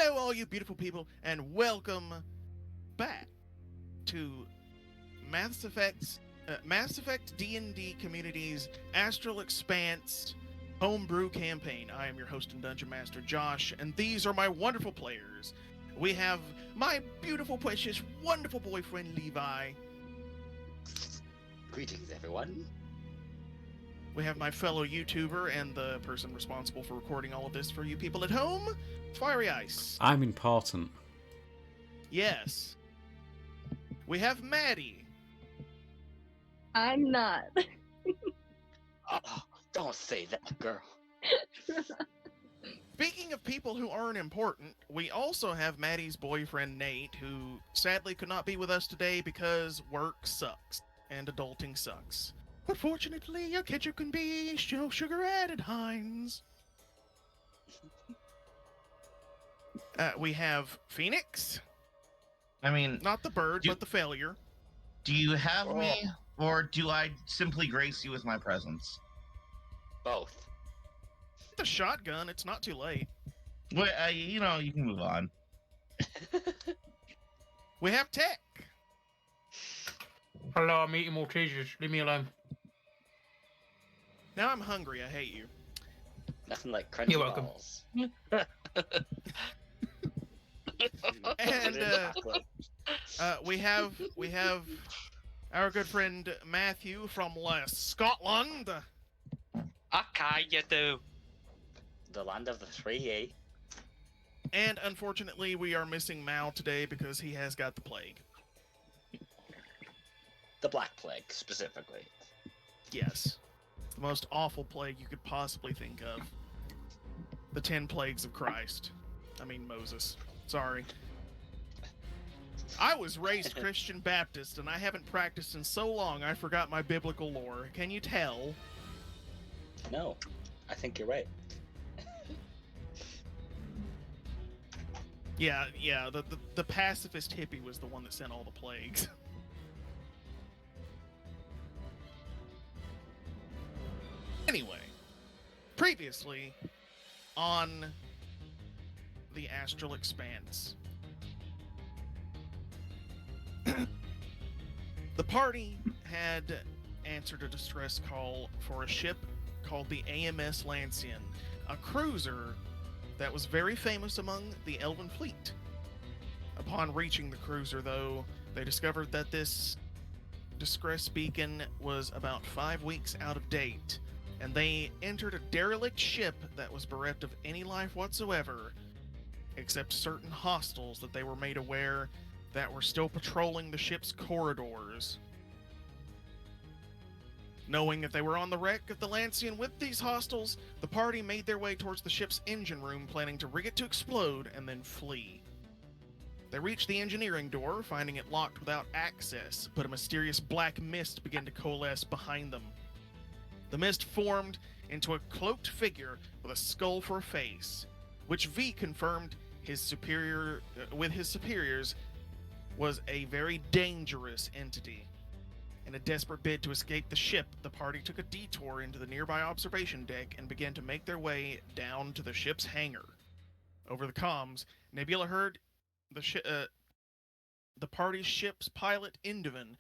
Hello, all you beautiful people, and welcome back to Mass Effect D&D Community's Astral Expanse homebrew campaign. I am your host and dungeon master, Josh, and these are my wonderful players. We have my beautiful, precious, wonderful boyfriend, Levi. Greetings, everyone. We have my fellow YouTuber and the person responsible for recording all of this for you people at home, Fiery Ice. I'm important. Yes. We have Madi. I'm not. Oh, don't say that, girl. Speaking of people who aren't important, we also have Maddie's boyfriend, Nate, who sadly could not be with us today because work sucks and adulting sucks. But fortunately, your ketchup can be sugar-added, Heinz. We have Fenix. I mean, Not the bird, but the failure. do you have me, or do I simply grace you with my presence? Both. The shotgun, it's not too late. Wait, you can move on. We have Tech. Hello, I'm eating Maltesers. Leave me alone. Now I'm hungry, I hate you. Nothing like crunchy You're welcome. balls. And we have our good friend Matthew from Scotland. Okay, you do. The land of the 3A. And unfortunately, we are missing Maou today because he has got the plague. The Black Plague, specifically. Yes. The most awful plague you could possibly think of. The 10 plagues of Christ. I mean, Moses. Sorry. I was raised Christian Baptist, and I haven't practiced in so long I forgot my biblical lore. Can you tell? No, I think you're right. Yeah, the pacifist hippie was the one that sent all the plagues. Anyway, previously on the Astral Expanse, the party had answered a distress call for a ship called the AMS Lancian, a cruiser that was very famous among the Elven fleet. Upon reaching the cruiser, though, they discovered that this distress beacon was about 5 weeks out of date, and they entered a derelict ship that was bereft of any life whatsoever, except certain hostiles that they were made aware that were still patrolling the ship's corridors. Knowing that they were on the wreck of the Lancian with these hostiles, the party made their way towards the ship's engine room, planning to rig it to explode and then flee. They reached the engineering door, finding it locked without access, but a mysterious black mist began to coalesce behind them. The mist formed into a cloaked figure with a skull for a face, which V confirmed his superiors was a very dangerous entity. In a desperate bid to escape the ship, the party took a detour into the nearby observation deck and began to make their way down to the ship's hangar. Over the comms, Nebula heard the party's ship's pilot, Indivan,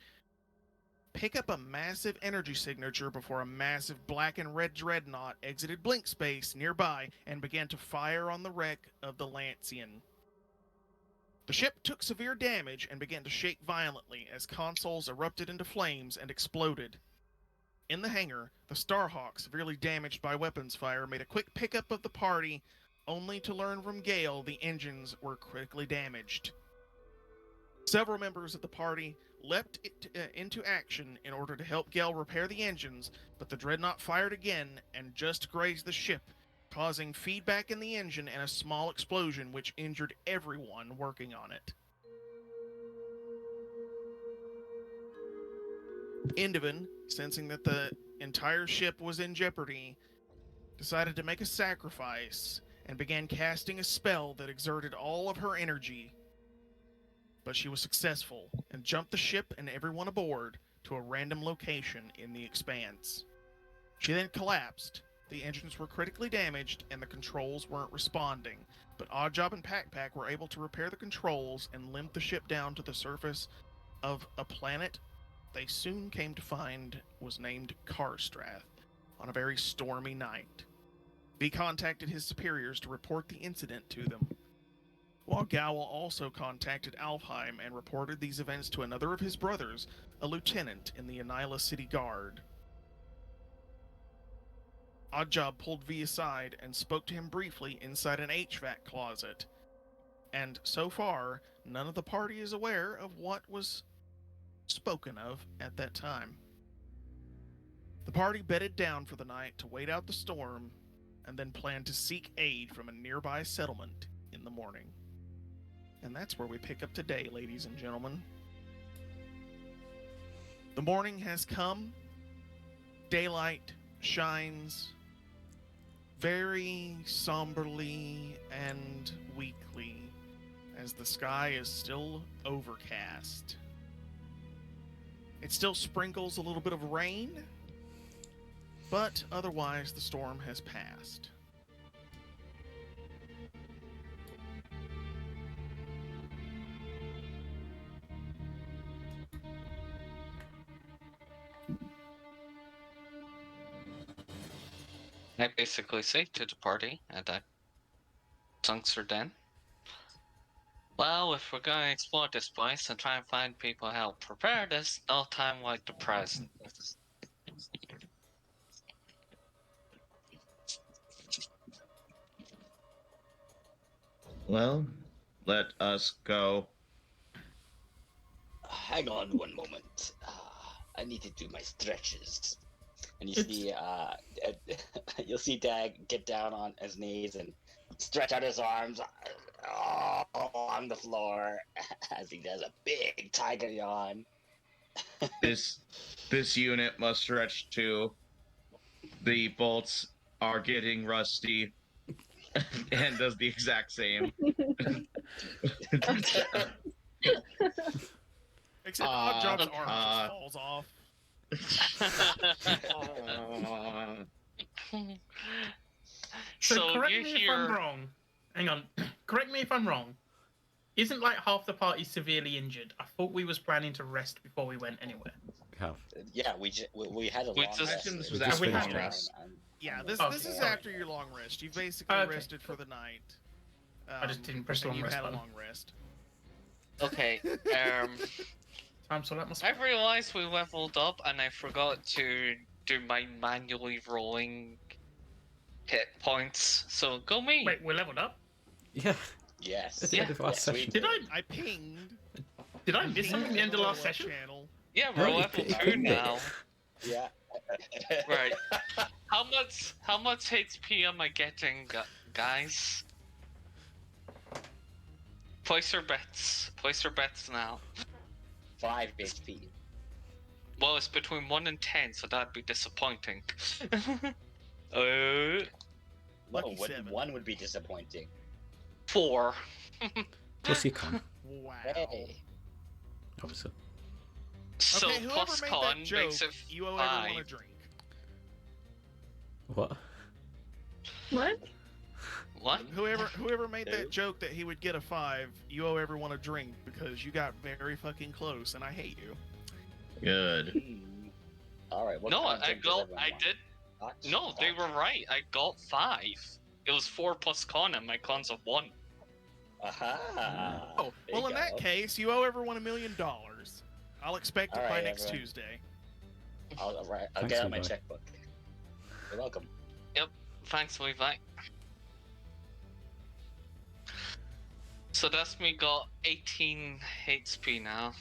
pick up a massive energy signature before a massive black and red dreadnought exited blink space nearby and began to fire on the wreck of the Lancian. The ship took severe damage and began to shake violently as consoles erupted into flames and exploded. In the hangar, the Starhawk, severely damaged by weapons fire, made a quick pickup of the party, only to learn from Gawhyl the engines were critically damaged. Several members of the party leapt into action in order to help Gawhyl repair the engines, but the dreadnought fired again and just grazed the ship, causing feedback in the engine and a small explosion which injured everyone working on it. Indivan, sensing that the entire ship was in jeopardy, decided to make a sacrifice and began casting a spell that exerted all of her energy. But she was successful and jumped the ship and everyone aboard to a random location in the expanse. She then collapsed, The engines were critically damaged and the controls weren't responding, but Oddjob and PakPak were able to repair the controls and limp the ship down to the surface of a planet they soon came to find was named Karstrath on a very stormy night. V contacted his superiors to report the incident to them, while Gawhyl also contacted Alfheim and reported these events to another of his brothers, a lieutenant in the Anila City Guard. Oddjob pulled V aside and spoke to him briefly inside an HVAC closet. And so far, none of the party is aware of what was spoken of at that time. The party bedded down for the night to wait out the storm and then planned to seek aid from a nearby settlement in the morning. And that's where we pick up today, ladies and gentlemen. The morning has come. Daylight shines very somberly and weakly as the sky is still overcast. It still sprinkles a little bit of rain, but otherwise the storm has passed. I basically say to the party at that juncture then, well, if we're going to explore this place and try and find people help prepare this, no time like the present. Well, let us go. Hang on one moment. I need to do my stretches. And you see, you'll see Dagg get down on his knees and stretch out his arms on the floor as he does a big tiger yawn. This unit must stretch too. The bolts are getting rusty. And does the exact same. Except Oddjob's arm just falls off. So correct you me if I'm hear wrong. Hang on. Correct me if I'm wrong. Isn't like half the party severely injured? I thought we was planning to rest before we went anywhere. Yeah, we had a We long just- rest. This We was just after finished long it. rest. Yeah, this Okay, is sorry. after your long rest. You basically Okay. rested for the night. I just didn't press the and long you rest had a button. long rest. okay. Time so that must. I realized we leveled up and I forgot to do my manually rolling hit points. So go me. Wait, we're leveled up. Yeah. Yes. At the end of last Yes, we session. Did I? I pinged. Did I miss something at the end of last Level Up session? Channel. Yeah, No, we're you level picked 2 it. now. Yeah. Right. How much HP am I getting, guys? Place your bets. Place your bets now. 5 HP. Well, it's between 1 and 10, so that'd be disappointing. Lucky Whoa, 7. 1 would be disappointing. 4. Plus you con, Wow. Hey. obviously. So Okay, whoever plus made con that joke, makes it you owe 5. everyone a drink. What? What? What? Whoever made Who? that joke that he would get a 5, you owe everyone a drink because you got very fucking close, and I hate you. Good. Alright, what No, kind of I drink does got. everyone I want? did. Hot? No, they were right. I got 5. It was 4 plus con, and my con's of 1. Aha! Oh, There well, you in that go. case, you owe everyone $1 million. I'll expect it by Alright, next everyone. Tuesday. I'll Thanks, get out my Levi. checkbook. You're welcome. Thanks, Levi. So that's me got 18 HP now.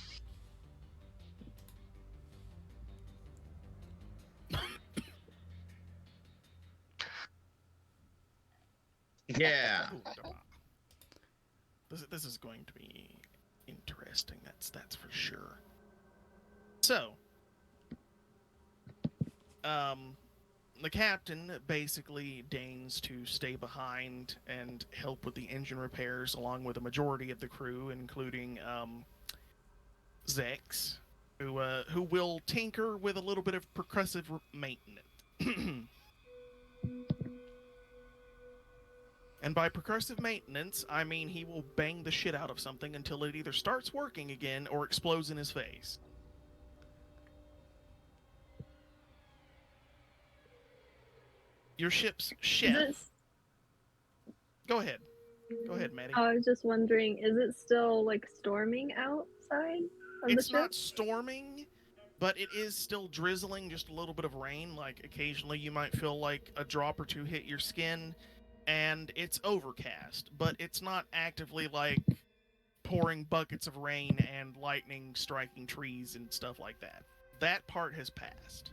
Yeah. Ooh, this is going to be interesting. That's for sure. So, the captain basically deigns to stay behind and help with the engine repairs, along with a majority of the crew, including Zex, who will tinker with a little bit of percussive maintenance. And by progressive maintenance, I mean he will bang the shit out of something until it either starts working again or explodes in his face. Your ship's chef. Go ahead. Go ahead, Maddie. I was just wondering, is it still like storming outside of the It's ship? not storming, but it is still drizzling, just a little bit of rain. Like occasionally you might feel like a drop or two hit your skin, and it's overcast, but it's not actively like pouring buckets of rain and lightning striking trees and stuff like that. That part has passed.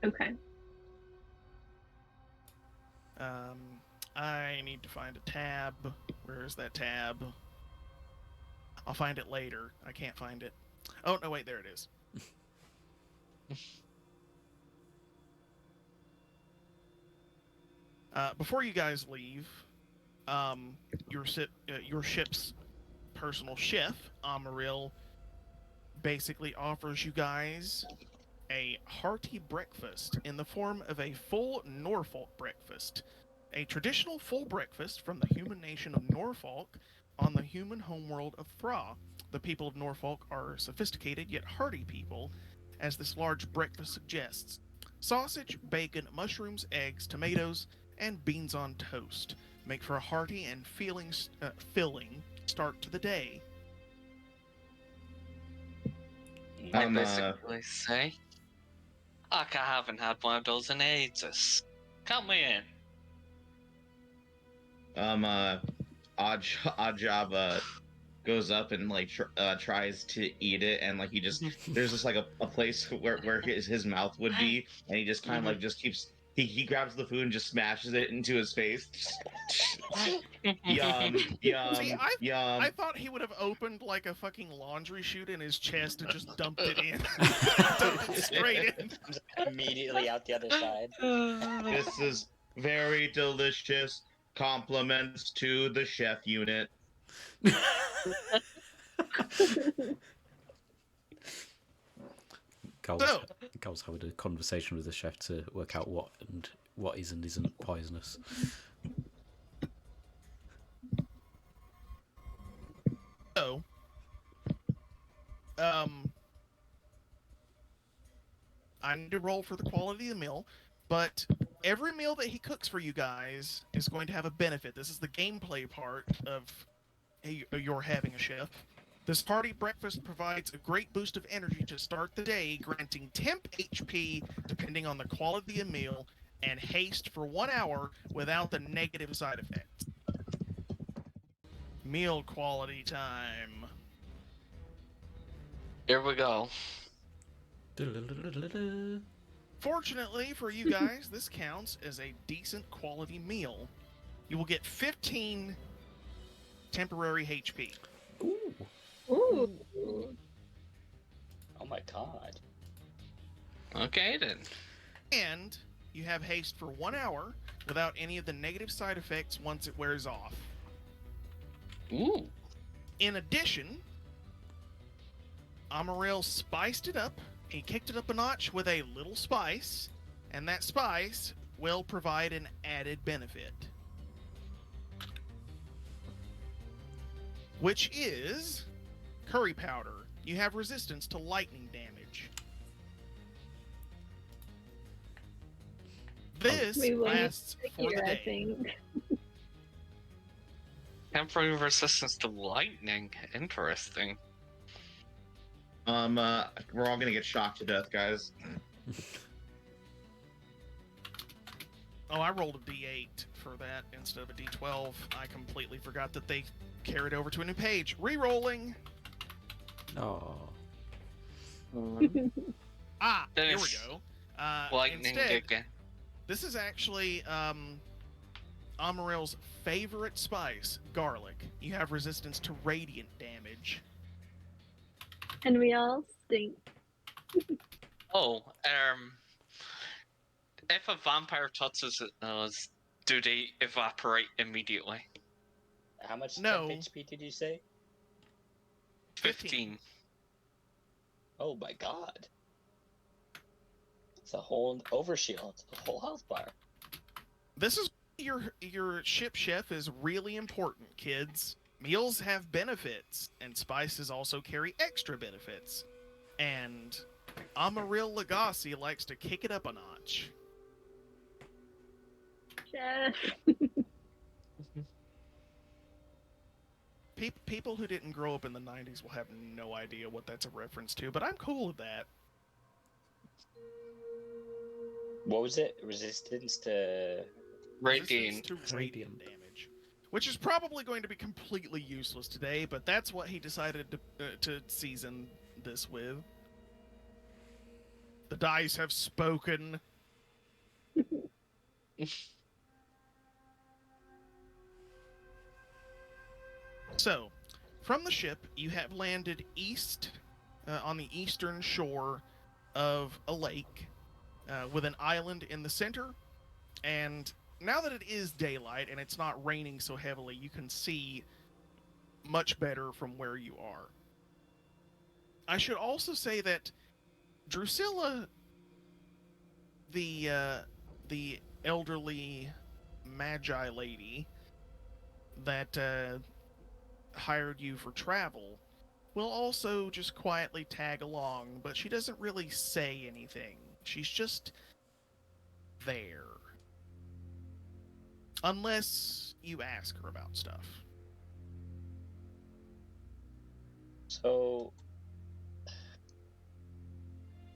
Okay. I need to find a tab. Where is that tab? I'll find it later. I can't find it. Oh, no, wait, there it is. Before you guys leave, your ship's personal chef, Amaril, basically offers you guys a hearty breakfast in the form of a full Norfolk breakfast. A traditional full breakfast from the human nation of Norfolk on the human homeworld of Thra. The people of Norfolk are sophisticated yet hearty people, as this large breakfast suggests. Sausage, bacon, mushrooms, eggs, tomatoes, and beans on toast make for a hearty and filling start to the day. I basically say, I haven't had one of those in ages. Count me in. Odd Job goes up and like tries to eat it, and like he just there's just like a place where his mouth would be, and he just kind of like just keeps he grabs the food and just smashes it into his face. Yum, yum, See, yum. I thought he would have opened like a fucking laundry chute in his chest and just dumped it in. Dumped it straight in. Immediately out the other side. This is very delicious. Compliments to the chef unit. Gal's having a conversation with the chef to work out what is and isn't poisonous. So, I need to roll for the quality of the meal, but every meal that he cooks for you guys is going to have a benefit. This is the gameplay part of your having a chef. This hearty breakfast provides a great boost of energy to start the day, granting temp HP depending on the quality of the meal, and haste for 1 hour without the negative side effects. Meal quality time. Here we go. Fortunately for you guys, this counts as a decent quality meal. You will get 15 temporary HP. Ooh. Oh my god. Okay then. And you have haste for 1 hour without any of the negative side effects once it wears off. Ooh. In addition, Amaril spiced it up. He kicked it up a notch with a little spice, and that spice will provide an added benefit. Which is curry powder. You have resistance to lightning damage. This We will lasts for the Here, I day. think. Temporary resistance to lightning. Interesting. We're all gonna get shocked to death, guys. Oh, I rolled a D8 for that instead of a D12. I completely forgot that they carried over to a new page. Re-rolling. Oh. Ah, here we Finish. go. Lightning Instead, again. this is actually Amaril's favorite spice, garlic. You have resistance to radiant damage. And we all stink. Oh, if a vampire touches us, do they evaporate immediately? How much No. temp HP did you say? 15. Oh my god. It's a whole overshield. A whole health bar. This is your ship chef is really important, kids. Meals have benefits, and spices also carry extra benefits. And Amaril Lagasse likes to kick it up a notch. Chef. People who didn't grow up in the 90s will have no idea what that's a reference to, but I'm cool with that. What was it? Resistance to... Radiant. Resistance to radiant damage. Which is probably going to be completely useless today, but that's what he decided to season this with. The dice have spoken. So, from the ship, you have landed east, on the eastern shore of a lake, with an island in the center. And now that it is daylight and it's not raining so heavily, you can see much better from where you are. I should also say that Drusilla, the elderly magi lady that hired you for travel, will also just quietly tag along, but she doesn't really say anything. She's just there. Unless you ask her about stuff. So...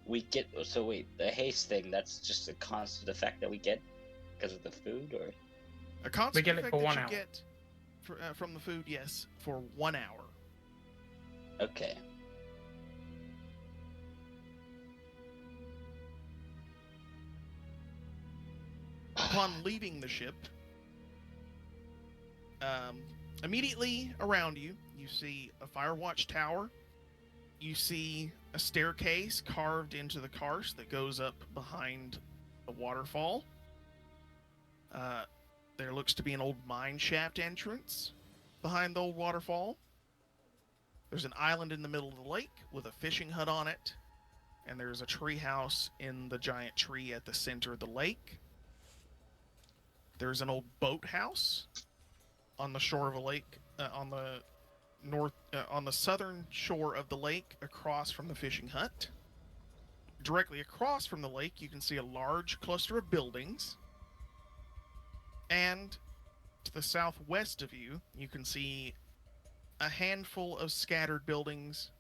we get... So wait, the haste thing, that's just a constant effect that we get because of the food, or...? A constant We get it effect for that 1 you hour. get from the food, yes, for 1 hour. Okay. Upon leaving the ship, immediately around you, you see a Firewatch tower. You see a staircase carved into the karst that goes up behind a waterfall. There looks to be an old mine shaft entrance behind the old waterfall. There's an island in the middle of the lake with a fishing hut on it. And there's a tree house in the giant tree at the center of the lake. There's an old boathouse on the shore of a lake, on the southern shore of the lake, across from the fishing hut. Directly across from the lake, you can see a large cluster of buildings. And to the southwest of you, you can see a handful of scattered buildings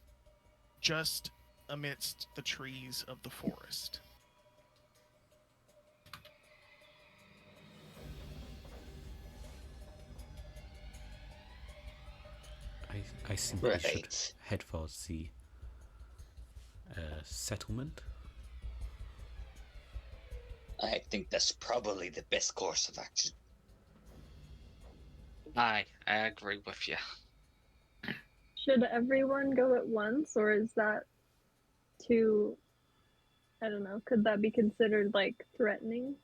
just amidst the trees of the forest. I think we should Right. head for the settlement. I think that's probably the best course of action. I agree with you. Should everyone go at once, or is that too... I don't know, could that be considered, like, threatening?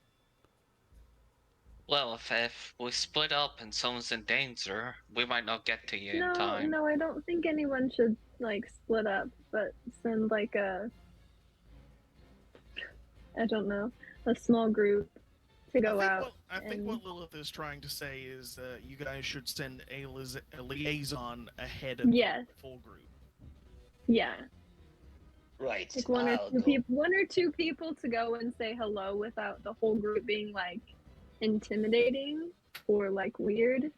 Well, if we split up and someone's in danger, we might not get to you in No, time. no, I don't think anyone should, like, split up, but send, like, I don't know, a small group to go out. I think and- what Lilith is trying to say is you guys should send a liaison ahead of Yes. the full group. Yeah, Right. like one I'll or two people to go and say hello without the whole group being, like, intimidating or, like, weird.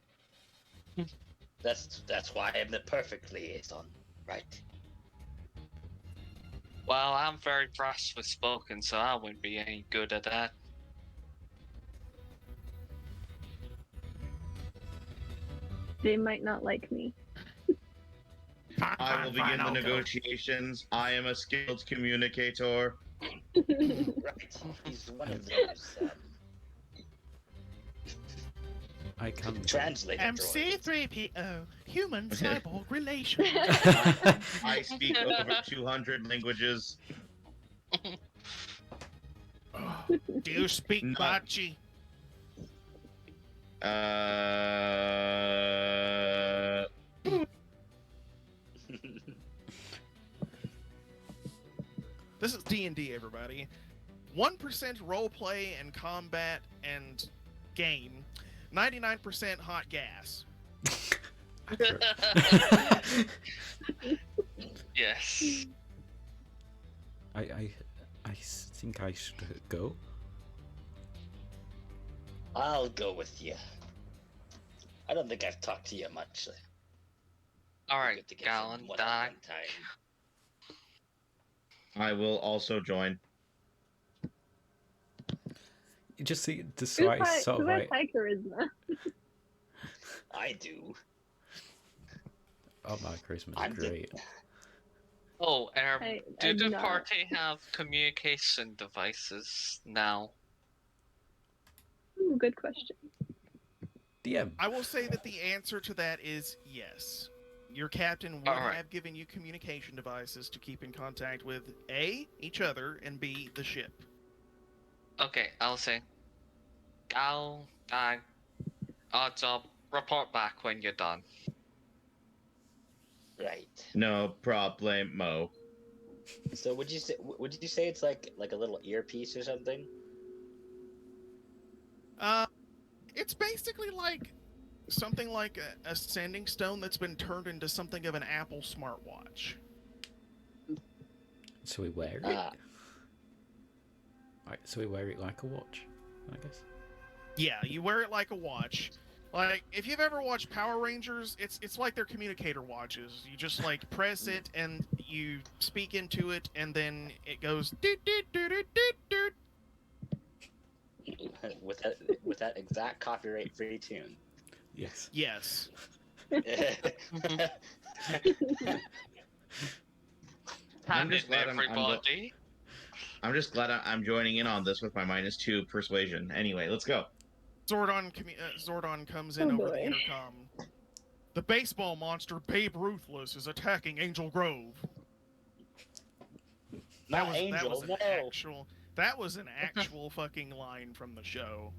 That's why I'm the perfect liaison, right? Well, I'm very brusque with spoken, so I wouldn't be any good at that. They might not like me. I will begin the I'll go. negotiations. I am a skilled communicator. Right. He's one of those I can. translator droids. MC3PO, human cyborg relation. I speak over 200 languages. Do you speak No. Bachi? This is D&D, everybody. 1% roleplay and combat and game. 99% hot gas. Accurate. Yes. I think I should go. I'll go with you. I don't think I've talked to you much. Alright, Good to get Gawhyl some and one-on-one Dagg. time. I will also join. You just see the Who slightest sort of has like, high charisma? I do. oh, my charisma's I'm the- great. Oh, I do do the not. party have communication devices now? Ooh, good question. DM. I will say that the answer to that is yes. Your captain would Alright. have given you communication devices to keep in contact with A, each other, and B, the ship. Okay, I'll say. Gawhyl, Dagg, odds up, report back when you're done. Right. No problemo. So would you say it's like a little earpiece or something? It's basically like something like a sending stone that's been turned into something of an Apple smartwatch. So we wear it. Ah, Right, so we wear it like a watch, I guess. Yeah, you wear it like a watch. Like, if you've ever watched Power Rangers, it's like their communicator watches. You just, like, press it, and you speak into it, and then it goes doot doot doot doot doot doot. with that exact copyright-free tune. Yes. Yes. I'm just glad everybody. I'm just glad I'm joining in on this with my -2 persuasion. Anyway, let's go. Zordon comes in Oh, over the boy. intercom. The baseball monster Babe Ruthless is attacking Angel Grove. Not Angel, no. That was an actual fucking line from the show.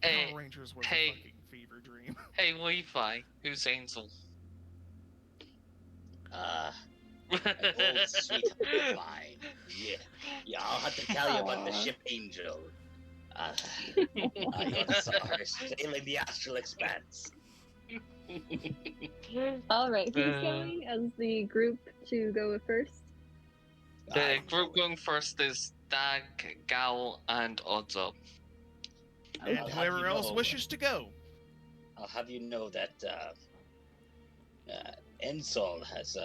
Hey, Power Rangers was hey. a fucking fever dream. Hey, Levi, who's Angel? An old sweetheart of mine. Yeah, I'll have to tell you about the ship Angel. I saw her sailing the Astral Expanse. All right, who's going as the group to go first? The group going first is Dagg, Gawhyl, and Odds Up. And I'll have whoever you else know- wishes to go. I'll have you know that Ensol has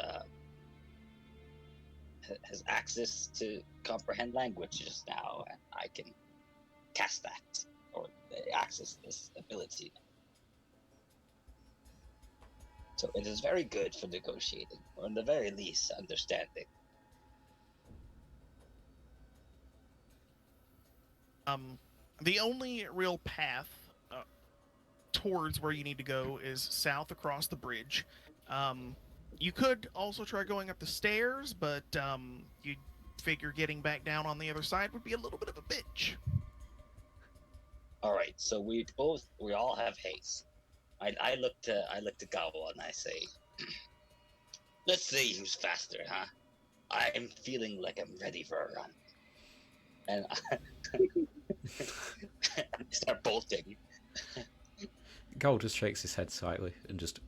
access to comprehend languages now, and I can cast that or access this ability. So it is very good for negotiating, or in the very least, understanding. The only real path towards where you need to go is south across the bridge. You could also try going up the stairs, but you'd figure getting back down on the other side would be a little bit of a bitch. All right, so we all have haste. I look to Gawhyl and I say, let's see who's faster, huh? I'm feeling like I'm ready for a run. And I start bolting. Gold just shakes his head slightly and just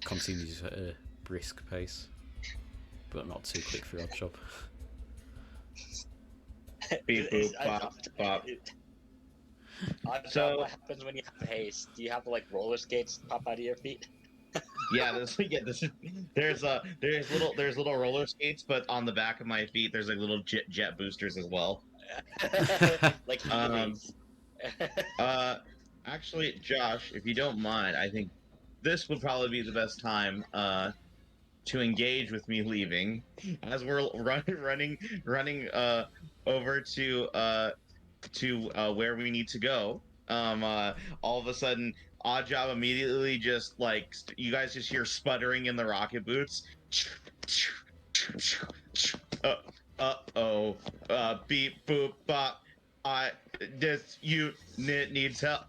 continues at a brisk pace, but not too quick for your job. Beep boop bop bop. So what happens when you have haste? Do you have like roller skates pop out of your feet? Yeah, there's little roller skates, but on the back of my feet there's like little jet boosters as well. Like Actually, Josh, if you don't mind, I think this would probably be the best time to engage with me leaving, as we're running over to where we need to go. All of a sudden, Oddjob immediately just like you guys just hear sputtering in the rocket boots. Beep boop bop. This unit needs help.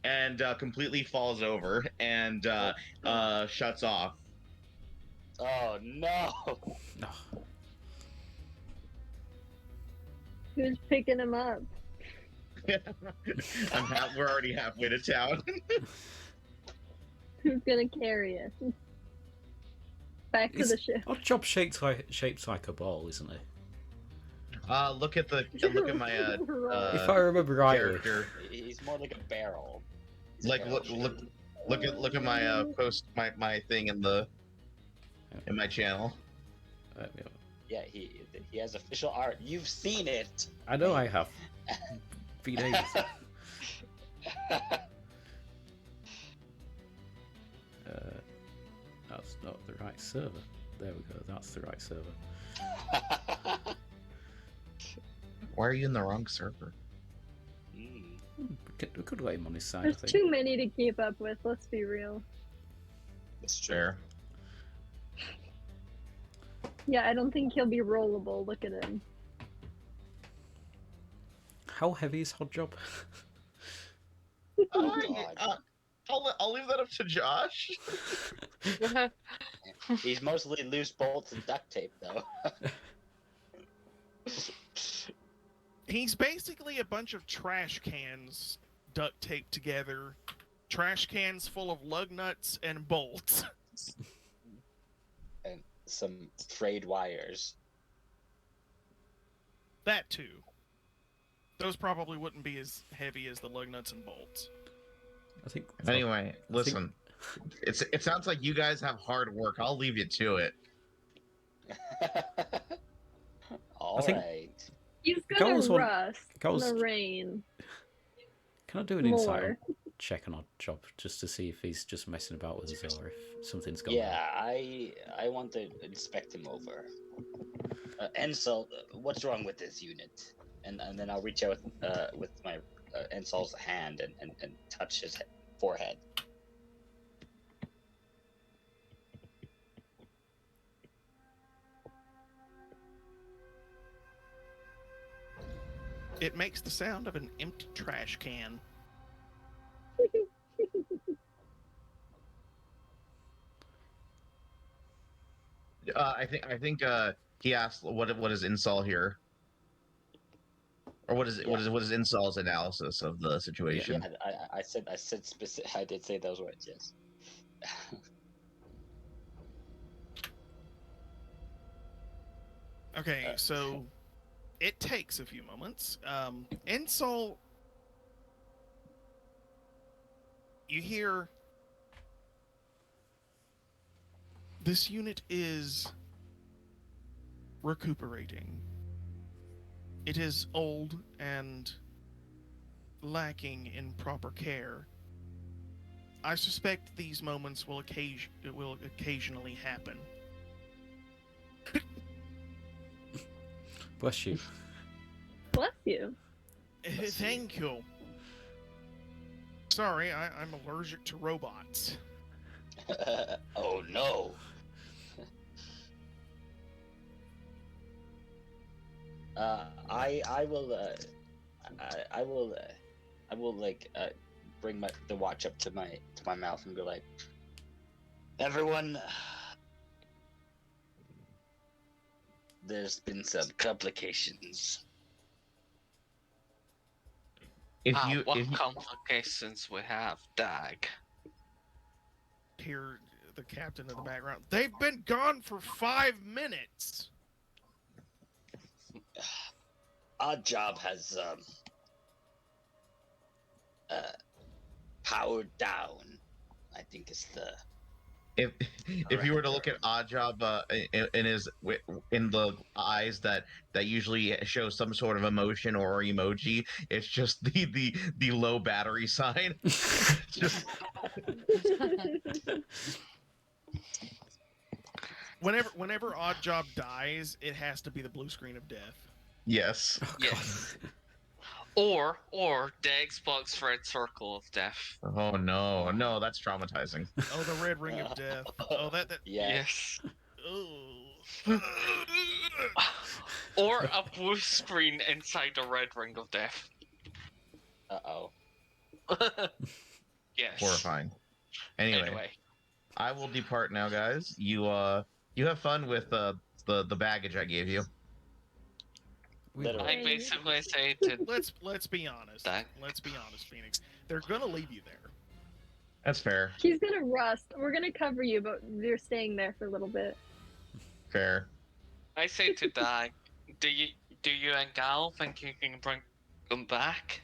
And completely falls over and shuts off. Oh no! No. Who's picking him up? We're already halfway to town. Who's gonna carry it? Back to the ship. Odd job shaped like a ball, isn't it? Look at my If I remember rightly. character. He's more like a barrel. He's Like barrel look at my my thing in my channel. Yeah, he has official art. You've seen it. I know I have. Been ages. That's not the right server. There we go. That's the right server. Why are you in the wrong server? We could let him on his side. There's I think. too many to keep up with, let's be real. That's true. Fair. Yeah, I don't think he'll be rollable. Look at him. How heavy is Hot Job? God. I'll leave that up to Josh. He's mostly loose bolts and duct tape, though. He's basically a bunch of trash cans duct taped together. Trash cans full of lug nuts and bolts. And some frayed wires. That too. Those probably wouldn't be as heavy as the lug nuts and bolts. I think. Anyway, listen. It sounds like you guys have hard work. I'll leave you to it. All think- right. He's gonna Gawhyl's one- rust Gawhyl's- in the rain. Can I do an insight More. check on Odd Job just to see if he's just messing about with us or if something's going Yeah, I want to inspect him over. Ensel, what's wrong with this unit? And then I'll reach out with my Ensel's hand and touch his forehead. It makes the sound of an empty trash can. I think he asked what is Insol here, or what is Insol's analysis of the situation. Yeah, I said specific. I did say those words. Yes. Okay, so it takes a few moments. Insol, you hear this unit is recuperating. It is old and lacking in proper care. I suspect these moments will occasionally happen. Bless you. Bless you. Thank you. Sorry, I'm allergic to robots. Oh no. I will like bring the watch up to my mouth and go like, everyone, there's been some complications. What complications we have, Dagg? Hear the captain in the background. They've been gone for 5 minutes. Our job has powered down, I think is the if you were to look at Oddjob in the eyes that usually show some sort of emotion or emoji, it's just the low battery sign. Just Whenever Oddjob dies, it has to be the blue screen of death. yes. Yes. Or Dagg's box red circle of death. Oh no, that's traumatizing. Oh, the red ring of death. Oh, that. yeah. Yes. Oh. Or a blue screen inside the red ring of death. Uh-oh. Yes. Horrifying. Anyway, I will depart now, guys. You have fun with the baggage I gave you. Literally. I basically say to Let's be honest. Dagg. Let's be honest, Phoenix. They're gonna leave you there. That's fair. She's gonna rust. We're gonna cover you, but you're staying there for a little bit. Fair. I say to Dagg, do you and Gal think you can bring them back?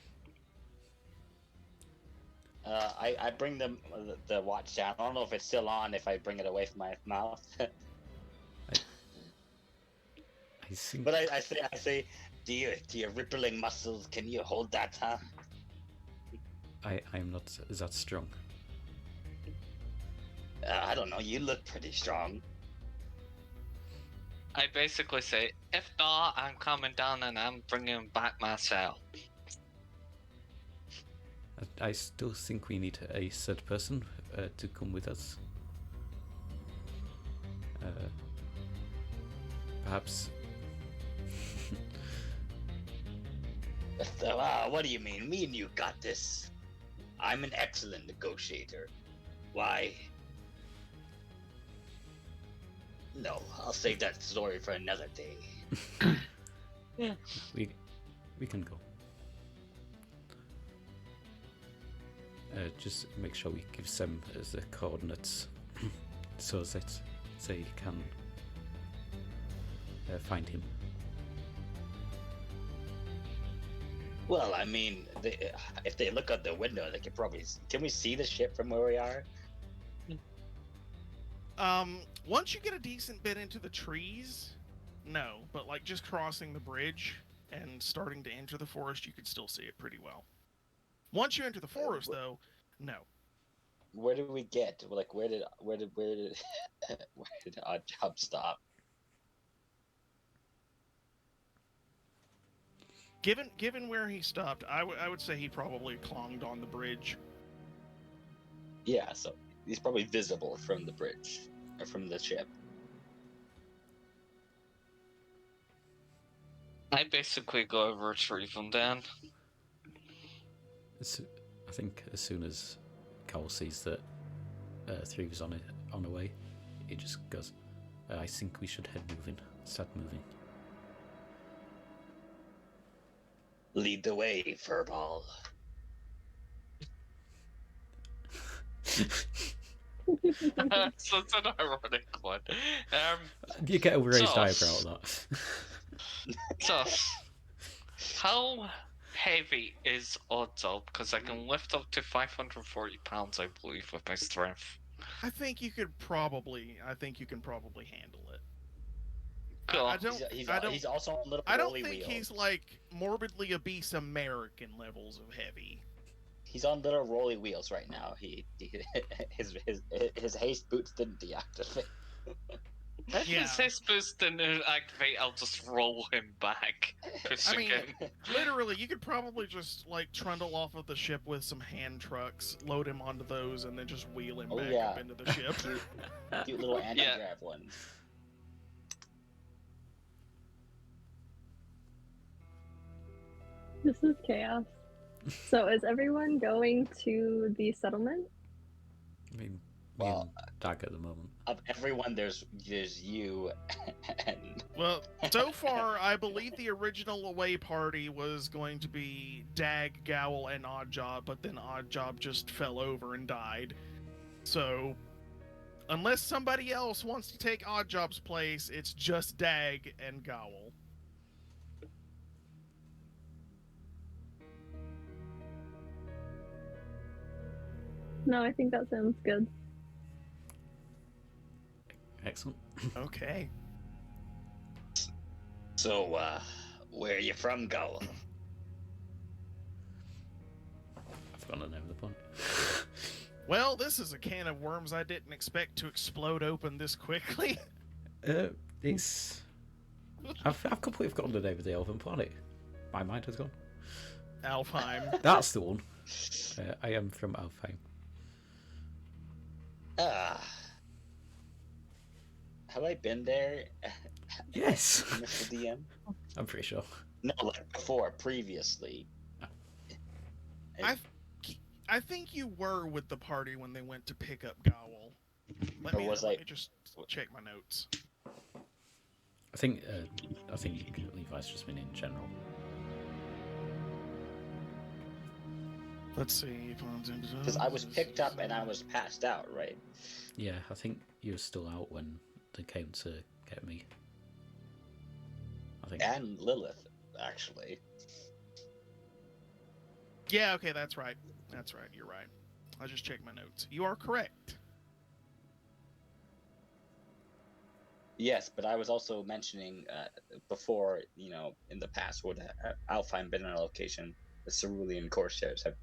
I bring them the watch down. I don't know if it's still on if I bring it away from my mouth. I think. But I say, do your rippling muscles, can you hold that, huh? I'm not that strong. I don't know. You look pretty strong. I basically say, if not, I'm coming down and I'm bringing them back myself. I still think we need a third person to come with us. Perhaps. What do you mean? Me and you got this. I'm an excellent negotiator. Why? No, I'll save that story for another day. We can go. Just make sure we give them the coordinates so that they can find him. Well, I mean, if they look out the window, they could probably. Can we see the ship from where we are? Once you get a decent bit into the trees, no. But like just crossing the bridge and starting to enter the forest, you could still see it pretty well. Once you enter the forest, though, no. Where did we get? Like, where did where did Odd Job stop? Given where he stopped, I would say he probably clonged on the bridge. Yeah, so he's probably visible from the bridge or from the ship. I basically go over retrieve them then. I think as soon as Gawhyl sees that Threava's on her way, he just goes, I think we should start moving. Lead the way, Furball. Such an ironic one. You get a raised So- eyebrow at that. So, how heavy is odds up? Because I can lift up to 540 pounds, I believe, with my strength. I think you can probably handle it. Cool. I don't. He's also a little. I don't rolly think wheel. he's like morbidly obese American levels of heavy. He's on little rolly wheels right now. His haste boots didn't deactivate. If Yeah. his his boost didn't activate, I'll just roll him back. Pushing mean, him. Literally, you could probably just like trundle off of the ship with some hand trucks, load him onto those, and then just wheel him back up into the ship. Cute little anti-grav ones. This is chaos. So is everyone going to the settlement? I mean, me Well, and Dagg at the moment. Of everyone, there's you and Well, so far, I believe the original away party was going to be Dagg, Gawhyl, and Oddjob, but then Oddjob just fell over and died. So, unless somebody else wants to take Oddjob's place, it's just Dagg and Gawhyl. No, I think that sounds good. Excellent. Okay. so. Where are you from, Gawhyl? I've forgotten the name of the point. Well, this is a can of worms I didn't expect to explode open this quickly. It's. I've completely forgotten the name of the elven planet. My mind has gone. Alfheim. That's the one. I am from Alfheim. Have I been there, Yes, Mr. DM? I'm pretty sure. No, like before, previously. I think you were with the party when they went to pick up Gawhyl. Let Or me was let I- me just check my notes. I think Levi's just been in general. Let's see. Because I was picked up and I was passed out, right? Yeah, I think you were still out when they came to get me. I think. And Lilith, actually. Yeah, okay, that's right. That's right, you're right. I'll just check my notes. You are correct. Yes, but I was also mentioning before, in the past, would Alfheim been on a location the Cerulean Corsairs have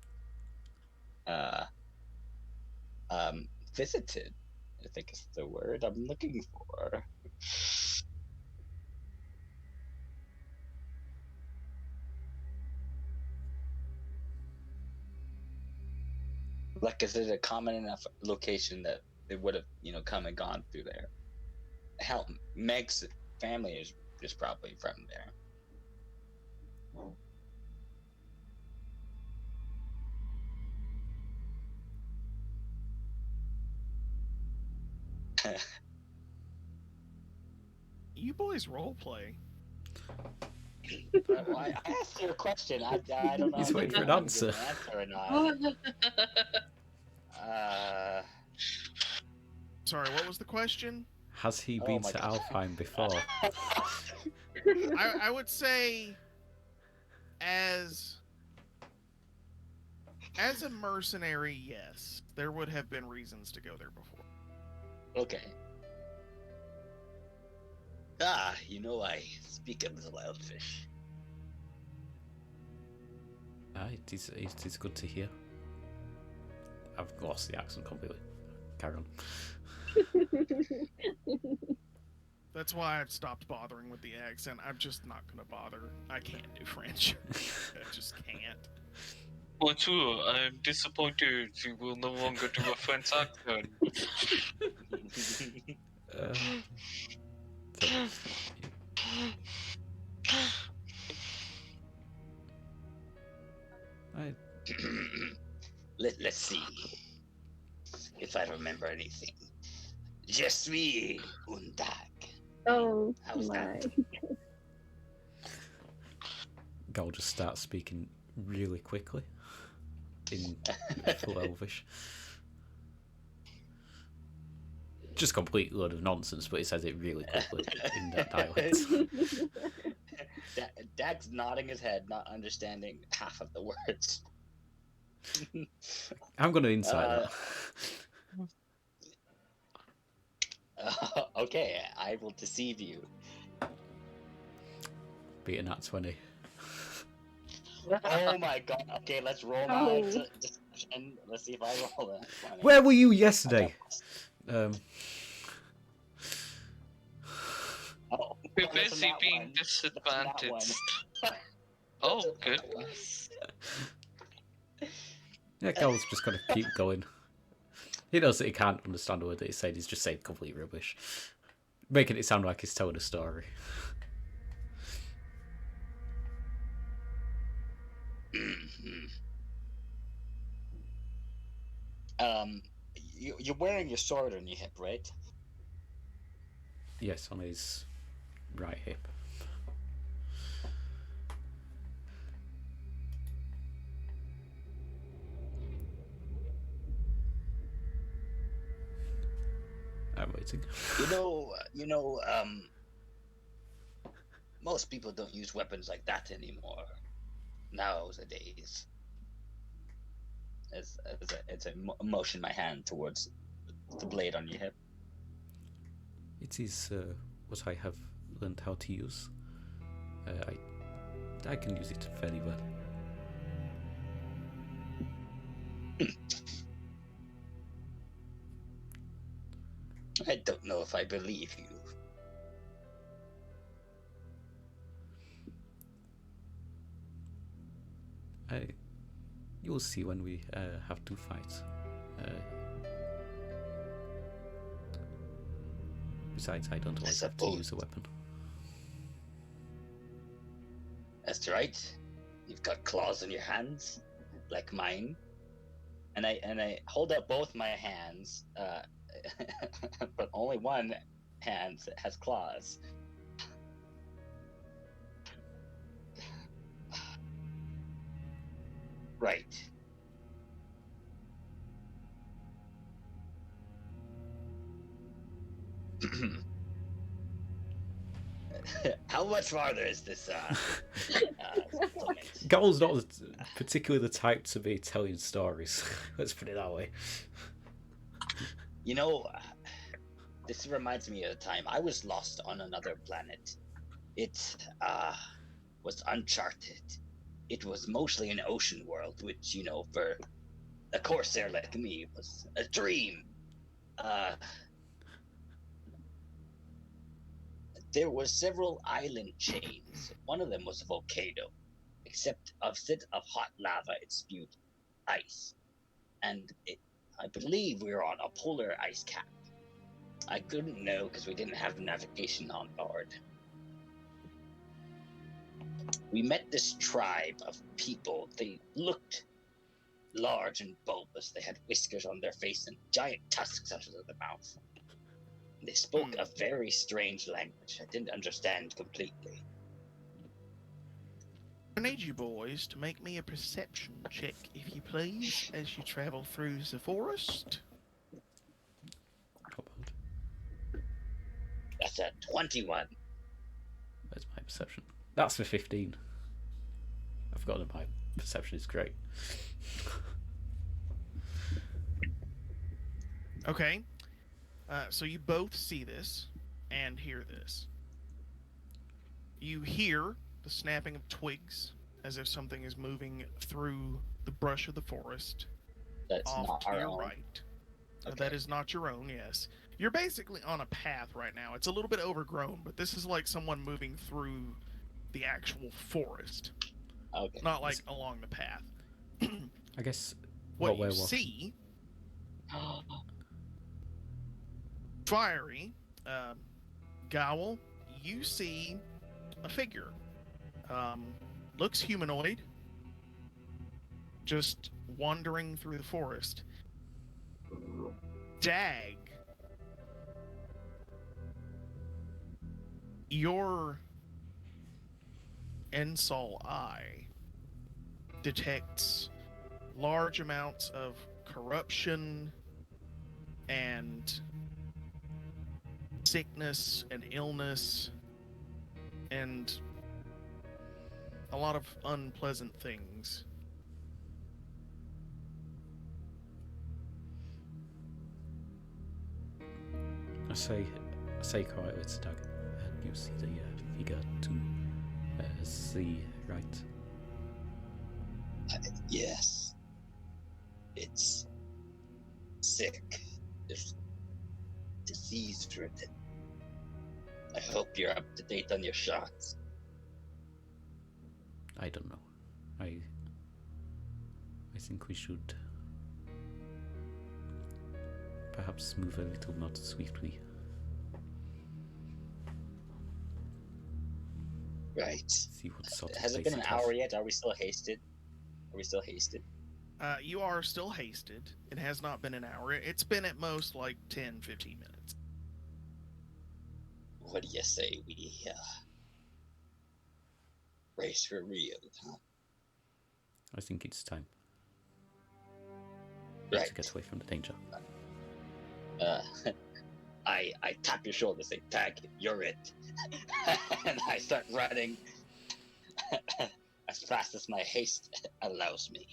visited? I think is the word I'm looking for. Like, is it a common enough location that they would have, come and gone through there? Hell, Meg's family is probably from there. You boys roleplay. Well, I asked you a question. I don't know. He's if waiting you for an want to give answer. or not. Sorry, what was the question? Has he Oh been my to God. Alfheim before? I would say as a mercenary, yes. There would have been reasons to go there before. Okay. I speak a little elfish. It's good to hear. I've lost the accent completely. Carry on. That's why I've stopped bothering with the accent. I'm just not gonna bother. I can't do French. I just can't. Bonjour, I'm disappointed you will no longer do a French accent. Let's see if I remember anything. Je suis un Dagg. Oh How's my. that? Gawhyl just starts speaking really quickly in full Elvish. Just complete load of nonsense, but he says it really quickly in that dialect. Dagg's nodding his head, not understanding half of the words. I'm going to insight Okay, I will deceive you. that. Beat a nat 20. Oh my god. Okay, let's roll my Oh. discussion. Let's see if I roll that. Where were you yesterday? Oh, We're that wasn't busy that being one. disadvantaged. That Oh, goodness. Yeah, Gawhyl's just got to keep going. He knows that he can't understand a word that he's saying. He's just saying complete rubbish. Making it sound like he's telling a story. You're wearing your sword on your hip, right? Yes, on his right hip. I'm waiting. Most people don't use weapons like that anymore. Nowadays. As I motion my hand towards the blade on your hip. It is what I have learned how to use. I can use it fairly well. I don't know if I believe you. You'll see when we have to fight. Besides, I don't always have to use a weapon. That's right. You've got claws on your hands, like mine. And I hold up both my hands, but only one hand has claws. Right. How much farther is this settlement? Gawhyl's not particularly the type to be telling stories. Let's put it that way. You know, this reminds me of a time I was lost on another planet. It was uncharted. It was mostly an ocean world, which, you know, for a corsair like me was a dream. There were several island chains. One of them was a volcano, except instead of hot lava, it spewed ice. And I believe we were on a polar ice cap. I couldn't know because we didn't have navigation on board. We met this tribe of people. They looked large and bulbous. They had whiskers on their face and giant tusks out of their mouth. They spoke a very strange language I didn't understand completely. I need you boys to make me a perception check, if you please, as you travel through the forest. Not bad. That's a 21. Where's my perception? That's for 15. I forgot that my perception is great. Okay. So you both see this and hear this. You hear the snapping of twigs as if something is moving through the brush of the forest. That's off not to our your own. right. Okay. That is not your own, yes. You're basically on a path right now. It's a little bit overgrown, but this is like someone moving through the actual forest. Okay. Not like along the path. I guess What we're you walking. see, Fiery, Gawhyl, you see a figure. Looks humanoid, just wandering through the forest. Dagg, your Ensol eye detects large amounts of corruption and sickness and illness and a lot of unpleasant things. I say quietly to Dagg, you see the figure to the right. Yes. It's sick. There's disease ridden. I hope you're up to date on your shots. I don't know. I think we should perhaps move a little not swiftly. Right. See what sort of Has it place been an has. hour yet? Are we still hasted? You are still hasted. It has not been an hour. It's been at most like 10, 15 minutes. What do you say we race for real, huh? I think it's time Right. to get away from the danger. I tap your shoulder, say, "Tag, you're it," and I start running as fast as my haste allows me.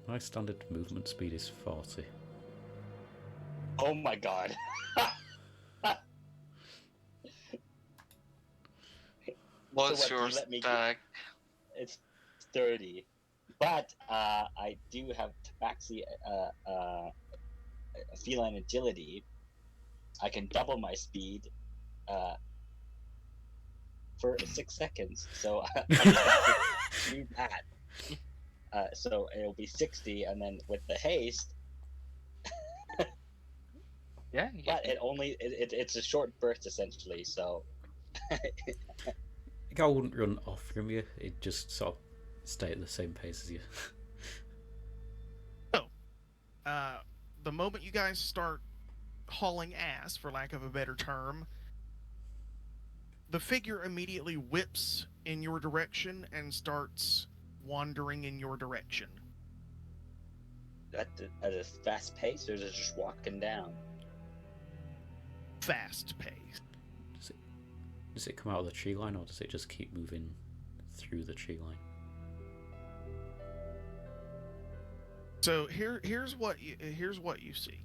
My standard movement speed is 40. Oh my god! What's what, you your let me stack? It's 30, but I do have Tabaxi feline agility. I can double my speed for 6 seconds, so I can do that. So it'll be 60, and then with the haste, Yeah, but it's a short burst essentially. So Gal wouldn't run off from you, it'd just sort of stay at the same pace as you. The moment you guys start hauling ass, for lack of a better term, the figure immediately whips in your direction and starts wandering in your direction. At a fast pace, or is it just walking down? Fast pace. Does it come out of the tree line, or does it just keep moving through the tree line? So here's what you see.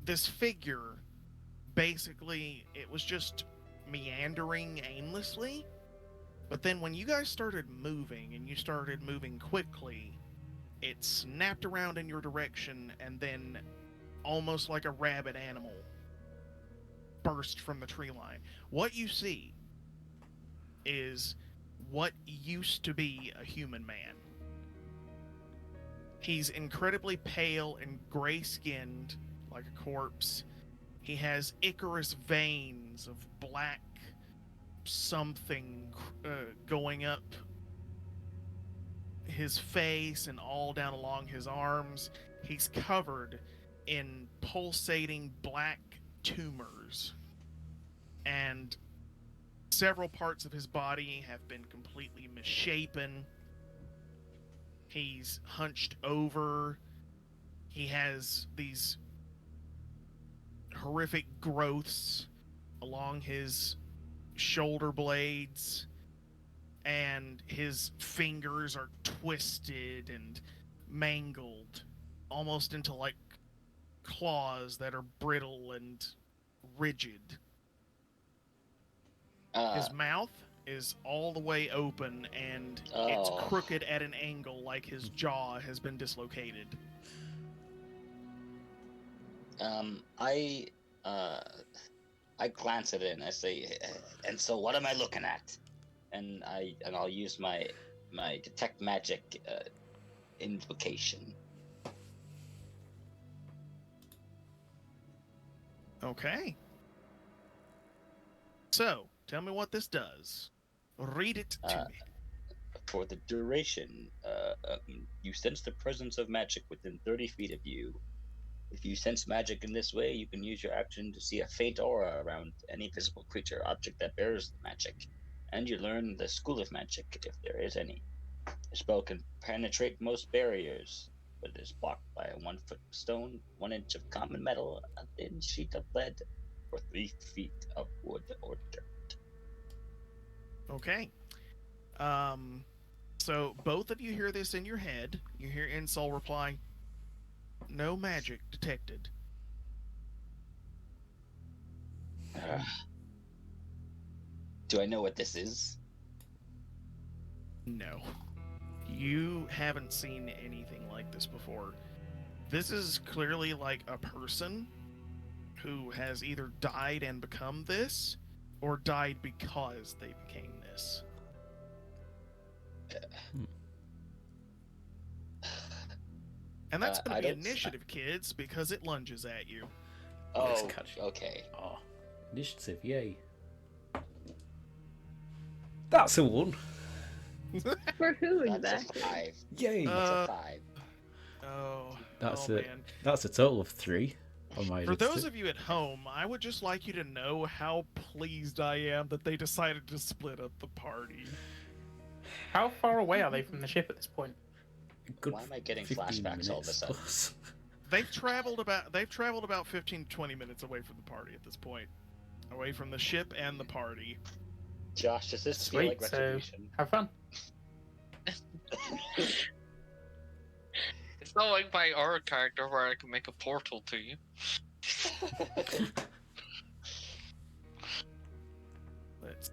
This figure, basically, it was just meandering aimlessly, but then when you guys started moving, and you started moving quickly, it snapped around in your direction, and then, almost like a rabid animal, burst from the tree line. What you see is what used to be a human man. He's incredibly pale and gray-skinned, like a corpse. He has Icarus veins of black something going up his face and all down along his arms. He's covered in pulsating black tumors, and several parts of his body have been completely misshapen. He's hunched over. He has these horrific growths along his shoulder blades, and his fingers are twisted and mangled, almost into like claws that are brittle and rigid. His mouth is all the way open, and it's crooked at an angle, like his jaw has been dislocated. I glance at it and I say, and so what am I looking at? And I'll use my detect magic invocation. Okay. So, tell me what this does. Read it to me. For the duration, you sense the presence of magic within 30 feet of you. If you sense magic in this way, you can use your action to see a faint aura around any visible creature or object that bears the magic. And you learn the school of magic, if there is any. The spell can penetrate most barriers, but it is blocked by a 1-foot stone, 1 inch of common metal, a thin sheet of lead, or 3 feet of wood or dirt. Okay. So both of you hear this in your head. You hear Insol reply, "No magic detected." Do I know what this is? No. You haven't seen anything like this before. This is clearly like a person who has either died and become this, or died because they became this. And that's going to be initiative, kids, because it lunges at you. Oh, okay. Oh, initiative, yay. That's a 1. For who That's exactly? a 5. Yay. That's a 5. Oh, That's oh, it. man. That's a total of 3 on my For those initiative. of you at home, I would just like you to know how pleased I am that they decided to split up the party. How far away are they from the ship at this point? Good Why am I getting 15 flashbacks all of a minutes sudden? plus. They've traveled about 15 to 20 minutes away from the party at this point. Away from the ship and the party. Josh, does this feel like Sweet, so retribution? have fun. It's not like my aura character where I can make a portal to you. Let's...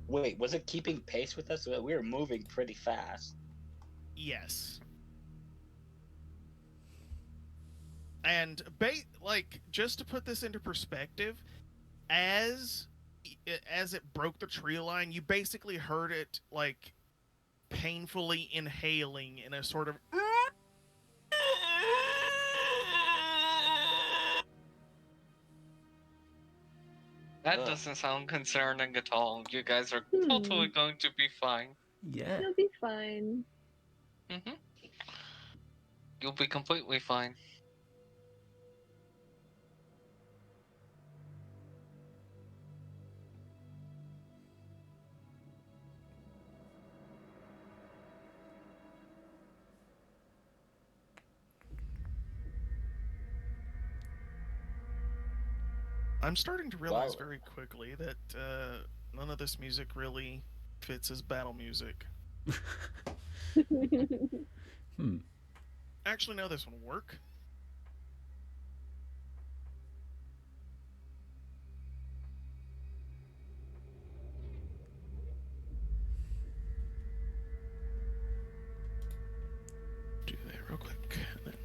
Wait, was it keeping pace with us? We were moving pretty fast. Yes. And just to put this into perspective, as it broke the tree line, you basically heard it like painfully inhaling in a sort of That doesn't sound concerning at all. You guys are totally going to be fine. Yeah. You'll be fine. Mm-hmm. You'll be completely fine. I'm starting to realize Wow. very quickly that none of this music really fits as battle music. Actually, no, this one will work. Do that real quick. Then...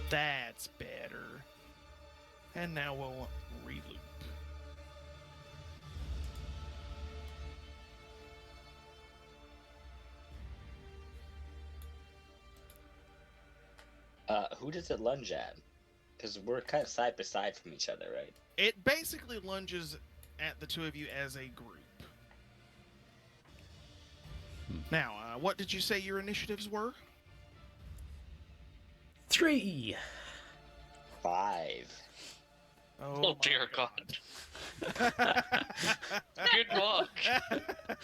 That's better. And now we'll reloop. Who does it lunge at? Because we're kind of side by side from each other, right? It basically lunges at the two of you as a group. Now, what did you say your initiatives were? 3. 5. Oh, my dear God. Good luck.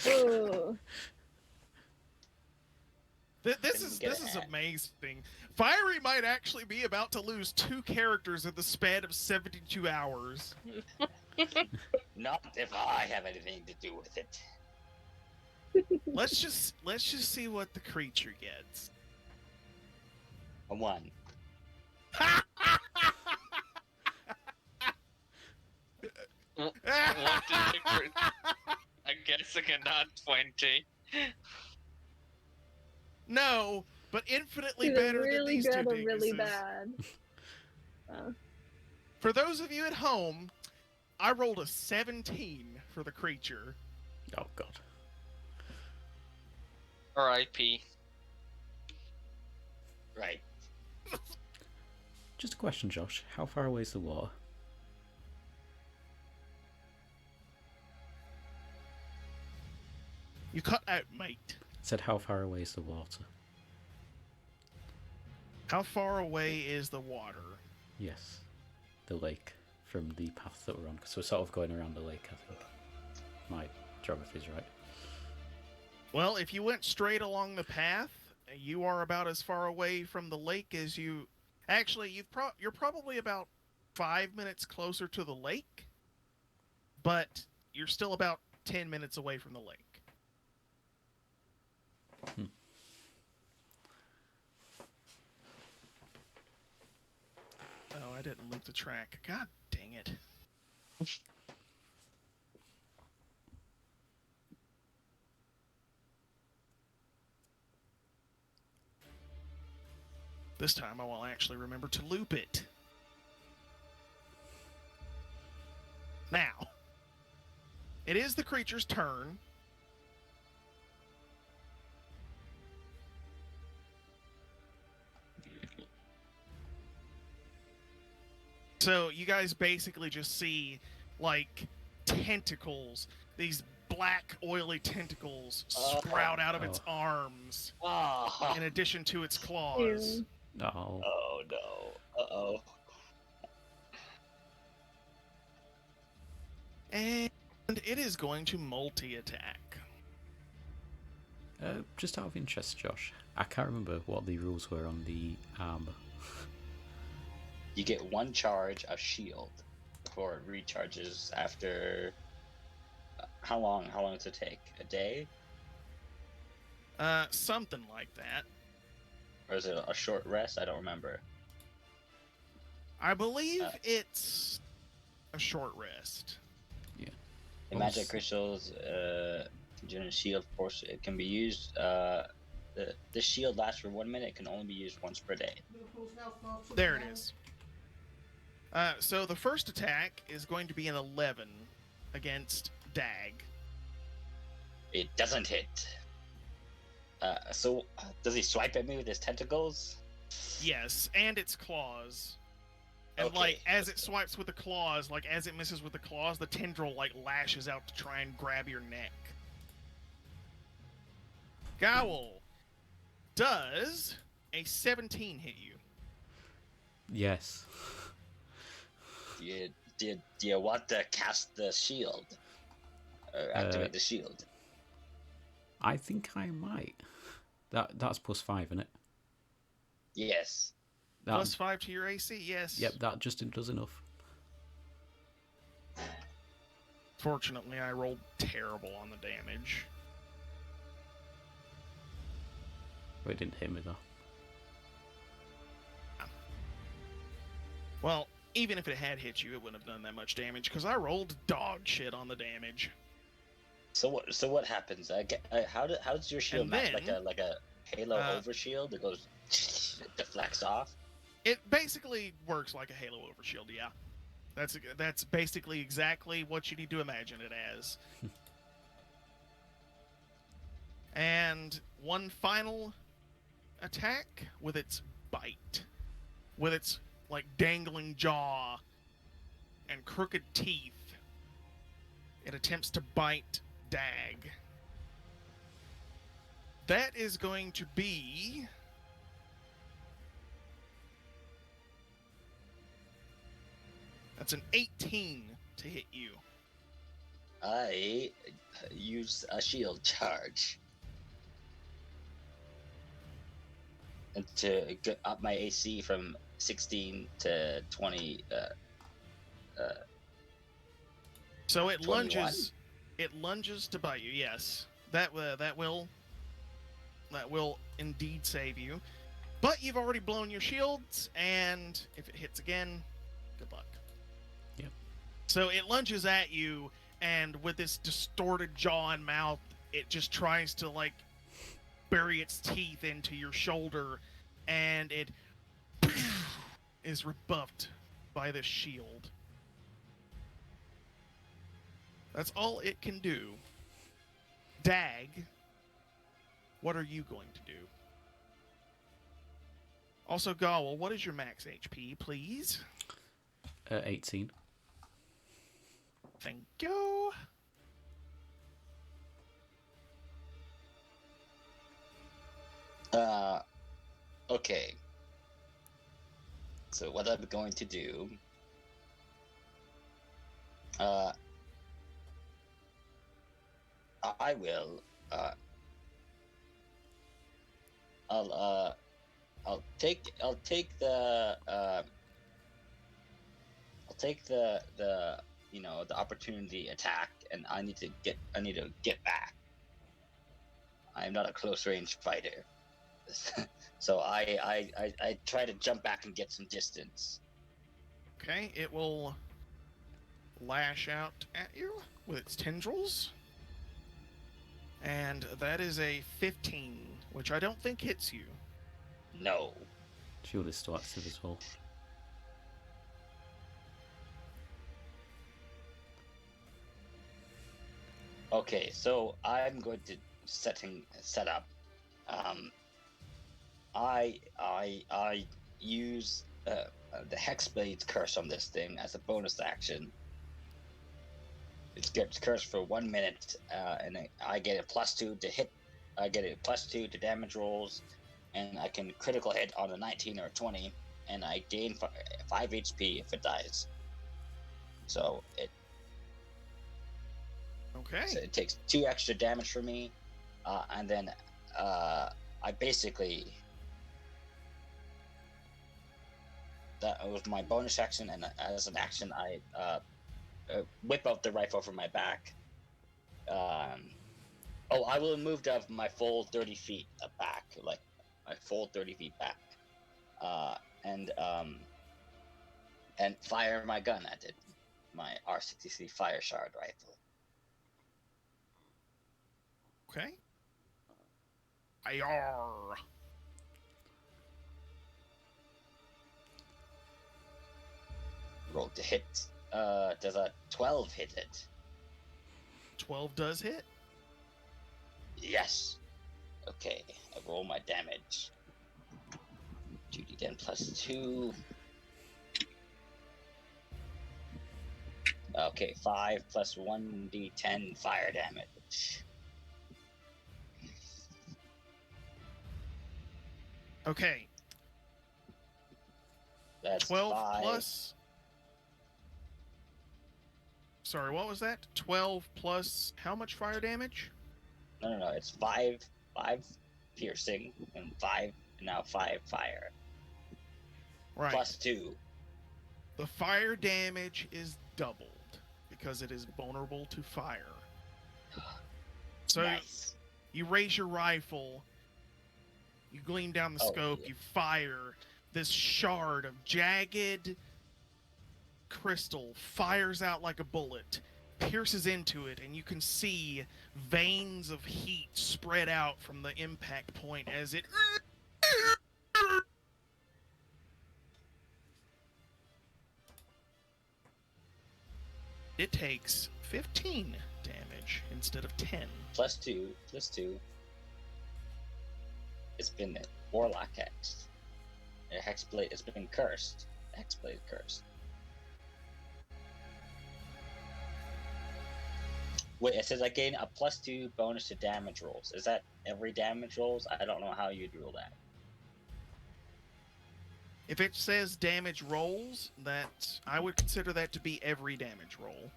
Ooh. This is amazing. Fiery might actually be about to lose 2 characters in the span of 72 hours. Not if I have anything to do with it. Let's just see what the creature gets. A 1. What did the I guess I can add 20. No, but infinitely Either better really than these good two or really dinguses. bad. For those of you at home, I rolled a 17 for the creature. Oh god. R.I.P. Right. Just a question, Josh. How far away is the water? You cut out, mate. I said how far away is the water? How far away is the water? Yes. The lake from the path that we're on. Because we're sort of going around the lake, I think. My geography's right. Well, if you went straight along the path, you are about as far away from the lake as you... Actually, you're probably about 5 minutes closer to the lake, but you're still about 10 minutes away from the lake. Oh, I didn't loop the track. God dang it. This time I will actually remember to loop it. Now, it is the creature's turn. So you guys basically just see, like, tentacles, these black, oily tentacles sprout out of its arms, Oh, in addition to its claws. Ew. Oh. oh no. Uh-oh. And it is going to multi-attack. Just out of interest, Josh, I can't remember what the rules were on the armor. You get 1 charge of shield before it recharges after... How long does it take? A day? Something like that. Or is it a short rest? I don't remember. I believe it's a short rest. Yeah. In magic crystals, during shield force, it can be used. The shield lasts for 1 minute. It can only be used once per day. There it is. So the first attack is going to be an 11 against Dagg. It doesn't hit. So does he swipe at me with his tentacles? Yes, and its claws. And Okay, like as it let's go. swipes with the claws, like as it misses with the claws, the tendril like lashes out to try and grab your neck. Gawhyl, does a 17 hit you? Yes. Do you want to cast the shield? Or activate the shield? I think I might. That's +5, isn't it? Yes. That, +5 to your AC, yes. Yep, that just does enough. Fortunately, I rolled terrible on the damage. But it didn't hit me, though. Well, even if it had hit you, it wouldn't have done that much damage, because I rolled dog shit on the damage. So what happens? How does your shield And match then, like a Halo overshield? It goes it deflects off. It basically works like a Halo overshield, yeah. That's basically exactly what you need to imagine it as. And one final attack with its bite. With its, like, dangling jaw and crooked teeth. It attempts to bite Dagg. That is going to be... That's an 18 to hit you. I use a shield charge. And to get up my AC from 16 to 20. So it 21. lunges. It lunges to bite you. Yes, that will indeed save you. But you've already blown your shields, and if it hits again, good luck. Yep. So it lunges at you, and with this distorted jaw and mouth, it just tries to like bury its teeth into your shoulder, and it is rebuffed by this shield. That's all it can do. Dagg, what are you going to do? Also, Gawhyl, what is your max HP, please? 18. Thank you. Okay. So what I'm going to do, I will, I'll take the the opportunity attack, and I need to get back. I'm not a close range fighter. So I try to jump back and get some distance. Okay, it will lash out at you with its tendrils. And that is a 15, which I don't think hits you. No. Shield is still active as well. Okay, so I'm going to set up. I use the Hexblade's curse on this thing as a bonus action. It gets cursed for 1 minute, and I get a +2 to hit. I get a +2 to damage rolls, and I can critical hit on a 19 or a 20, and I gain 5 HP if it dies. So Okay. it takes 2 extra damage for me, and then I basically, that was my bonus action, and as an action I whip out the rifle from my back. I will move my full 30 feet back, like my full 30 feet back, and fire my gun at it, my R63 fire shard rifle. Okay. Ayar. Roll to hit. Does a 12 hit it? 12 does hit. Yes. Okay, I roll my damage. 2d10 +2. Okay, 5 plus 1d10 fire damage. Okay, That's 12 5. plus. Sorry, what was that? 12 plus how much fire damage? No. It's 5 piercing and 5 now 5 fire. Right. Plus 2. The fire damage is doubled because it is vulnerable to fire. So Nice. you raise your rifle, you gleam down the Oh, scope, yeah. you fire. This shard of jagged crystal fires out like a bullet, pierces into it, and you can see veins of heat spread out from the impact point as it... It takes 15 damage instead of 10. Plus 2. It's been Warlock hexed. Hexblade, it's been cursed. Hexblade cursed. Wait, it says I gain a plus 2 bonus to damage rolls. Is that every damage rolls? I don't know how you'd rule that. If it says damage rolls, that I would consider that to be every damage roll.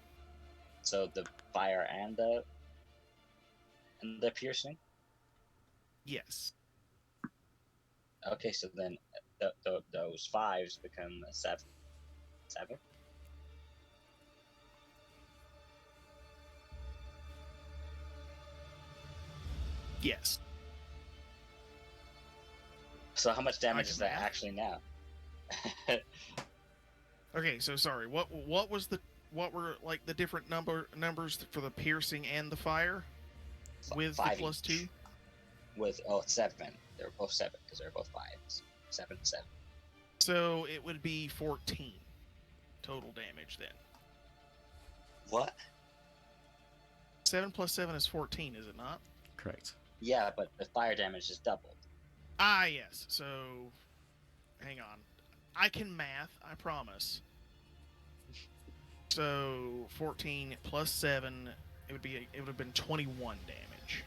So the fire and the piercing? Yes. Okay, so then those 5s become a 7. 7? Yes. So how much damage can is that math. actually now? Okay, so sorry. What were like the different numbers for the piercing and the fire with the 5 plus each. 2? With 7. They're both 7 because they're both 5s. 7. So it would be 14 total damage then. What? 7 plus 7 is 14, is it not? Correct. Yeah, but the fire damage is doubled. Ah, yes. So, hang on. I can math, I promise. So, 14 plus 7, it would have been 21 damage.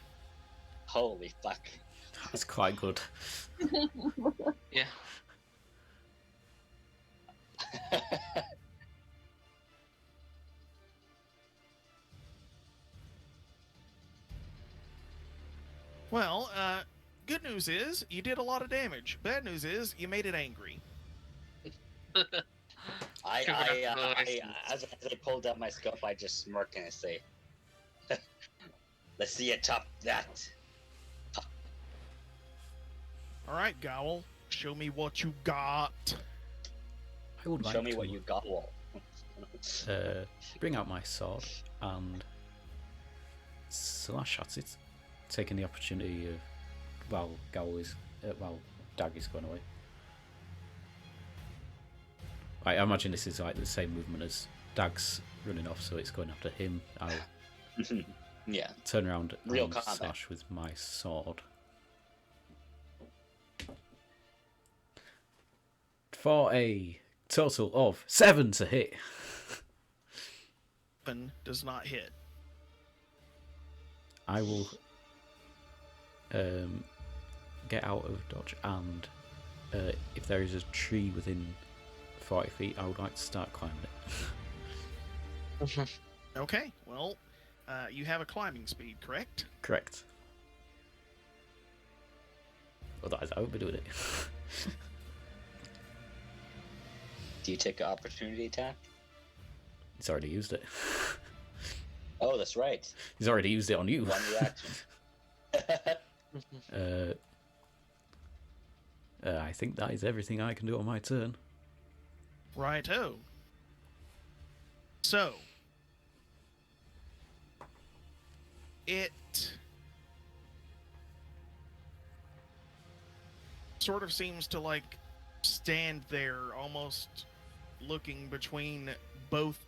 Holy fuck. That's quite good. Yeah. Well, good news is you did a lot of damage. Bad news is you made it angry. As I pulled out my scope, I just smirk and I say, "Let's see you top that." All right, Gawhyl, show me what you got. I would like Show me to what you got, Wall. bring out my sword and slash at it, taking the opportunity of while Dagg is going away. I imagine this is like the same movement as Dagg's running off, so it's going after him. I'll Yeah. turn around Real and combat. slash with my sword. For a total of 7 to hit. 7 does not hit. I will get out of dodge, and if there is a tree within 40 feet, I would like to start climbing it. Okay, well, you have a climbing speed, correct? Correct. Otherwise, I won't be doing it. Do you take an opportunity attack? He's already used it. Oh, that's right. He's already used it on you. One reaction. I think that is everything I can do on my turn. Righto. So, it sort of seems to like stand there almost looking between both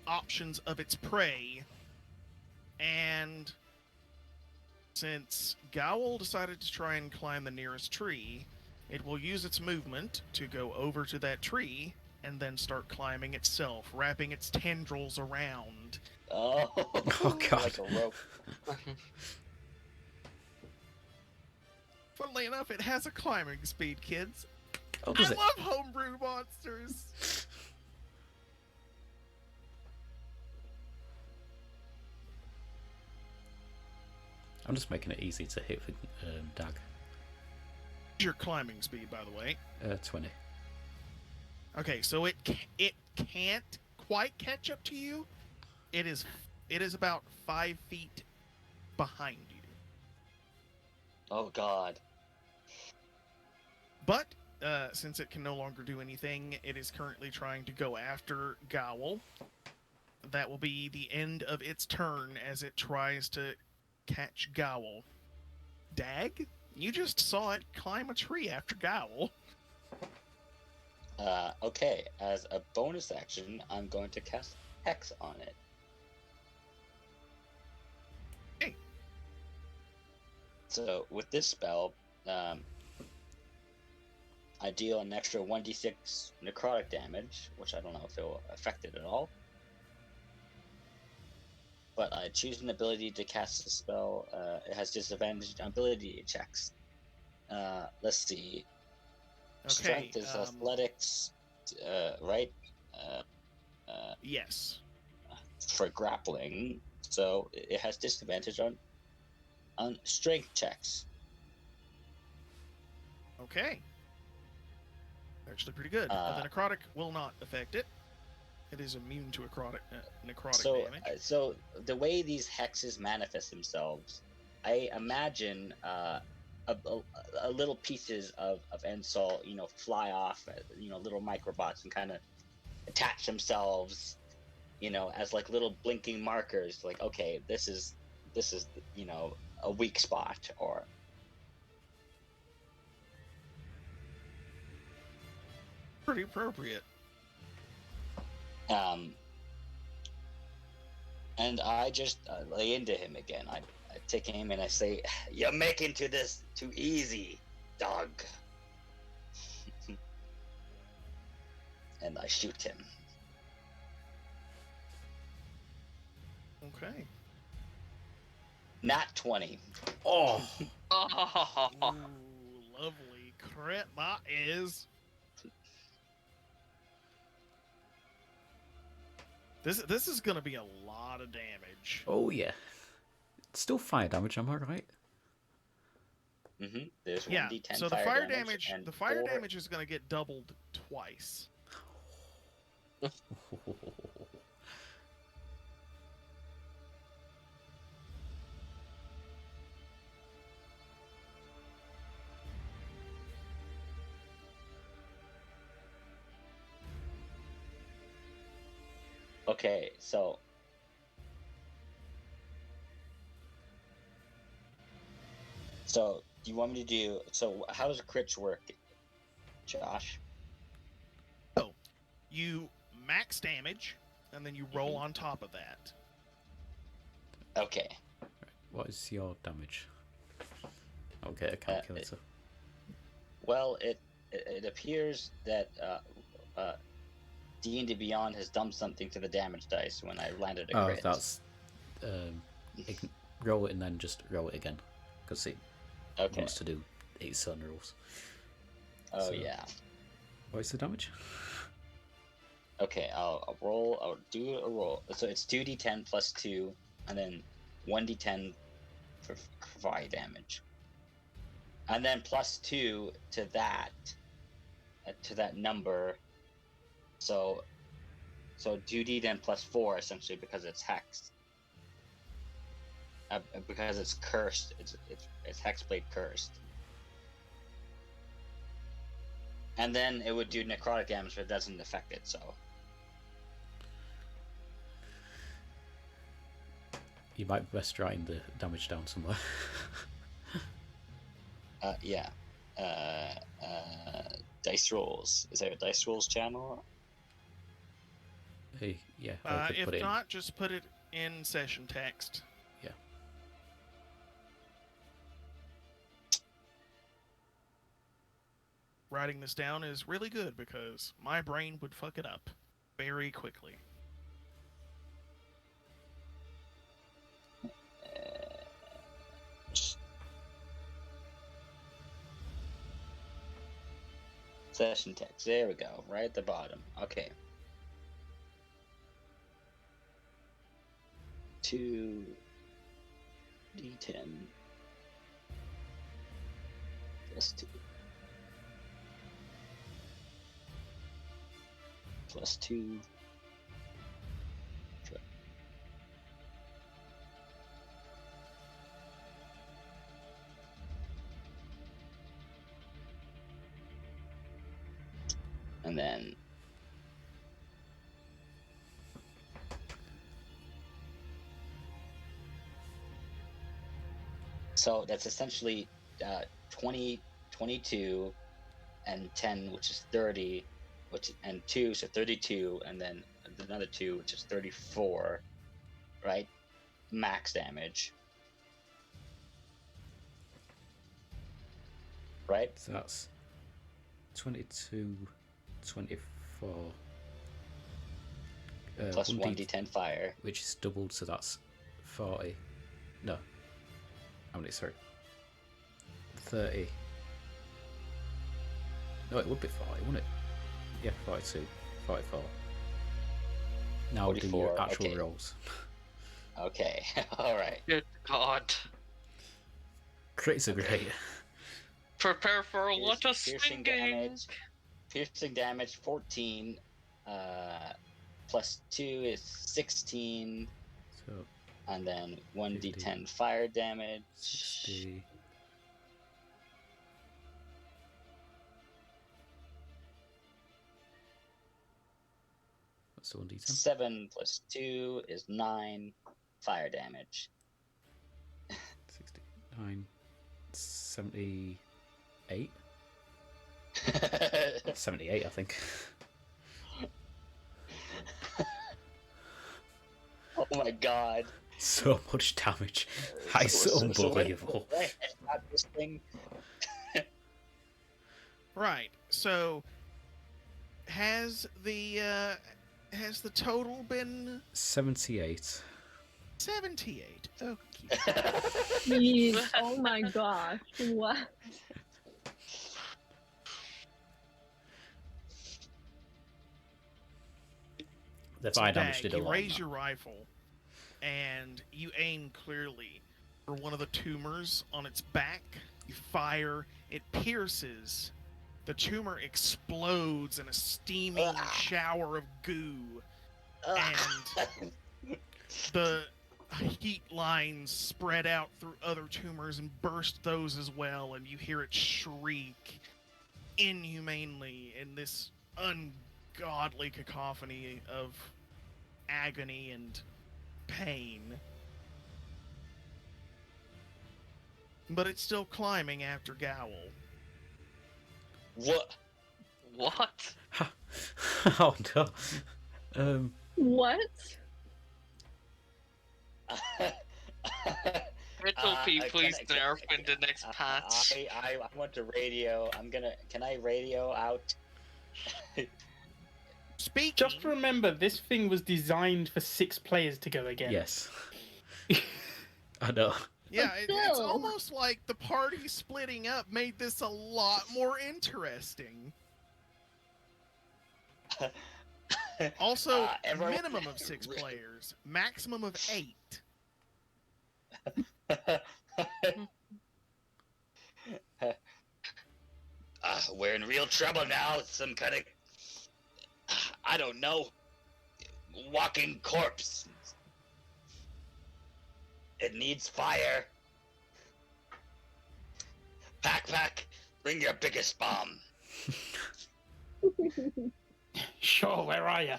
options of its prey, and since Gawhyl decided to try and climb the nearest tree, it will use its movement to go over to that tree and then start climbing itself, wrapping its tendrils around. Oh, Oh, God. like a rope. Funnily enough, it has a climbing speed, kids. Oh, I does it? love homebrew monsters. I'm just making it easy to hit with Dagg. Your climbing speed, by the way. 20. Okay, so it can't quite catch up to you. It is about 5 feet behind you. Oh God. But since it can no longer do anything, it is currently trying to go after Gawhyl. That will be the end of its turn as it tries to catch Gawhyl. Dagg, you just saw it climb a tree after Gawhyl. Okay, as a bonus action, I'm going to cast Hex on it. Hey. So, with this spell, I deal an extra 1d6 necrotic damage, which I don't know if it will affect it at all. But I choose an ability to cast the spell. It has disadvantage on ability checks. Let's see. Okay. Strength is athletics, right? Yes. For grappling, so it has disadvantage on strength checks. Okay. Actually pretty good. The necrotic will not affect it. It is immune to necrotic damage. So the way these hexes manifest themselves, I imagine a little pieces of Ensol, fly off, little microbots and kind of attach themselves, as like little blinking markers. Like, okay, this is a weak spot, or Pretty appropriate. And I just lay into him again. I take aim and I say, "You're making this too easy, dog." And I shoot him. Okay. Nat 20. Oh! Oh, Ooh, lovely crit that is. This is gonna be a lot of damage. Oh, yeah. It's still fire damage, am I right? There's Yeah. 1d10 So the fire damage, and the fire 4 damage is gonna get doubled twice. Okay, so do you want me to do? So how does crits work, Josh? So you max damage, and then you roll on top of that. Okay. What is your damage? I'll get a calculator. Well, it appears that D&D Beyond has done something to the damage dice when I landed a crit. Oh, that's... roll it and then just roll it again. Because it wants to do 8 sun rolls. Oh, So, yeah. What is the damage? Okay, I'll roll. I'll do a roll. So it's 2d10 plus 2, and then 1d10 for fire damage. And then plus 2 to that number. So 2d10 plus 4 essentially, because it's hexed. Because it's cursed. It's hexblade cursed. And then it would do necrotic damage, but it doesn't affect it. So You might be best writing the damage down somewhere. yeah. Dice rolls. Is there a dice rolls channel? Hey, yeah. or I could If put it in. not, just put it in session text. Yeah. writing this down is really good because my brain would fuck it up very quickly. Session text. There we go. Right at the bottom. Okay. 2d10 plus 2 plus 2 and then so that's essentially 20, 22, and 10, which is 30, and 2, so 32, and then another 2, which is 34, right? Max damage. Right? So that's 22, 24. Plus 1d10 fire. Which is doubled, so that's 40. No. How many, sorry? 30. No, it would be 40, wouldn't it? Yeah, 42, 44. Now do your 44, actual okay. rolls. Okay, alright. Good God. Crits are great. Prepare for a lot of Piercing stinging. damage. Piercing damage 14. Plus 2 is 16. So, And then 1d10 fire damage. 60. What's the 1d10? 7 plus 2 is 9 fire damage. 69. 78? 78, I think. Oh my god. So much damage. That is unbelievable. This thing. Right. So has the total been 78. 78? Okay. Jeez, oh my gosh. What? The fire damage Dagg, did a you lot. raise your rifle and you aim clearly for one of the tumors on its back. You fire, it pierces. The tumor explodes in a steaming shower of goo, and the heat lines spread out through other tumors and burst those as well, and you hear it shriek inhumanely in this ungodly cacophony of agony and pain. But it's still climbing after Gawhyl. What? What? Oh no. What? Little P, please can I- nerf in the next patch. I want to radio. Can I radio out? Speaking, Just remember, this thing was designed for 6 players to go again. Yes. I know. yeah, it's Still. almost like the party splitting up made this a lot more interesting. Also, everyone- minimum of 6 players, maximum of 8. We're in real trouble now. Some kind of, I don't know, walking corpse. It needs fire. PakPak, bring your biggest bomb. Sure, where are you?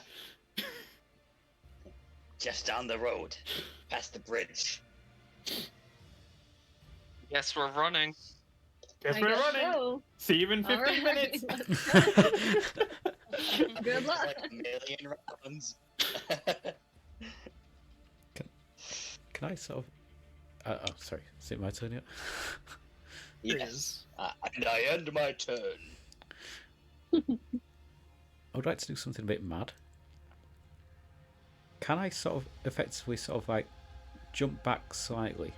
Just down the road, past the bridge. Yes, we're running. Guess I we're guess running. so. See you in 15 Alright, minutes. let's go. Good luck. Like a million rounds. Can I sort of... oh, sorry. Is it my turn yet? Yes. And I end my turn. I would like to do something a bit mad. Can I sort of effectively like jump back slightly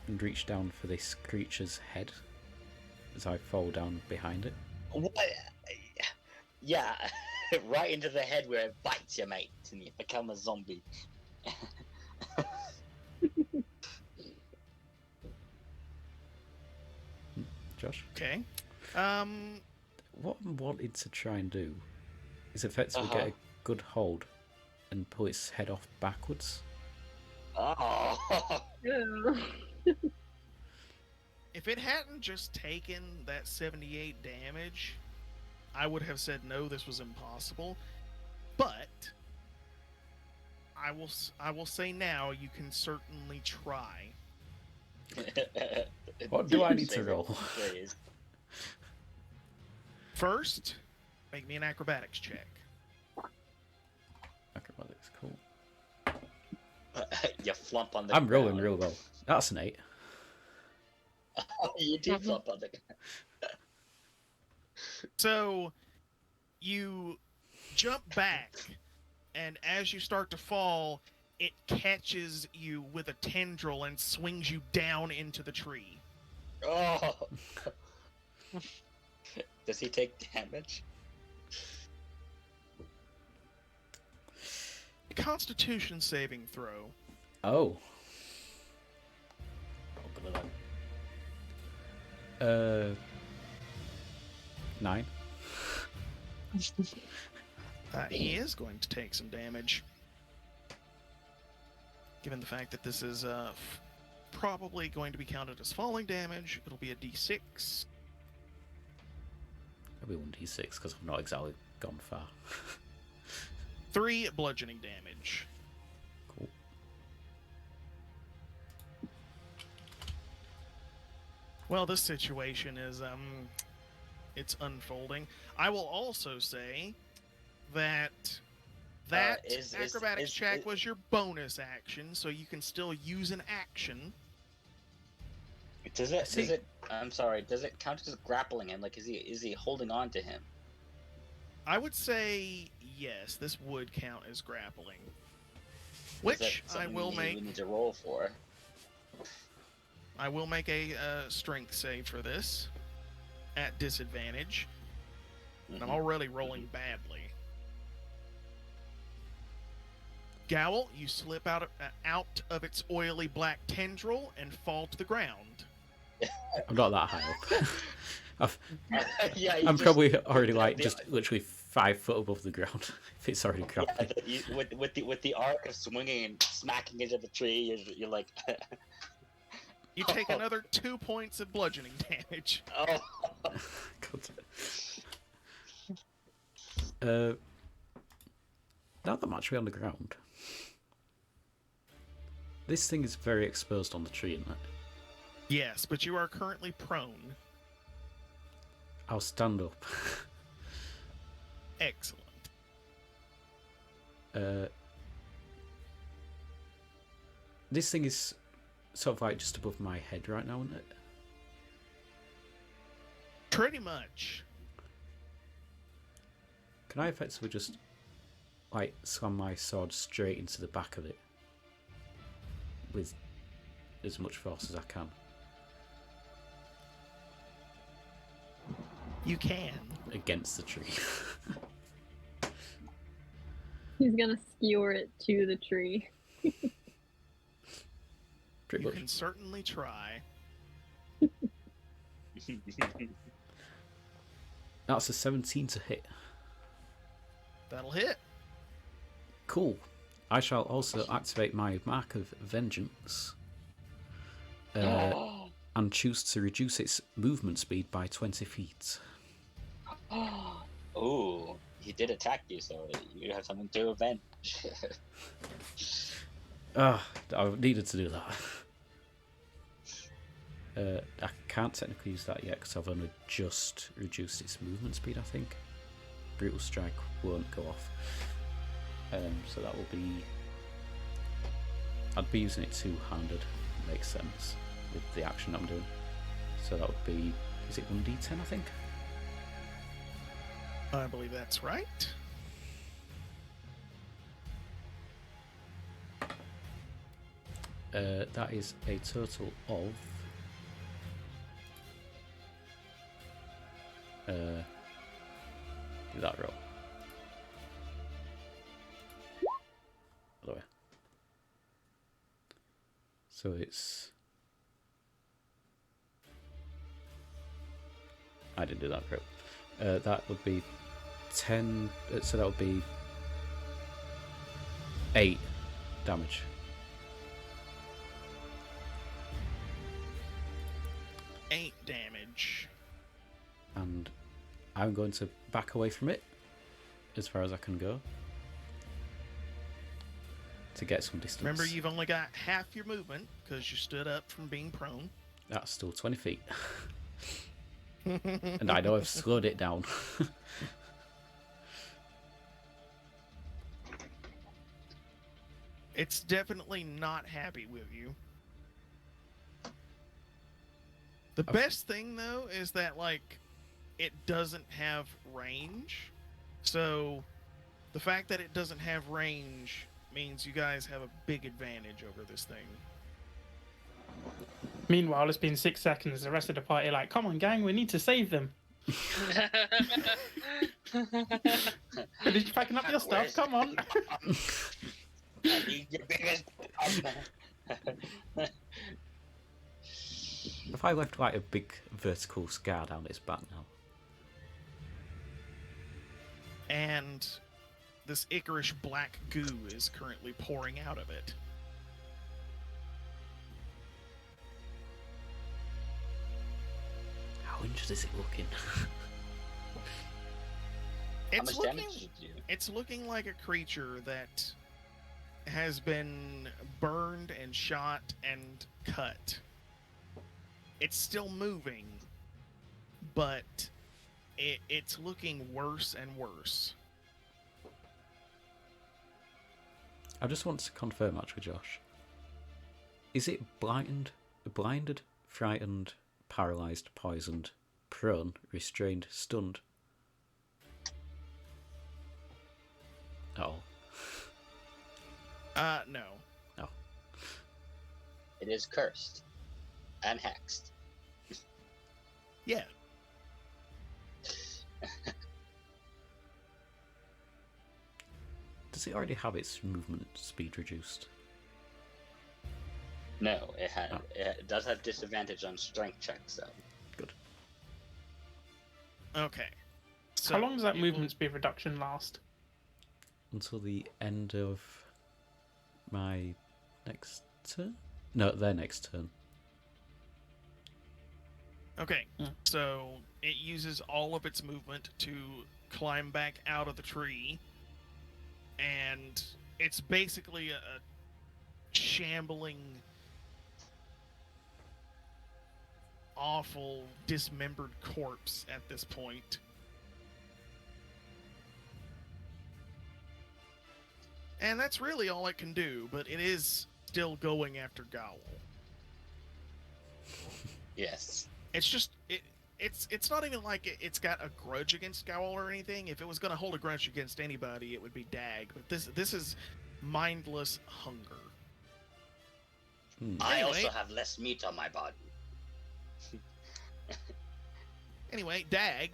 and reach down for this creature's head as I fall down behind it? What? Yeah, right into the head where it bites you, mate, and you become a zombie. Josh? Okay. What I'm wanting to try and do is effectively get a good hold and pull its head off backwards. Oh. Ew. If it hadn't just taken that 78 damage, I would have said no, this was impossible. But I will say now, you can certainly try. What do I need to roll? Please. First, make me an acrobatics check. Acrobatics, cool. You flump on the I'm rolling ground. real well. That's an 8. Oh, you do flump on the ground. So, you jump back, and as you start to fall, it catches you with a tendril and swings you down into the tree. Oh. Does he take damage? A Constitution saving throw. Oh. 9. He is going to take some damage. Given the fact that this is probably going to be counted as falling damage, it'll be a d6. It'll be 1d6 because I've not exactly gone far. 3 bludgeoning damage. Cool. Well, this situation is it's unfolding. I will also say that acrobatics check was your bonus action, so you can still use an action. Does it? I'm sorry. Does it count as grappling him? Like, is he holding on to him? I would say yes. This would count as grappling, which I will make. We need to roll for. I will make a strength save for this at disadvantage, and I'm already rolling badly. Gawhyl, you slip out of its oily black tendril and fall to the ground. I'm not that high up. Yeah, I'm probably already like just literally 5 foot above the ground. If it's already grabbing. Yeah, with the arc of swinging and smacking into the tree, you're like. You take another 2 points of bludgeoning damage. Oh. Now that I'm actually on the ground, this thing is very exposed on the tree, isn't it? Yes, but you are currently prone. I'll stand up. Excellent. This thing is sort of like just above my head right now, isn't it? Pretty much. Can I effectively just like slam my sword straight into the back of it with as much force as I can? You can. Against the tree. He's gonna skewer it to the tree. Pretty You much. can certainly try. That's a 17 to hit. That'll hit. Cool. I shall also activate my Mark of Vengeance and choose to reduce its movement speed by 20 feet. Oh, he did attack you, so you have something to avenge. I needed to do that. I can't technically use that yet because I've only just reduced its movement speed, I think. Brutal Strike won't go off. So that will be... I'd be using it two-handed. Makes sense with the action I'm doing. So that would be... Is it 1d10, I think? I believe that's right. That is a total of do that roll. Other way. So it's I didn't do that roll. That would be 10. So that would be 8 damage. Damage. And I'm going to back away from it as far as I can go to get some distance. Remember, you've only got half your movement because you stood up from being prone. That's still 20 feet. And I know I've slowed it down. It's definitely not happy with you. The best thing, though, is that, like, it doesn't have range. So, the fact that it doesn't have range means you guys have a big advantage over this thing. Meanwhile, it's been 6 seconds. The rest of the party are like, come on, gang, we need to save them. Did you packing up your stuff? Come on. I need your biggest. If I left like a big vertical scar down its back now. And this Icarish black goo is currently pouring out of it. How injured is it looking? How much damage did you do? It's looking like a creature that has been burned and shot and cut. It's still moving, but it's looking worse and worse. I just want to confirm actually, Josh. Is it blinded, frightened, paralysed, poisoned, prone, restrained, stunned? Oh. No. Oh. It is cursed and hexed. Yeah. Does it already have its movement speed reduced? No, it had. Oh. It does have disadvantage on strength checks, though. Good. Okay. So How long does that it movement speed reduction last? Until the end of my next turn? No, their next turn. Okay, Hmm. so it uses all of its movement to climb back out of the tree, and it's basically a shambling, awful, dismembered corpse at this point. And that's really all it can do, but it is still going after Gawhyl. Yes. It's just it's not even like it's got a grudge against Gawhyl or anything. If it was going to hold a grudge against anybody, it would be Dagg. But this is mindless hunger. I Anyway. also have less meat on my body. Anyway, Dagg,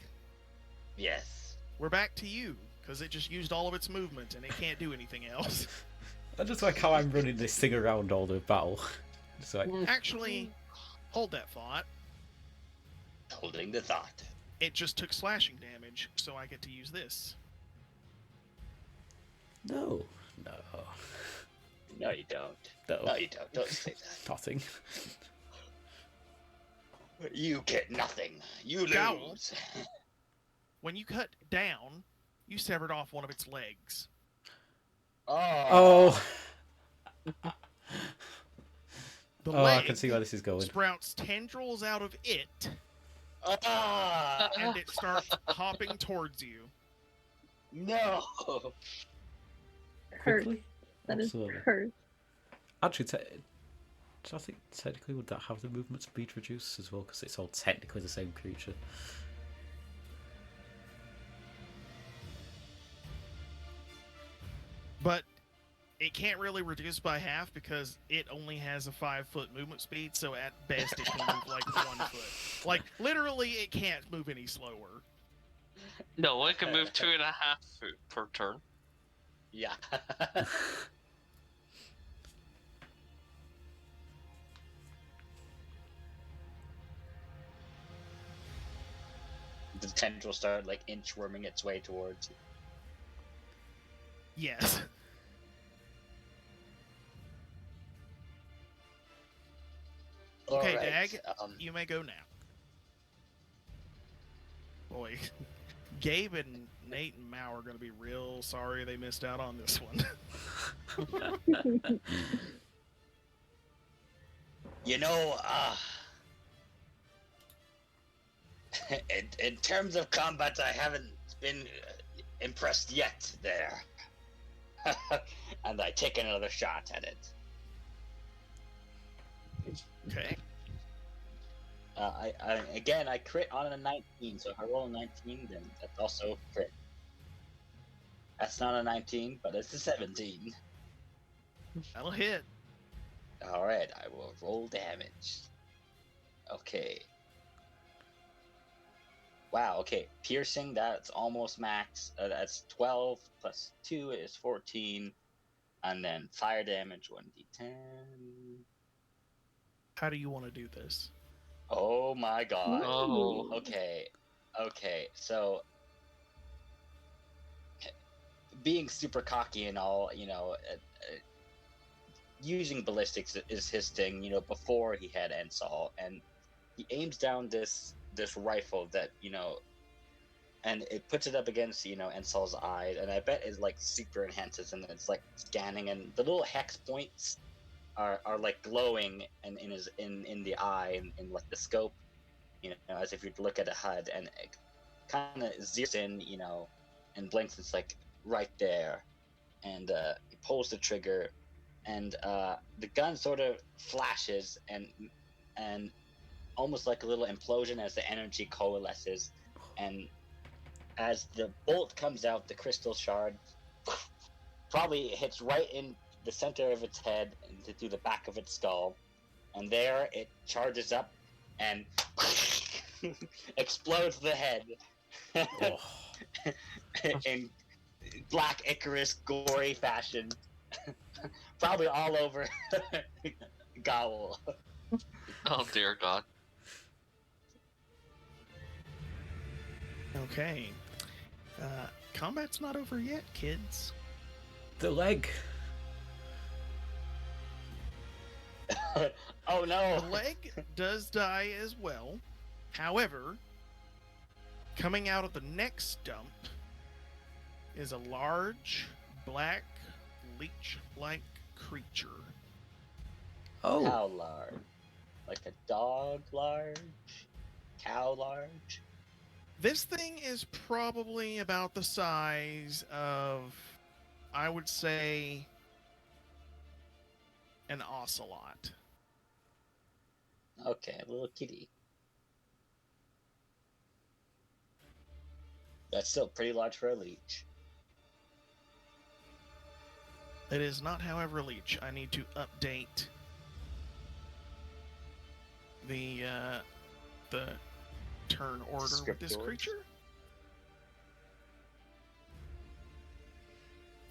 Yes. we're back to you because it just used all of its movement and it can't do anything else. I just like how I'm running this thing around all the battle. It's like, Actually, hold that thought. Holding the thought. It just took slashing damage, so I get to use this. no. No, you don't. No. No, you don't. Don't say that. Nothing. You get nothing. You Gawhyl. lose. When you cut down, you severed off one of its legs. Oh. The Oh, leg I can see where this is going. sprouts tendrils out of it, Ah. and it starts hopping towards you. No. Hurt. Quickly? That is Absolutely. hurt. Actually, I think technically would that have the movement speed reduced as well? Because it's all technically the same creature. But it can't really reduce by half because it only has a 5-foot movement speed, so at best it can move like 1 foot. Like, literally, it can't move any slower. No, I can move 2.5 feet per turn. Yeah. The tendril start like inchworming its way towards you. Yes. Okay, Alright, Dagg, you may go now. Boy, Gabe and Nate and Maou are going to be real sorry they missed out on this one. You know, in terms of combat, I haven't been impressed yet there. And I take another shot at it. Okay. I crit on a 19, so if I roll a 19, then that's also crit. That's not a 19, but it's a 17. That'll hit. Alright, I will roll damage. Okay. Wow, okay. Piercing, that's almost max. That's 12 plus 2 is 14. And then fire damage, 1d10. How do you want to do this? Oh my god. Oh. Okay. So, being super cocky and all, using ballistics is his thing, before he had Ensol. And he aims down this rifle that, and it puts it up against, Ensol's eyes, and I bet it like super enhances, and it's like scanning, and the little hex points are like glowing in the eye and in like the scope, as if you'd look at a HUD, and it kind of zeroes in, and blinks. It's like right there, and he pulls the trigger, and the gun sort of flashes, and almost like a little implosion as the energy coalesces, and as the bolt comes out, the crystal shard probably hits right in the center of its head and through the back of its skull, and there it charges up and explodes the head in Black Icarus gory fashion, probably all over Gawhyl. Oh dear God. Okay. Combat's not over yet, kids. The leg. Oh no! The leg does die as well. However, coming out of the next dump is a large, black, leech-like creature. Oh. How large? Like a dog large? Cow large? This thing is probably about the size of, I would say, an ocelot. Okay, a little kitty. That's still pretty large for a leech. It is not, however, a leech. I need to update the turn order with this Script order. creature.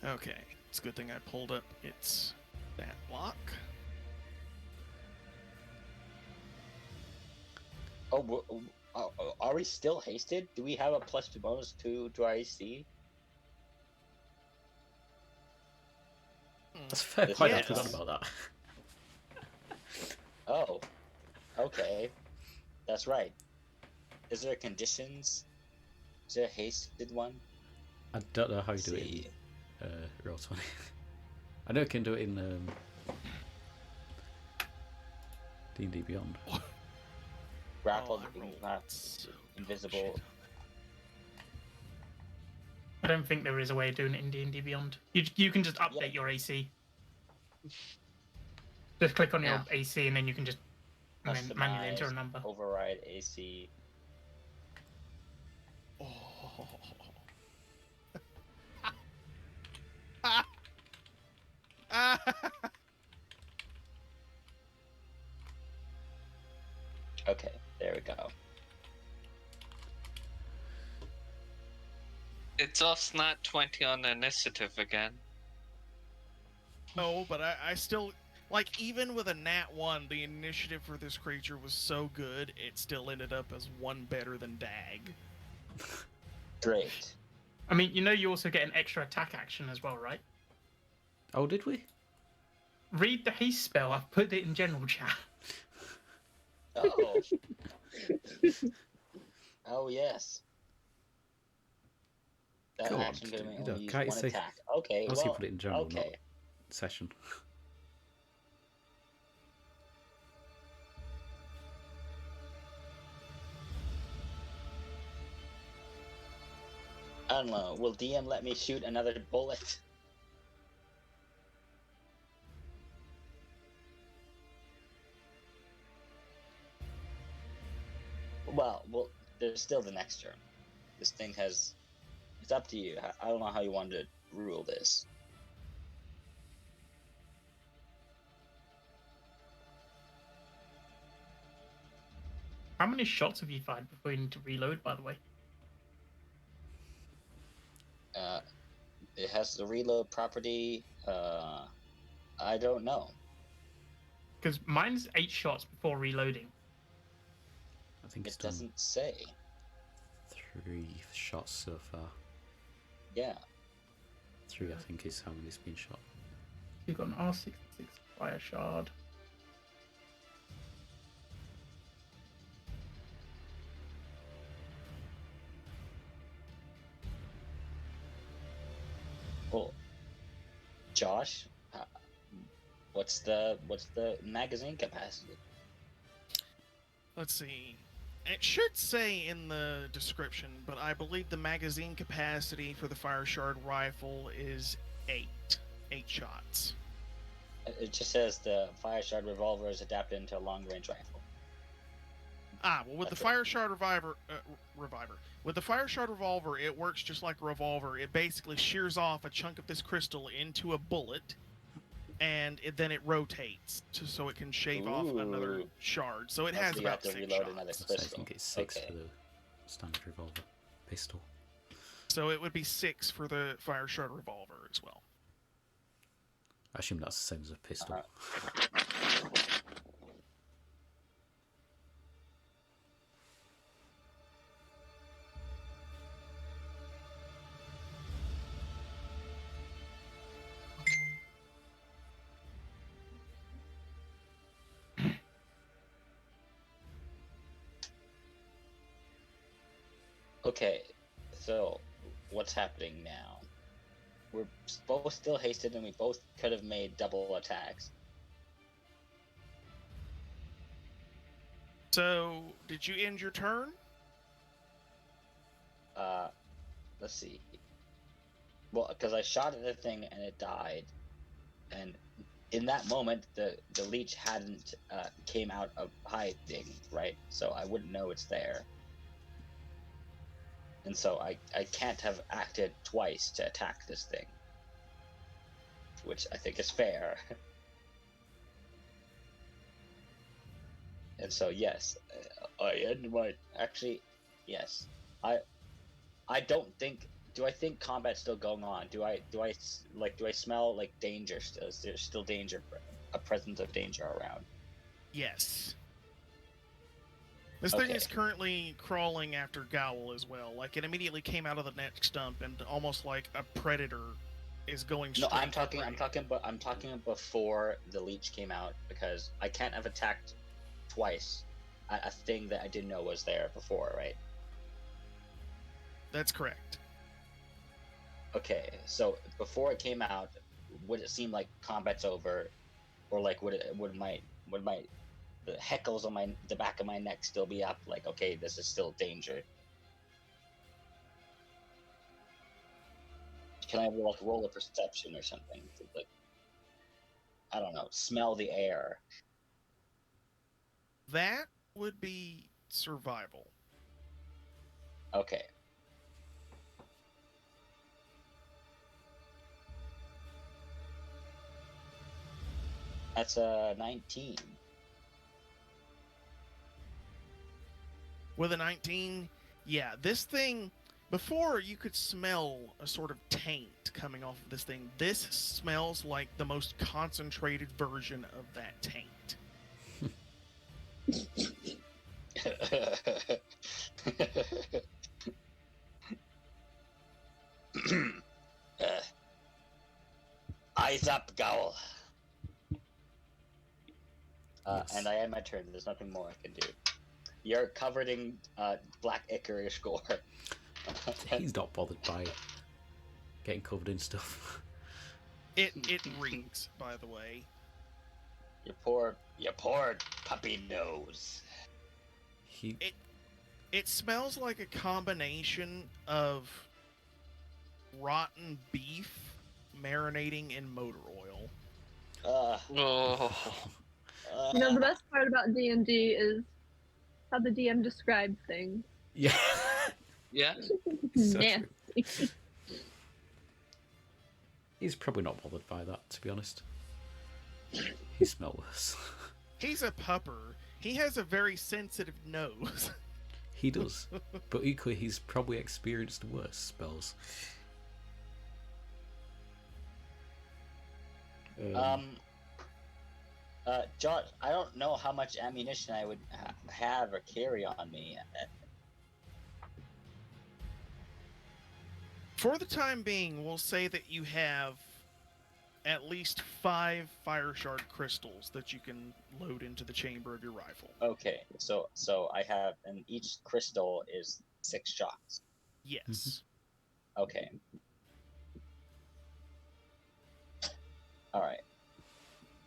Okay, it's a good thing I pulled up its stat block. Oh, are we still hasted? Do we have a +2 bonus to our AC? That's fair point. I Yes. forgot about that. Oh, okay. That's right. Is there conditions? Is there a hasted one? I don't know how you do it in Roll20. I know you can do it in D&D Beyond. Grappled, I rolled not so invisible. shit. I don't think there is a way of doing it in D&D Beyond. You can just update your AC. Just click on your AC and then you can just manually enter a number. Override AC. Oh. Okay, there we go. It's us not 20 on the initiative again. Oh, but I still like, even with a nat 1, the initiative for this creature was so good, it still ended up as 1 better than Dagg. Great. I mean, you also get an extra attack action as well, right? Oh, did we? Read the haste spell. I've put it in general chat. Oh. Oh yes. That Go on, action can you only know, use can't you one say- attack. Okay, Obviously, well, put it in general, okay. not session. I don't know. Will DM let me shoot another bullet? Well, there's still the next turn. This thing has... It's up to you. I don't know how you want to rule this. How many shots have you fired before you need to reload, by the way? It has the reload property. I don't know. Because mine's 8 shots before reloading. I think it's It done doesn't say. 3 shots so far. Yeah. 3, I think, is how many's been shot. You've got an R66 fire shard. Well, Josh, what's the magazine capacity? Let's see. It should say in the description, but I believe the magazine capacity for the Fire Shard rifle is 8. 8 shots. It just says the fire shard revolver is adapted into a long-range rifle. Ah, well, with the That's Fire Shard with the Fire Shard revolver, it works just like a revolver. It basically shears off a chunk of this crystal into a bullet, and then it rotates so it can shave off another Ooh. shard. So it Oh, has so you about have to 6 reload shots. another So I crystal. think it's 6 Okay. for the standard revolver pistol. So it would be 6 for the Fire Shard revolver as well. I assume that's the same as a pistol. Okay, so what's happening now? We're both still hasted, and we both could have made double attacks. So, did you end your turn? Let's see. Well, because I shot at the thing and it died, and in that moment, the leech hadn't came out of hiding, right? So I wouldn't know it's there, and so I can't have acted twice to attack this thing, which I think is fair. And so yes, I end my yes. I don't think. Do I think combat's still going on? Do I smell like danger still? Is there still danger, a presence of danger around? Yes. This thing Okay. is currently crawling after Gawhyl as well. Like, it immediately came out of the next stump, and almost like a predator is going No, straight. I'm talking before the leech came out, because I can't have attacked twice at a thing that I didn't know was there before, right? That's correct. Okay, so before it came out, would it seem like combat's over, or like would the heckles on the back of my neck still be up? Like, okay, this is still danger. Can I like roll a perception or something? Like, I don't know, smell the air. That would be survival. Okay. That's a 19. With a 19, yeah, this thing, before you could smell a sort of taint coming off of this thing. This smells like the most concentrated version of that taint. Eyes up, Gawhyl. Yes. And I end my turn. There's nothing more I can do. You're covered in black ichorish gore. He's not bothered by getting covered in stuff. It reeks, by the way. Your poor puppy nose. It smells like a combination of rotten beef marinating in motor oil. Oh. You know, the best part about D&D is how the DM describes things. Yeah. Yeah. So Nasty. He's probably not bothered by that, to be honest. He smells worse. He's a pupper. He has a very sensitive nose. He does. But equally, he's probably experienced worse spells. Josh, I don't know how much ammunition I would have or carry on me. For the time being, we'll say that you have at least 5 fire shard crystals that you can load into the chamber of your rifle. Okay, so I have, and each crystal is 6 shots. Yes. Okay. Alright.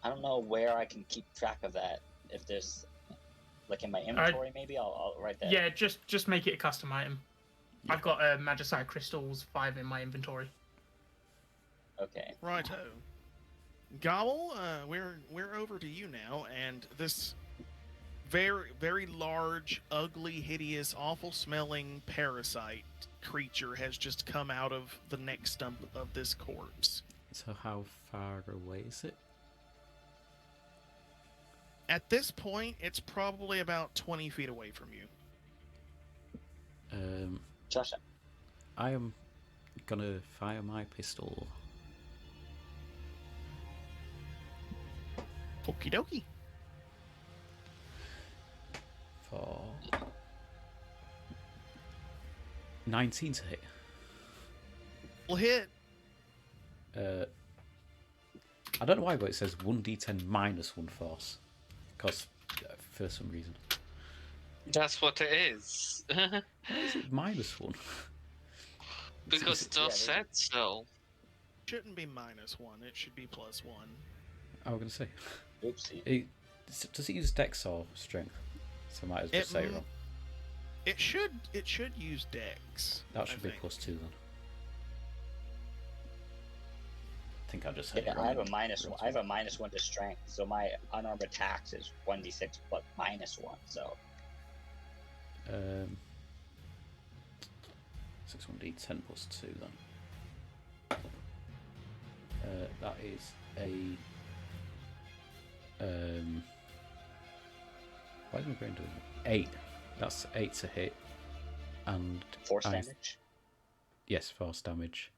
I don't know where I can keep track of that. If there's, like in my inventory, maybe I'll write that. Yeah, just make it a custom item. I've got Magicite crystals 5 in my inventory. Okay. Righto. Gawhyl, we're over to you now, and this very, very large, ugly, hideous, awful-smelling parasite creature has just come out of the neck stump of this corpse. So how far away is it? At this point, it's probably about 20 feet away from you. Josh, I am gonna fire my pistol. Okie dokie. For 19 to hit. Will hit. I don't know why, but it says 1d10 minus 1 force. Because, for some reason. That's what it is. Why is it minus 1? Because Josh said so. Shouldn't be -1. It should be +1. I was going to say. oopsie. Does it use dex or strength? So I might as well say it wrong. It should use dex. That should I be think. +2 then. I think I just said Yeah, it wrong. I have a -1 to strength, so my unarmed attacks is 1d6 plus -1. So 6 1d10 +2 then. That is a. Why is my brain doing that? 8. That's 8 to hit, and force damage. Yes, force damage,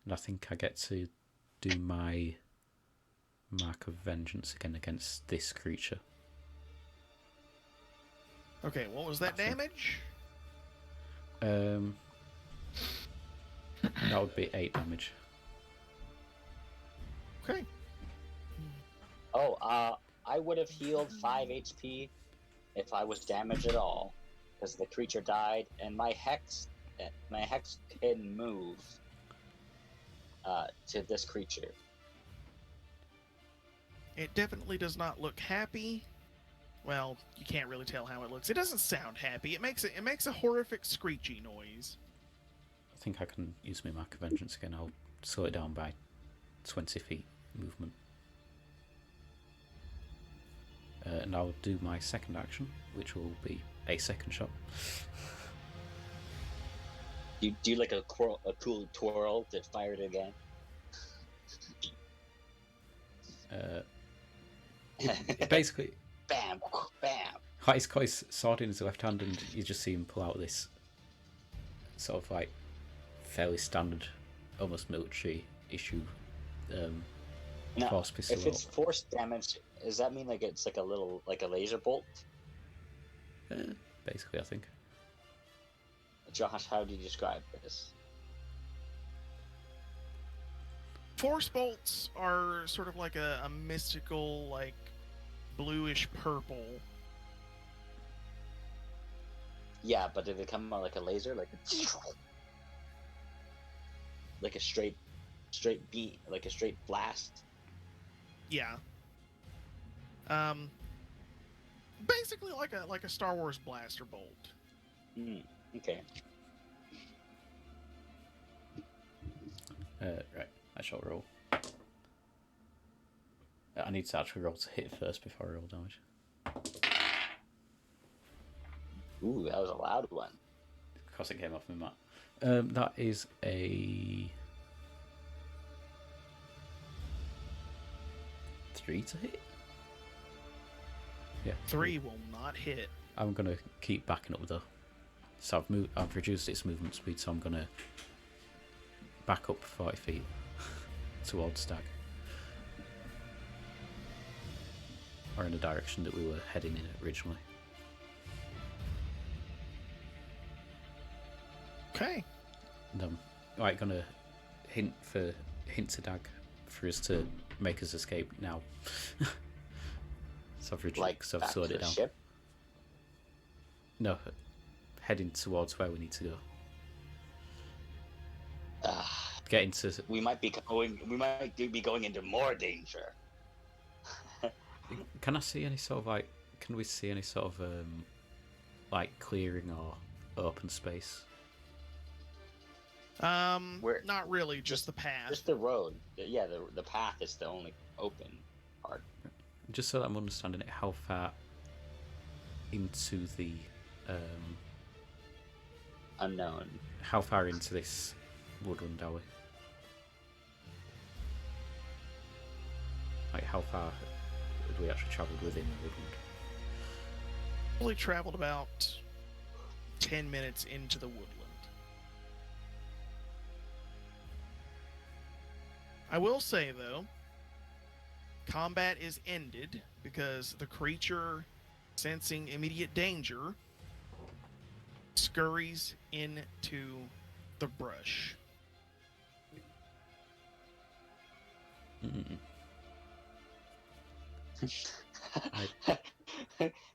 and I think I get to do my Mark of Vengeance again against this creature. Okay, what was that I think. damage? That would be 8 damage. Okay. Oh, I would have healed 5 HP if I was damaged at all, because the creature died, and my hex can move to this creature. It definitely does not look happy. Well, you can't really tell how it looks. It doesn't sound happy. It makes a horrific screechy noise. I think I can use my Mark of Vengeance again. I'll slow it down by 20 feet movement. And I'll do my second action, which will be a second shot. You do like a cool twirl to fire it again. Basically, Bam, bam. he's got his sword in his left hand, and you just see him pull out this sort of like fairly standard, almost military issue Now, force pistol. if it's force damage, does that mean like it's like a little like a laser bolt? Basically, I think. Josh, how do you describe this? Force bolts are sort of like a mystical, like bluish purple. Yeah, but did it come out like a laser, like a straight beat, like a straight blast? Yeah. Basically like a Star Wars blaster bolt. Okay. Right, I shall roll. I need to actually roll to hit first before I roll damage. Ooh, that was a loud one. Because it came off my mat. That is a 3 to hit. Yeah. 3 will not hit. I'm gonna keep backing up though. So I've reduced its movement speed, so I'm gonna back up 40 feet towards Dagg. Or in the direction that we were heading in originally. Okay. And I'm gonna hint to Dagg for us to make us escape now. So I've Like so I've back slowed to it the down. ship? No, heading towards where we need to go. Get into. We might be going into more danger. Can I see any sort of like? Can we see any sort of like clearing or open space? Not really, just the path. Just the road. Yeah, the path is the only open part. Just so that I'm understanding it, how far into the unknown? How far into this woodland are we? Like, how far had we actually travelled within the woodland? Probably traveled about 10 minutes into the woodland. I will say, though, combat is ended because the creature, sensing immediate danger, scurries into the brush.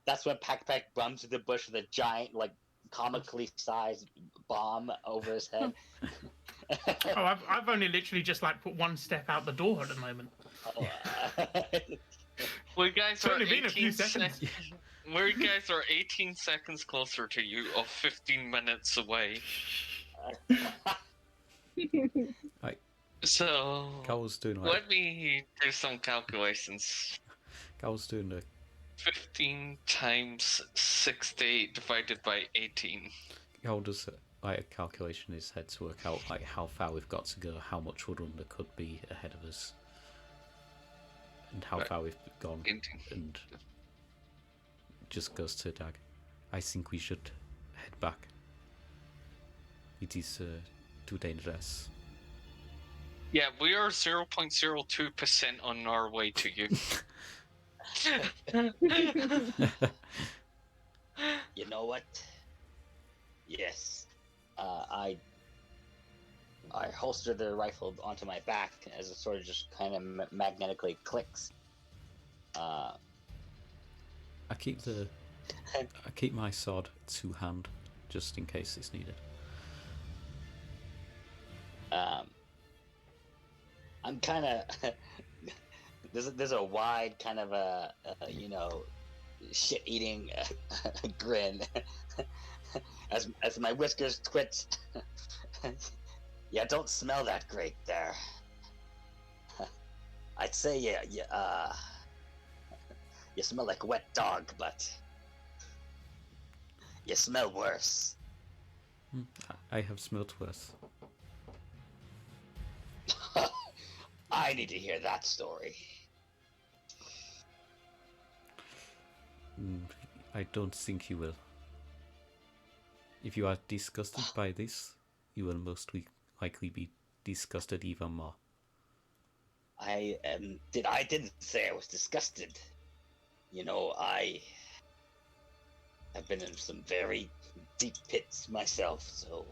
That's when PakPak runs to the bush with a giant, like, comically sized bomb over his head. Oh, I've only literally just like put one step out the door at the moment. We guys It's are only been a few 18 seconds. We guys are 18 seconds closer to you, of 15 minutes away. Like, So Gawhyl's doing like. let me do some calculations. Gawhyl's doing a. 15 times 68 divided by 18. Gawhyl does like a calculation in his head to work out like how far we've got to go, how much woodland there could be ahead of us, and how far we've gone, 18. and just goes to Dagg. I think we should head back. It is too dangerous. Yeah, we are 0.02% on our way to you. You know what? Yes. I holster the rifle onto my back as it sort of just kind of magnetically clicks. I keep my sword to hand just in case it's needed. I'm kind of there's a wide kind of a shit-eating grin as my whiskers twitch. Yeah, don't smell that great there. I'd say you smell like wet dog, but you smell worse. I have smelt worse. I need to hear that story. I don't think you will. If you are disgusted by this, you will most likely be disgusted even more. I didn't say I was disgusted. You know, I have been in some very deep pits myself, so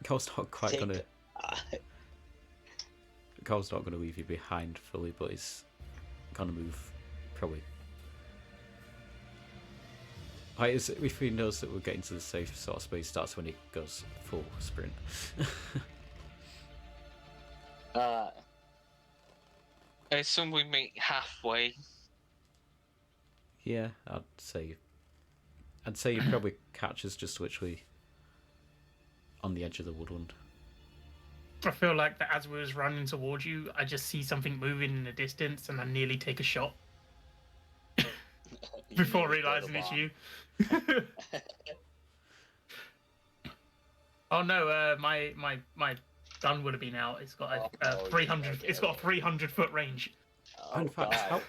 Carl's not quite take. gonna. Carl's not gonna leave you behind fully, but he's gonna move probably. Like, if he knows that we're getting to the safe sort of space, that's when he goes full sprint. I assume we meet halfway. Yeah, I'd say you probably catch us just literally on the edge of the woodland. I feel like that as we was running towards you, I just see something moving in the distance, and I nearly take a shot before realizing it's you. Oh no, my gun would have been out. It's got a 300. Okay, it's got a 300-foot range. Oh, In fact, God.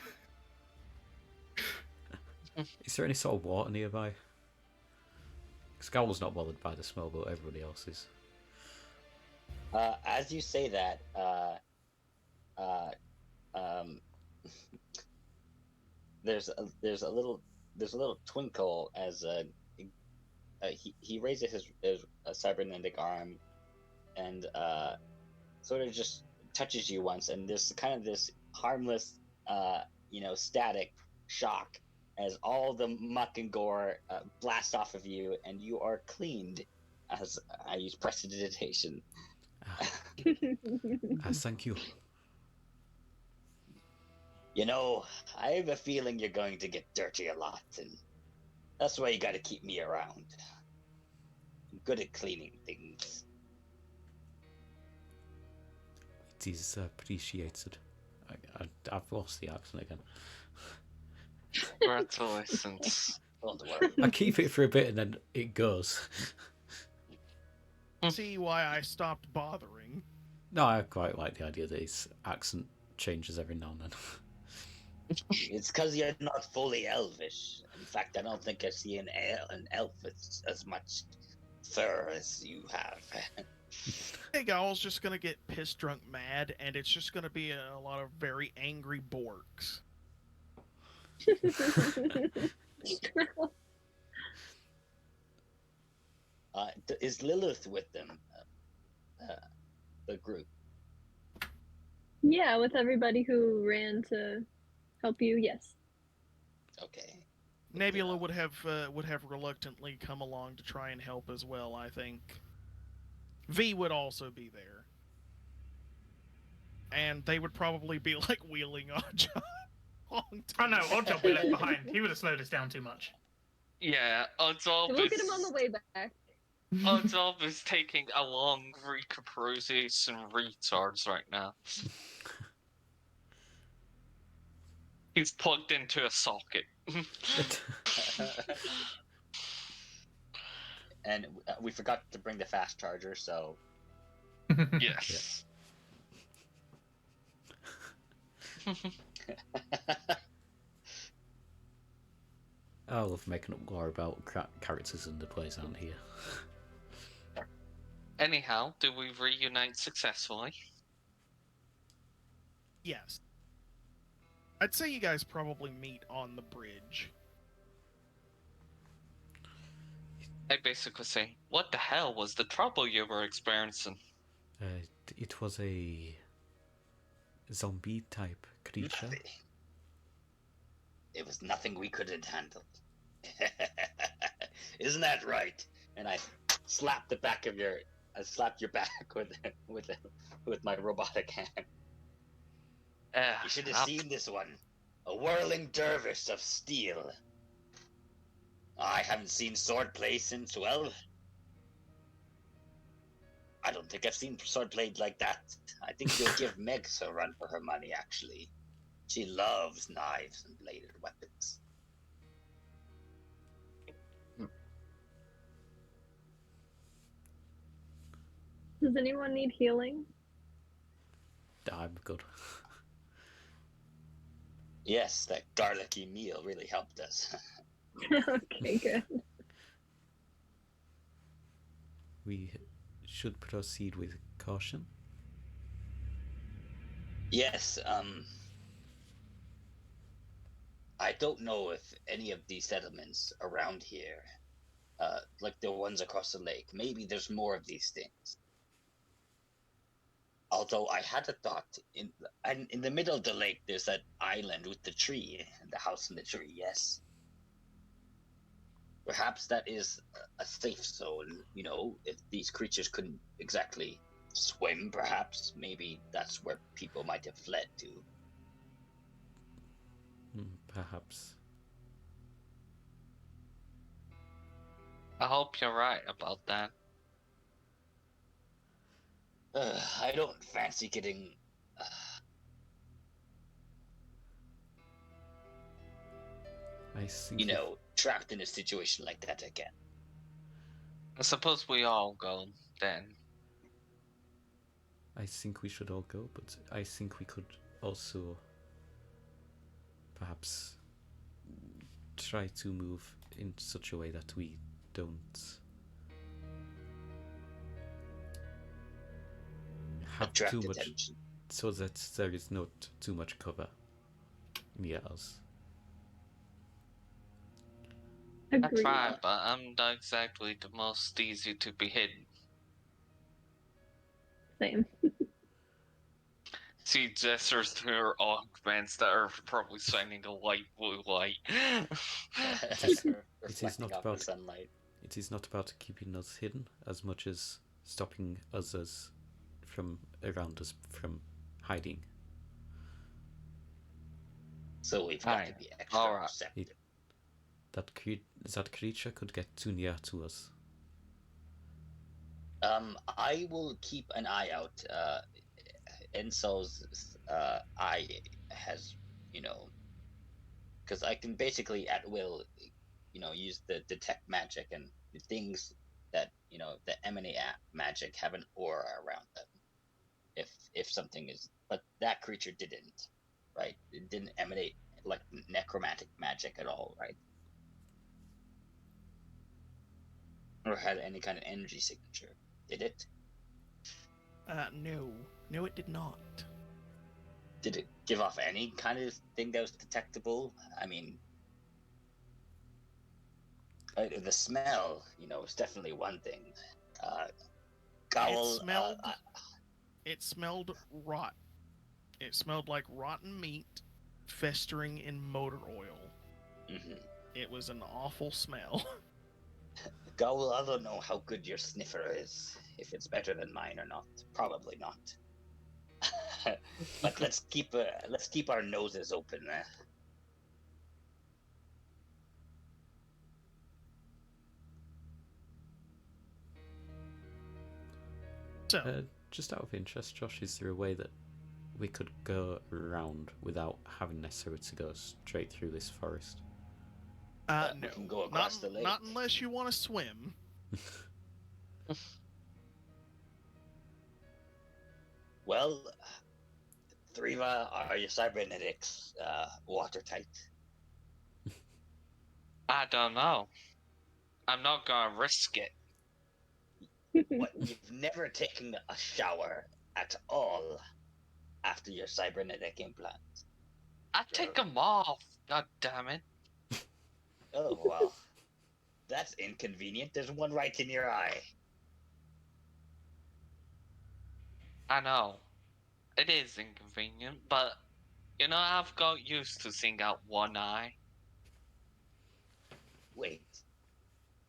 is there any sort of water nearby? Scowl's not bothered by the smell, but everybody else is. As you say that, there's a little twinkle as he raises his cybernetic arm and sort of just touches you once, and there's kind of this harmless static shock as all the muck and gore blast off of you, and you are cleaned. As I use prestidigitation. Thank you. You know, I have a feeling you're going to get dirty a lot, and that's why you got to keep me around. I'm good at cleaning things. It is appreciated. I've lost the accent again. Congratulations. Don't worry. I keep it for a bit and then it goes. See why I stopped bothering. No, I quite like the idea that his accent changes every now and then. It's because you're not fully elvish. In fact, I don't think I see an elf with as much fur as you have. Hey, Gawyl's just gonna get piss drunk mad, and it's just gonna be a lot of very angry borks. Is Lilith with them? The group. Yeah, with everybody who ran to help you, yes. Okay. Nebula would have reluctantly come along to try and help as well, I think. V would also be there. And they would probably be like wheeling Oddjob. Oh no, Oddjob we left behind. He would have slowed us down too much. Yeah, Oddjob We'll get him on the way back. Oddjob is taking a long recuperation retards right now. He's plugged into a socket. And we forgot to bring the fast charger, so Yes. I love making up lore about characters and the plays aren't here. Anyhow, do we reunite successfully? Yes. I'd say you guys probably meet on the bridge. I basically say, what the hell was the trouble you were experiencing? It was a zombie type creature. it was nothing we couldn't handle. Isn't that right? And I slapped your back with my robotic hand. You should have seen this one. A whirling dervish of steel. I haven't seen swordplay since, well, I don't think I've seen swordplay like that. I think you'll give Megs a run for her money, actually. She loves knives and bladed weapons. Does anyone need healing? I'm good. Yes, that garlicky meal really helped us. Okay, good. We should proceed with caution. Yes, I don't know if any of these settlements around here, like the ones across the lake, maybe there's more of these things. Although I had a thought, in the middle of the lake, there's that island with the tree, the house in the tree, yes. Perhaps that is a safe zone, you know, if these creatures couldn't exactly swim, perhaps, maybe that's where people might have fled to. Perhaps. I hope you're right about that. I don't fancy getting... I think you know, trapped in a situation like that again. I suppose we all go then. I think we should all go, but I think we could also perhaps try to move in such a way that we don't have Attract too much, attention. so that there is not too much cover near us. I Agreed. try, but I'm not exactly the most easy to be hidden. Same. See gestures to her augments that are probably shining a light blue light. Reflecting not off about- the sunlight. It is not about keeping us hidden as much as stopping others from around us from hiding. So we've got to Fine. be extra Alright. perceptive. That creature could get too near to us. I will keep an eye out. Enso's eye has, you know, because I can basically at will, you know, use the detect magic, and the things that, you know, that emanate magic have an aura around them. If something is, but that creature didn't, right? It didn't emanate like necromantic magic at all, right? Or had any kind of energy signature. Did it? No, it did not. Did it give off any kind of thing that was detectable? I mean, the smell, you know, is definitely one thing. Gawhyl, It smelled rot. It smelled like rotten meat festering in motor oil. mhm. It was an awful smell. Gawhyl, I don't know how good your sniffer is. If it's better than mine or not. Probably not. But let's keep our noses open. So, Just out of interest, Josh, is there a way that we could go around without having necessarily to go straight through this forest? We no, can go across the lake. not unless you want to swim. Well, Threava, are your cybernetics watertight? I don't know. I'm not gonna risk it. What, you've never taken a shower at all after your cybernetic implant? I take them off. God damn it. Oh, well. That's inconvenient. There's one right in your eye. I know. It is inconvenient, but you know, I've got used to seeing out one eye. Wait.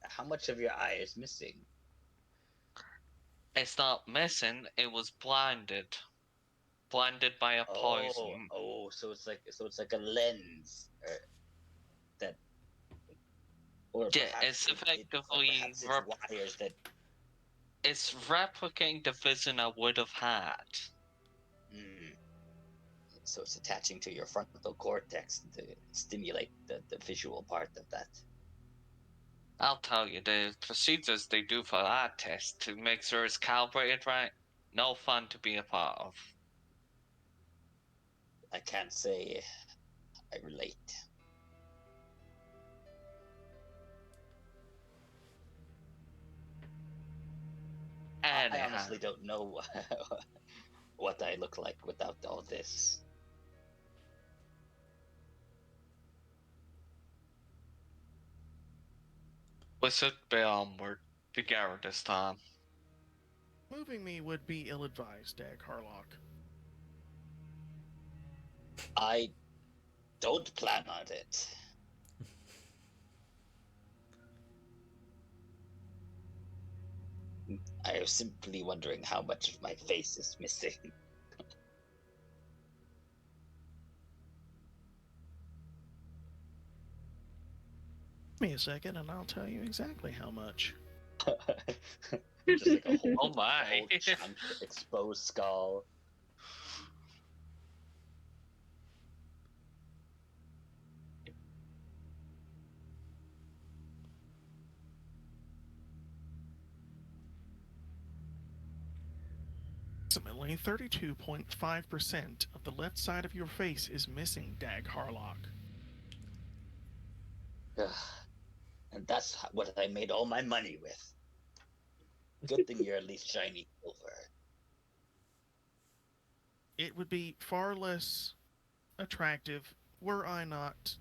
How much of your eye is missing? It's not missing, it was blinded. Blinded by a poison. So it's like a lens, that. Or Yeah, perhaps it's or effectively perhaps it's wires that. It's replicating the vision I would have had. So it's attaching to your frontal cortex to stimulate the visual part of that. I'll tell you, the procedures they do for that test to make sure it's calibrated right, no fun to be a part of. can't say I relate. I Anyhow, honestly don't know what I look like without all this. we should be onward together this time. Moving me would be ill-advised, Dagg Harlock. I don't plan on it. I was simply wondering how much of my face is missing. Give me a second and I'll tell you exactly how much. Just like a whole, Oh my. whole chunk, exposed skull. Approximately 32.5% of the left side of your face is missing, Dagg Harlock. And that's what I made all my money with. Good thing you're at least shiny silver. It would be far less attractive were I not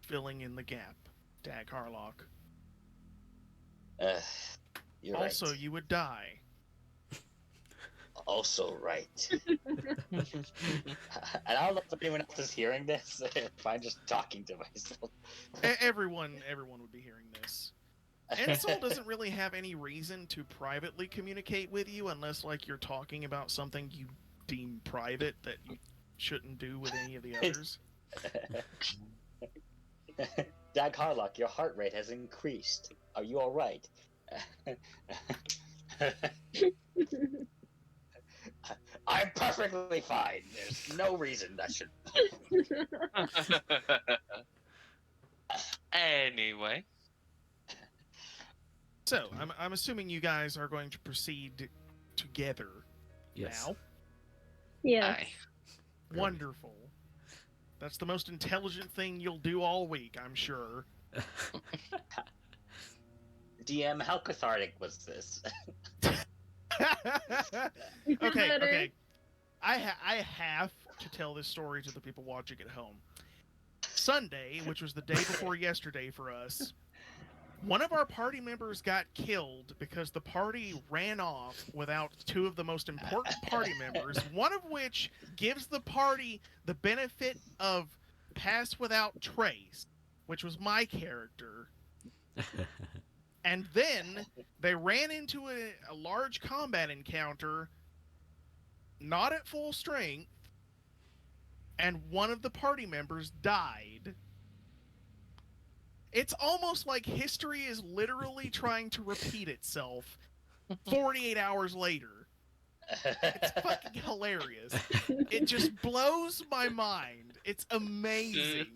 filling in the gap, Dagg Harlock. You're Also, right. you would die. Also right. And I don't know if anyone else is hearing this, if I'm just talking to myself. Everyone would be hearing this. Ensol doesn't really have any reason to privately communicate with you unless, like, you're talking about something you deem private that you shouldn't do with any of the others. Dagg Harlock, your heart rate has increased. Are you alright? I'm perfectly fine. There's no reason that should. Anyway, So, I'm assuming you guys are going to proceed together Yes. now. Yes. aye. Wonderful. That's the most intelligent thing you'll do all week, I'm sure. DM, how cathartic was this? Okay. I have to tell this story to the people watching at home. Sunday, which was the day before yesterday for us, one of our party members got killed because the party ran off without two of the most important party members, one of which gives the party the benefit of pass without trace, which was my character. And then they ran into a large combat encounter, not at full strength, and one of the party members died. It's almost like history is literally trying to repeat itself 48 hours later. It's fucking hilarious. It just blows my mind. It's amazing.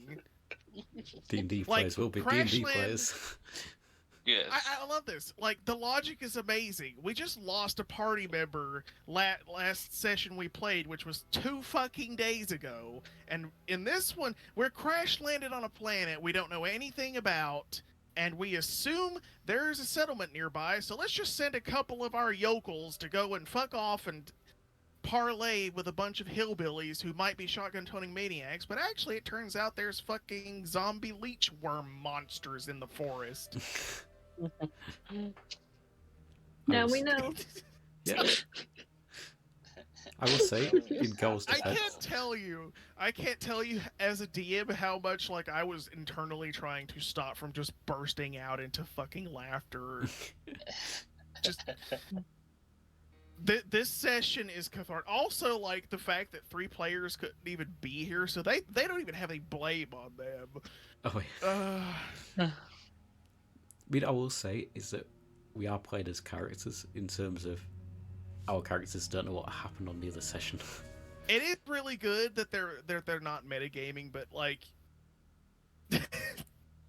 D&D Like, players will be D&D Crashland- players. Yes. I love this. Like, the logic is amazing. We just lost a party member last session we played, which was 2 fucking days ago. And in this one, we're crash landed on a planet we don't know anything about, and we assume there's a settlement nearby, so let's just send a couple of our yokels to go and fuck off and parlay with a bunch of hillbillies who might be shotgun-toting maniacs, but actually it turns out there's fucking zombie leech worm monsters in the forest. Now was- we know. Yeah. I will say, in Goal's I defense, can't tell you as a DM how much like I was internally trying to stop from just bursting out into fucking laughter. Just this session is cathartic. Also, like the fact that 3 players couldn't even be here, so they don't even have any blame on them. oh, yeah. I mean, I will say is that we are playing as characters in terms of our characters don't know what happened on the other session. It is really good that they're not metagaming, but like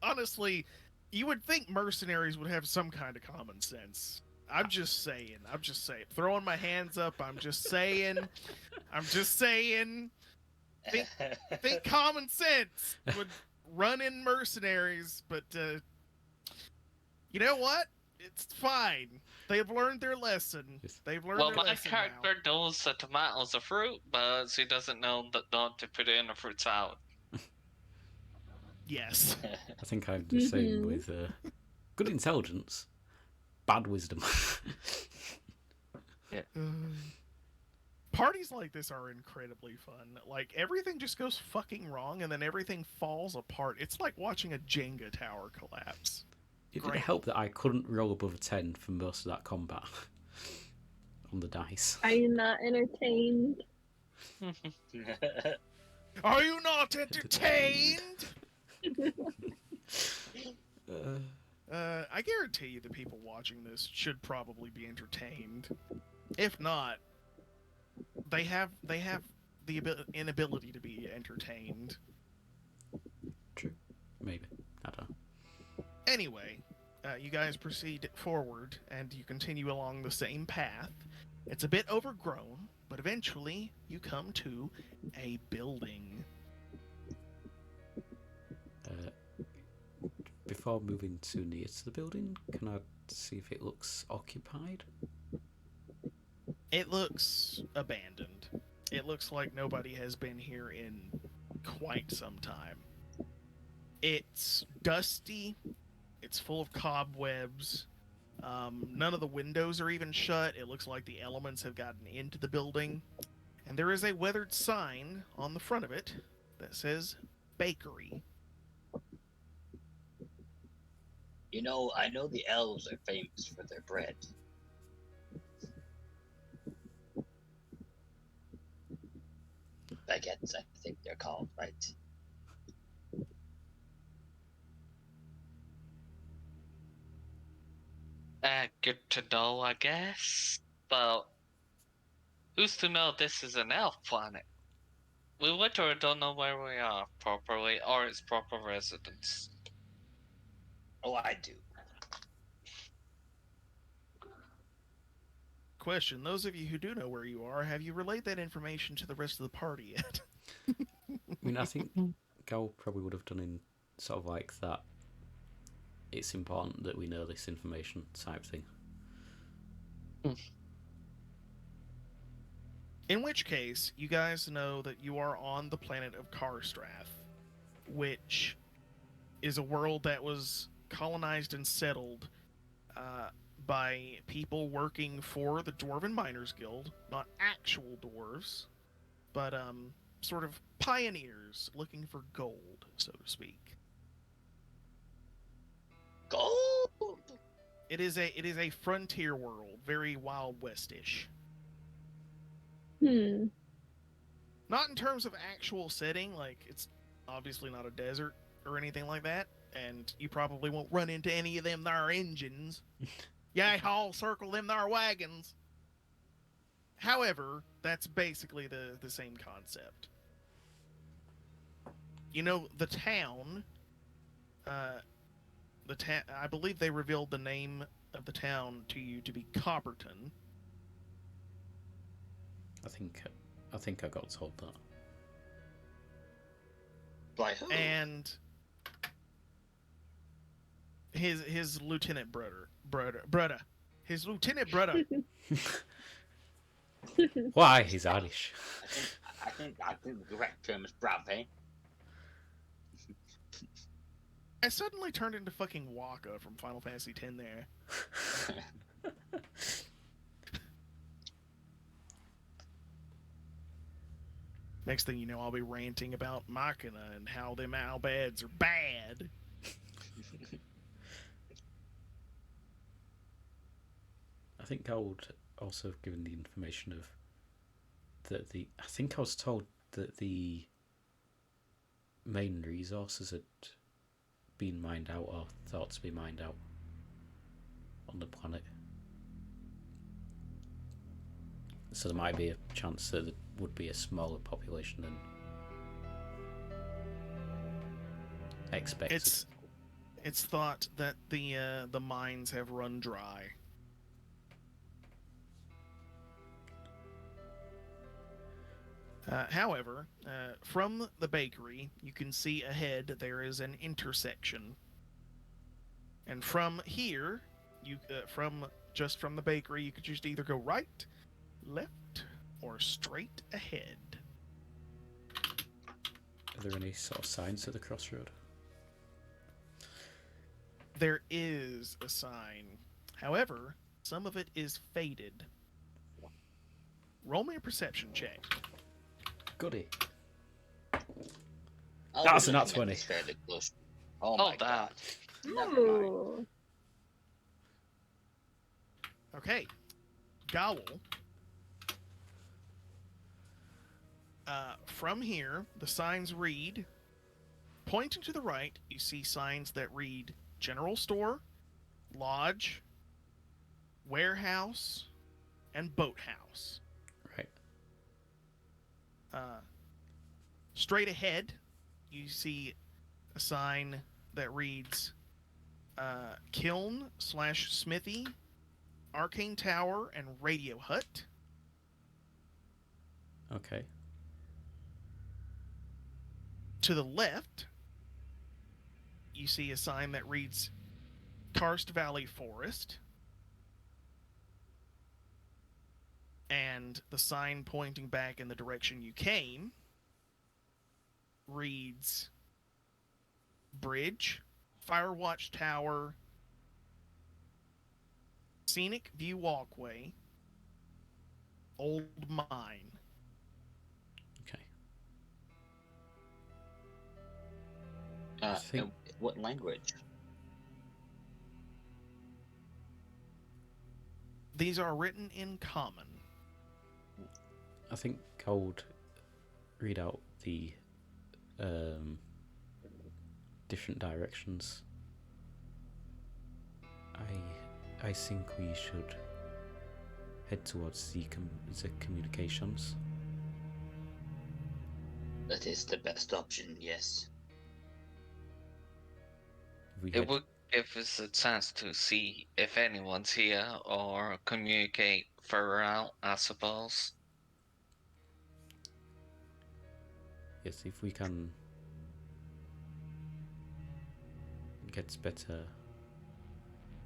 honestly, you would think mercenaries would have some kind of common sense. I'm just saying. Throwing my hands up. I'm just saying. think common sense would run in mercenaries, but you know what? It's fine. They've learned their lesson. They've learned Well, their my lesson character now. knows that tomatoes are fruit, but she doesn't know that not to put it in a fruit salad. Yes. I think I'm the same with good intelligence, bad wisdom. Parties like this are incredibly fun. Like, everything just goes fucking wrong, and then everything falls apart. It's like watching a Jenga tower collapse. It did help that I couldn't roll above a 10 for most of that combat on the dice. Are you not entertained? Are you not entertained? I guarantee you the people watching this should probably be entertained. If not, they have the inability to be entertained. True. Maybe. I don't know. Anyway, you guys proceed forward, and you continue along the same path. It's a bit overgrown, but eventually you come to a building. Before moving too near to the building, can I see if it looks occupied? It looks abandoned. It looks like nobody has been here in quite some time. It's dusty. It's full of cobwebs. None of the windows are even shut. It looks like the elements have gotten into the building. And there is a weathered sign on the front of it that says Bakery. You know, I know the elves are famous for their bread. Baguettes, I think they're called, right? Good to know, I guess. But who's to know this is an elf planet? We literally don't know where we are properly, or its proper residence. Oh, I do. Question, those of you who do know where you are, have you relayed that information to the rest of the party yet? I mean, I think Gawhyl probably would have done in sort of like that. It's important that we know this information type thing. In which case, you guys know that you are on the planet of Karstrath, which is a world that was colonized and settled by people working for the Dwarven Miners Guild, not actual dwarves, but sort of pioneers looking for gold, so to speak. Gold! It is a frontier world, very Wild West-ish. Not in terms of actual setting, like it's obviously not a desert or anything like that, and you probably won't run into any of them there engines. Yay, haul, circle them there wagons. However, that's basically the same concept. You know, the town, I believe they revealed the name of the town to you to be Copperton. I think I got told that. By who? And his lieutenant brother. His lieutenant brother. Why? He's Irish. I think the correct term is brave. I suddenly turned into fucking Waka from Final Fantasy X there. Next thing you know, I'll be ranting about Machina and how them Albeds are bad. I think I would also have given the information of that I think I was told that the main resources had been mined out or thought to be mined out on the planet. So there might be a chance that there would be a smaller population than expected. It's thought that the mines have run dry. However, from the bakery, you can see ahead there is an intersection. And from here, from the bakery, you could just either go right, left, or straight ahead. Are there any sort of signs at the crossroad? There is a sign. However, some of it is faded. Roll me a perception check. Goody. That's a nat 20. Fairly close. Oh Oh, my damn. god. Never mind. Ooh. Okay. Gawhyl. From here, the signs read, pointing to the right, you see signs that read General Store, Lodge, Warehouse, and Boathouse. Right. Straight ahead, you see a sign that reads Kiln/Smithy, Arcane Tower, and Radio Hut. Okay. To the left, you see a sign that reads Karst Valley Forest. And the sign pointing back in the direction you came reads Bridge, Firewatch Tower, Scenic View Walkway, Old Mine. Okay. Uh, think- what language? These are written in Common. I think I would read out the different directions. I think we should head towards the communications. That is the best option, yes. If we It head- would give us a chance to see if anyone's here or communicate further out, I suppose. Yes, if we can get better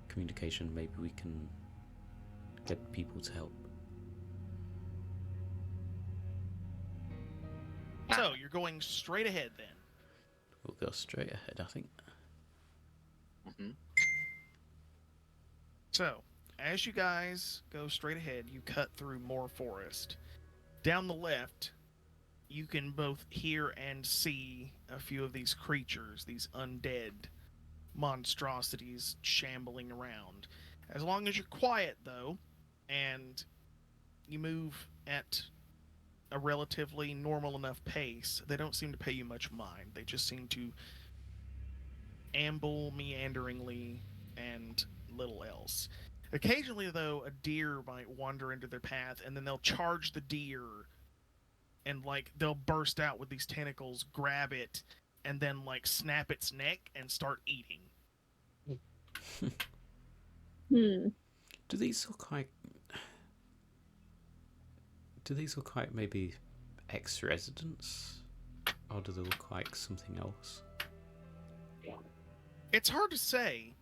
communication, maybe we can get people to help. So, you're going straight ahead then. We'll go straight ahead, I think. Mm-hmm. So, as you guys go straight ahead, you cut through more forest. Down the left, you can both hear and see a few of these creatures, these undead monstrosities shambling around. As long as you're quiet, though, and you move at a relatively normal enough pace, they don't seem to pay you much mind. They just seem to amble meanderingly and little else. Occasionally, though, a deer might wander into their path, and then they'll charge the deer, and they'll burst out with these tentacles, grab it, and then snap its neck and start eating. Do these look like maybe ex-residents, or do they look like something else? It's hard to say.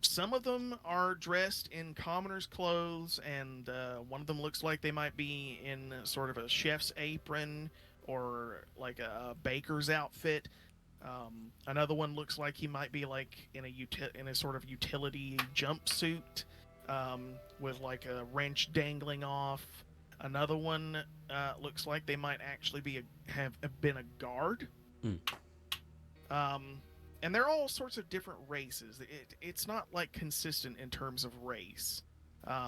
Some of them are dressed in commoner's clothes, and one of them looks like they might be in sort of a chef's apron or like a baker's outfit. Another one looks like he might be in a sort of utility jumpsuit with a wrench dangling off. Another one looks like they might actually have been a guard. And they're all sorts of different races. It's not consistent in terms of race.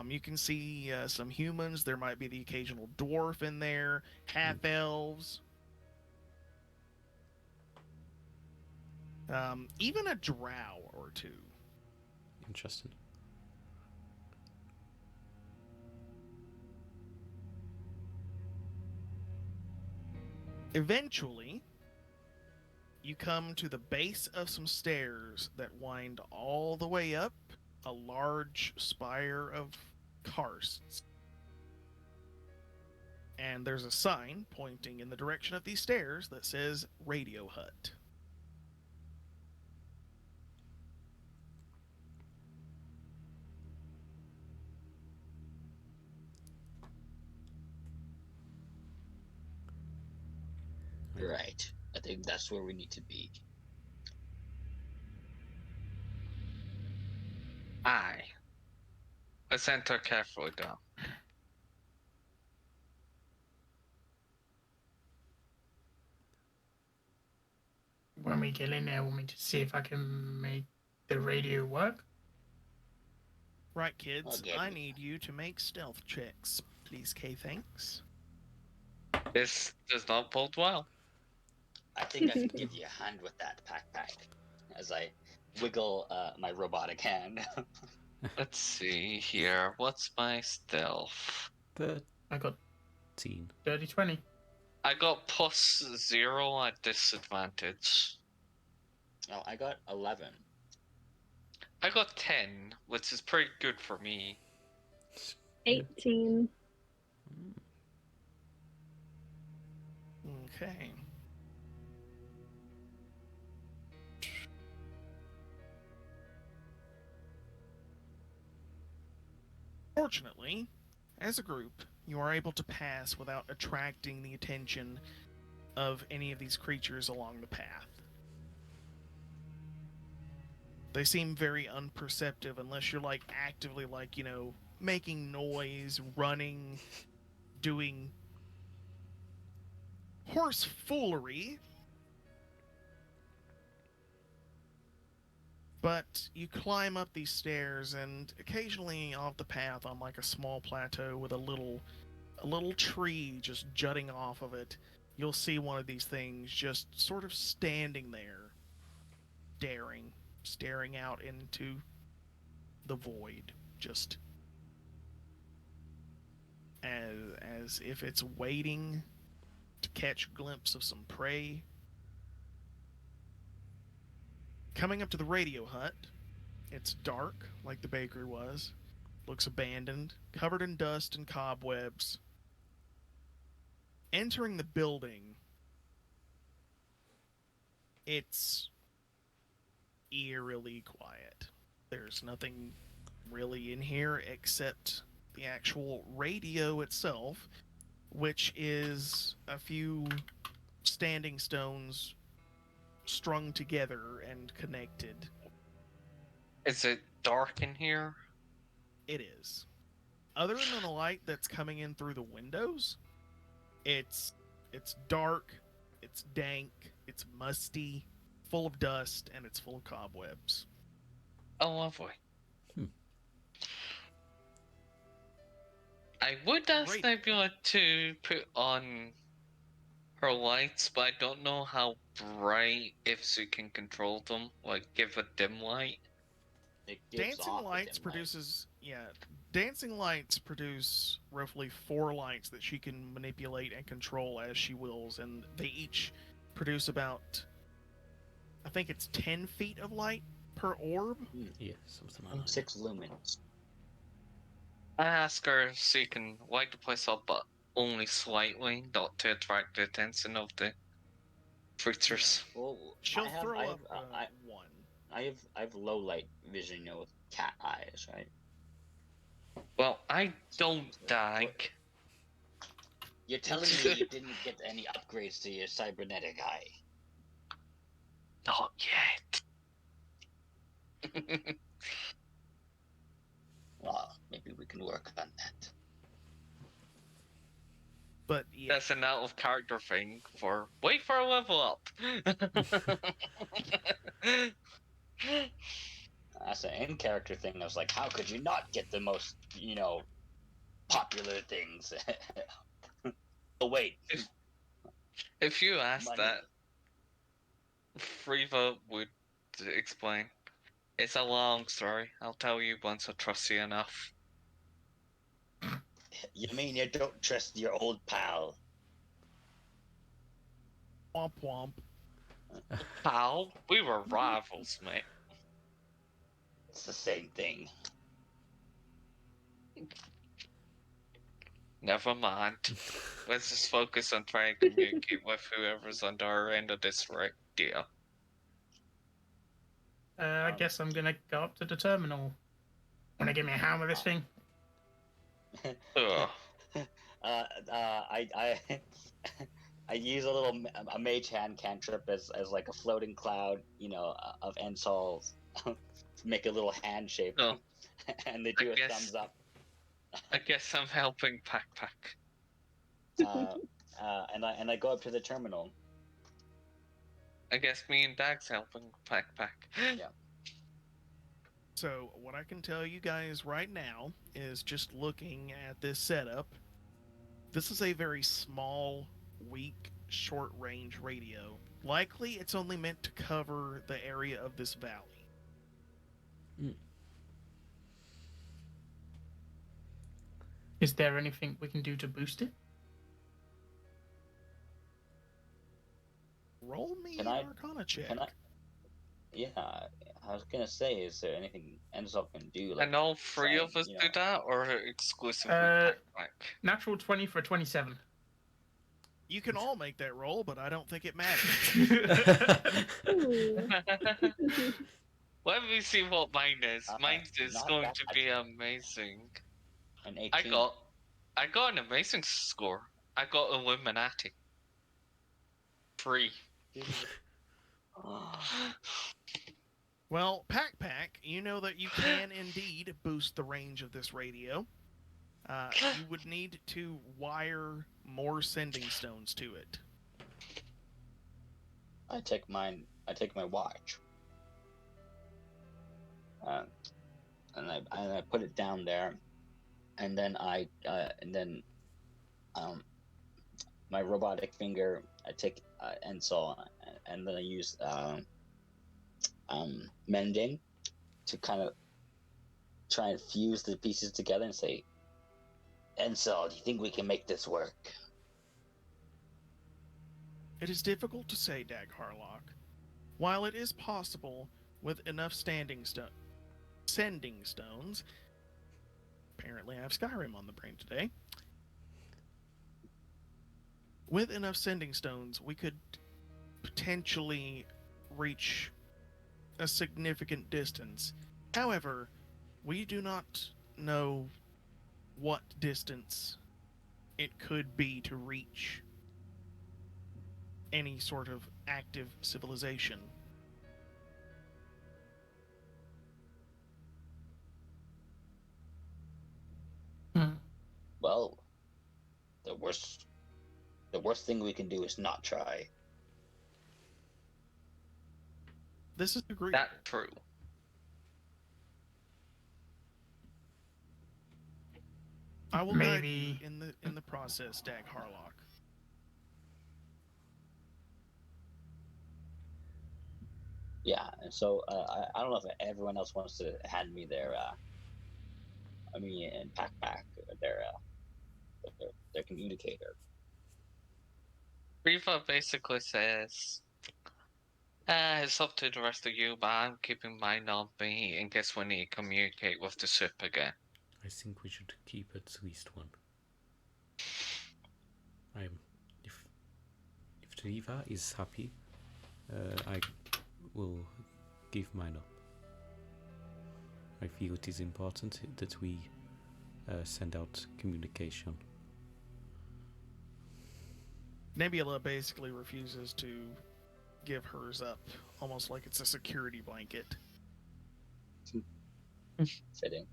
You can see some humans. There might be the occasional dwarf in there, half elves. Even a drow or two. Interesting. Eventually, you come to the base of some stairs that wind all the way up a large spire of karsts. And there's a sign pointing in the direction of these stairs that says Radio Hut. Right. I think that's where we need to be. Aye. Let's enter carefully down. When we get in there, we'll need to see if I can make the radio work. Right, kids, Okay. I need you to make stealth checks. Please, K. Thanks. This does not bode well. I think I can give you a hand with that, PakPak, as I wiggle my robotic hand. Let's see here. What's my stealth? 13. I got dirty 20. I got +0 at disadvantage. Oh, I got 11. I got 10, which is pretty good for me. 18. Okay. Fortunately, as a group, you are able to pass without attracting the attention of any of these creatures along the path. They seem very unperceptive unless you're like actively like, you know, making noise, running, doing horse foolery. But you climb up these stairs, and occasionally off the path on like a small plateau with a little tree just jutting off of it, you'll see one of these things just sort of standing there, staring out into the void, just as if it's waiting to catch a glimpse of some prey. Coming up to the radio hut, it's dark, like the bakery was. Looks abandoned, covered in dust and cobwebs. Entering the building, it's eerily quiet. There's nothing really in here except the actual radio itself, which is a few standing stones strung together and connected. Is it dark in here? It is. Other than the light that's coming in through the windows, it's dark, it's dank, it's musty, full of dust, and it's full of cobwebs. Oh, lovely. I would ask Great. Nebula to put on her lights, but I don't know how bright, if she can control them. Like, give a dim light. It gives Dancing off a lights dim light. produces dancing lights produce roughly 4 lights that she can manipulate and control as she wills, and they each produce about, I think it's 10 feet of light per orb. Yeah, something like that. 6 lumens. I ask her if she can light the place up, but only slightly, not to attract the attention of the creatures. Well, She'll I have, throw I up have, one. I have low light vision, you know, with cat eyes, right? Well, I don't, Dagg. You're telling me you didn't get any upgrades to your cybernetic eye? Not yet. Well, maybe we can work on that. But yeah, That's an out of character thing for wait for a level up. That's an in-character thing. I was like, how could you not get the most, you know, popular things? Oh, wait. If you asked Money. that, Threava would explain. It's a long story. I'll tell you once I trust you enough. You mean you don't trust your old pal? womp womp. Pal, we were rivals, mate. It's the same thing. Never mind. Let's just focus on trying to communicate with whoever's on our end of this deal. I guess I'm gonna go up to the terminal. Wanna give me a hand with this thing? Ugh. I I use a little a mage hand cantrip as like a floating cloud, of ensols to make a little hand shape, No. and they do I a guess- thumbs up. I guess I'm helping PakPak. And I go up to the terminal. I guess me and Dagg's helping PakPak. Yeah. So, what I can tell you guys right now is just looking at this setup. This is a very small, weak, short-range radio. Likely, it's only meant to cover the area of this valley. Is there anything we can do to boost it? Roll me Can an I- Arcana check. Yeah, I was gonna say, is there anything Enzol can do? And all three of us do that, or exclusively PakPak? Natural 20 for a 27. You can all make that roll, but I don't think it matters. Ooh. Let me see what mine is. Mine is not going bad. to be amazing. An 18. I got an amazing score. I got Illuminati. 3. Well, PakPak, you know that you can indeed boost the range of this radio. You would need to wire more sending stones to it. I take my watch, and I put it down there, and then my robotic finger, I take Ensol, and then I use mending to kind of try and fuse the pieces together and say, Ensol, do you think we can make this work? It is difficult to say, Dagg Harlock. While it is possible with enough sending stones, apparently I have Skyrim on the brain today. With enough sending stones, we could potentially reach a significant distance. However, we do not know what distance it could be to reach any sort of active civilization. Well, the worst thing we can do is not try. This is agreed. That's true. I will guide Maybe- you in the process, Dagg Harlock. Yeah, and so I don't know if everyone else wants to hand me their, and PakPak, their communicator. Riva basically says, it's up to the rest of you, but I'm keeping mine on me in case we need to communicate with the ship again. I think we should keep at least one. If Threava is happy, I will give mine up. I feel it is important that we send out communication. Nebula basically refuses to give hers up, almost like it's a security blanket. Fitting.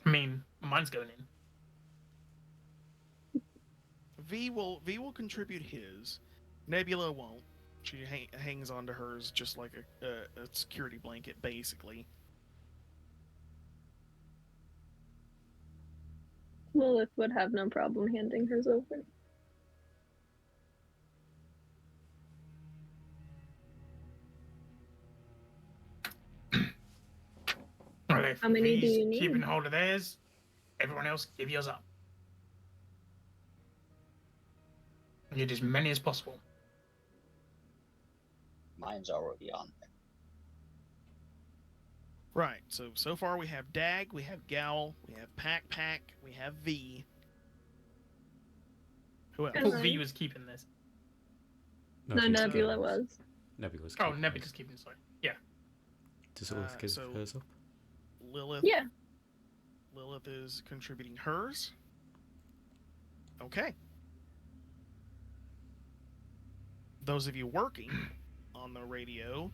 I mean, mine's going in. V will contribute his. Nebula won't. She hangs onto hers just like a security blanket, basically. Lilith would have no problem handing hers over. Well, if How many do V's you need? keeping hold of theirs, everyone else give yours up. Need as many as possible. Mine's already on there. Right. So far we have Dagg, we have Gawhyl, we have PakPak, we have V. Who else? I thought V was keeping this. No, V's Nebula keeping hers. was. Nebula's Oh, keeping Nebula's hers. keeping. Sorry. Yeah. Does Lilith give so- hers up? Lilith. Yeah. Lilith is contributing hers. Okay. Those of you working on the radio,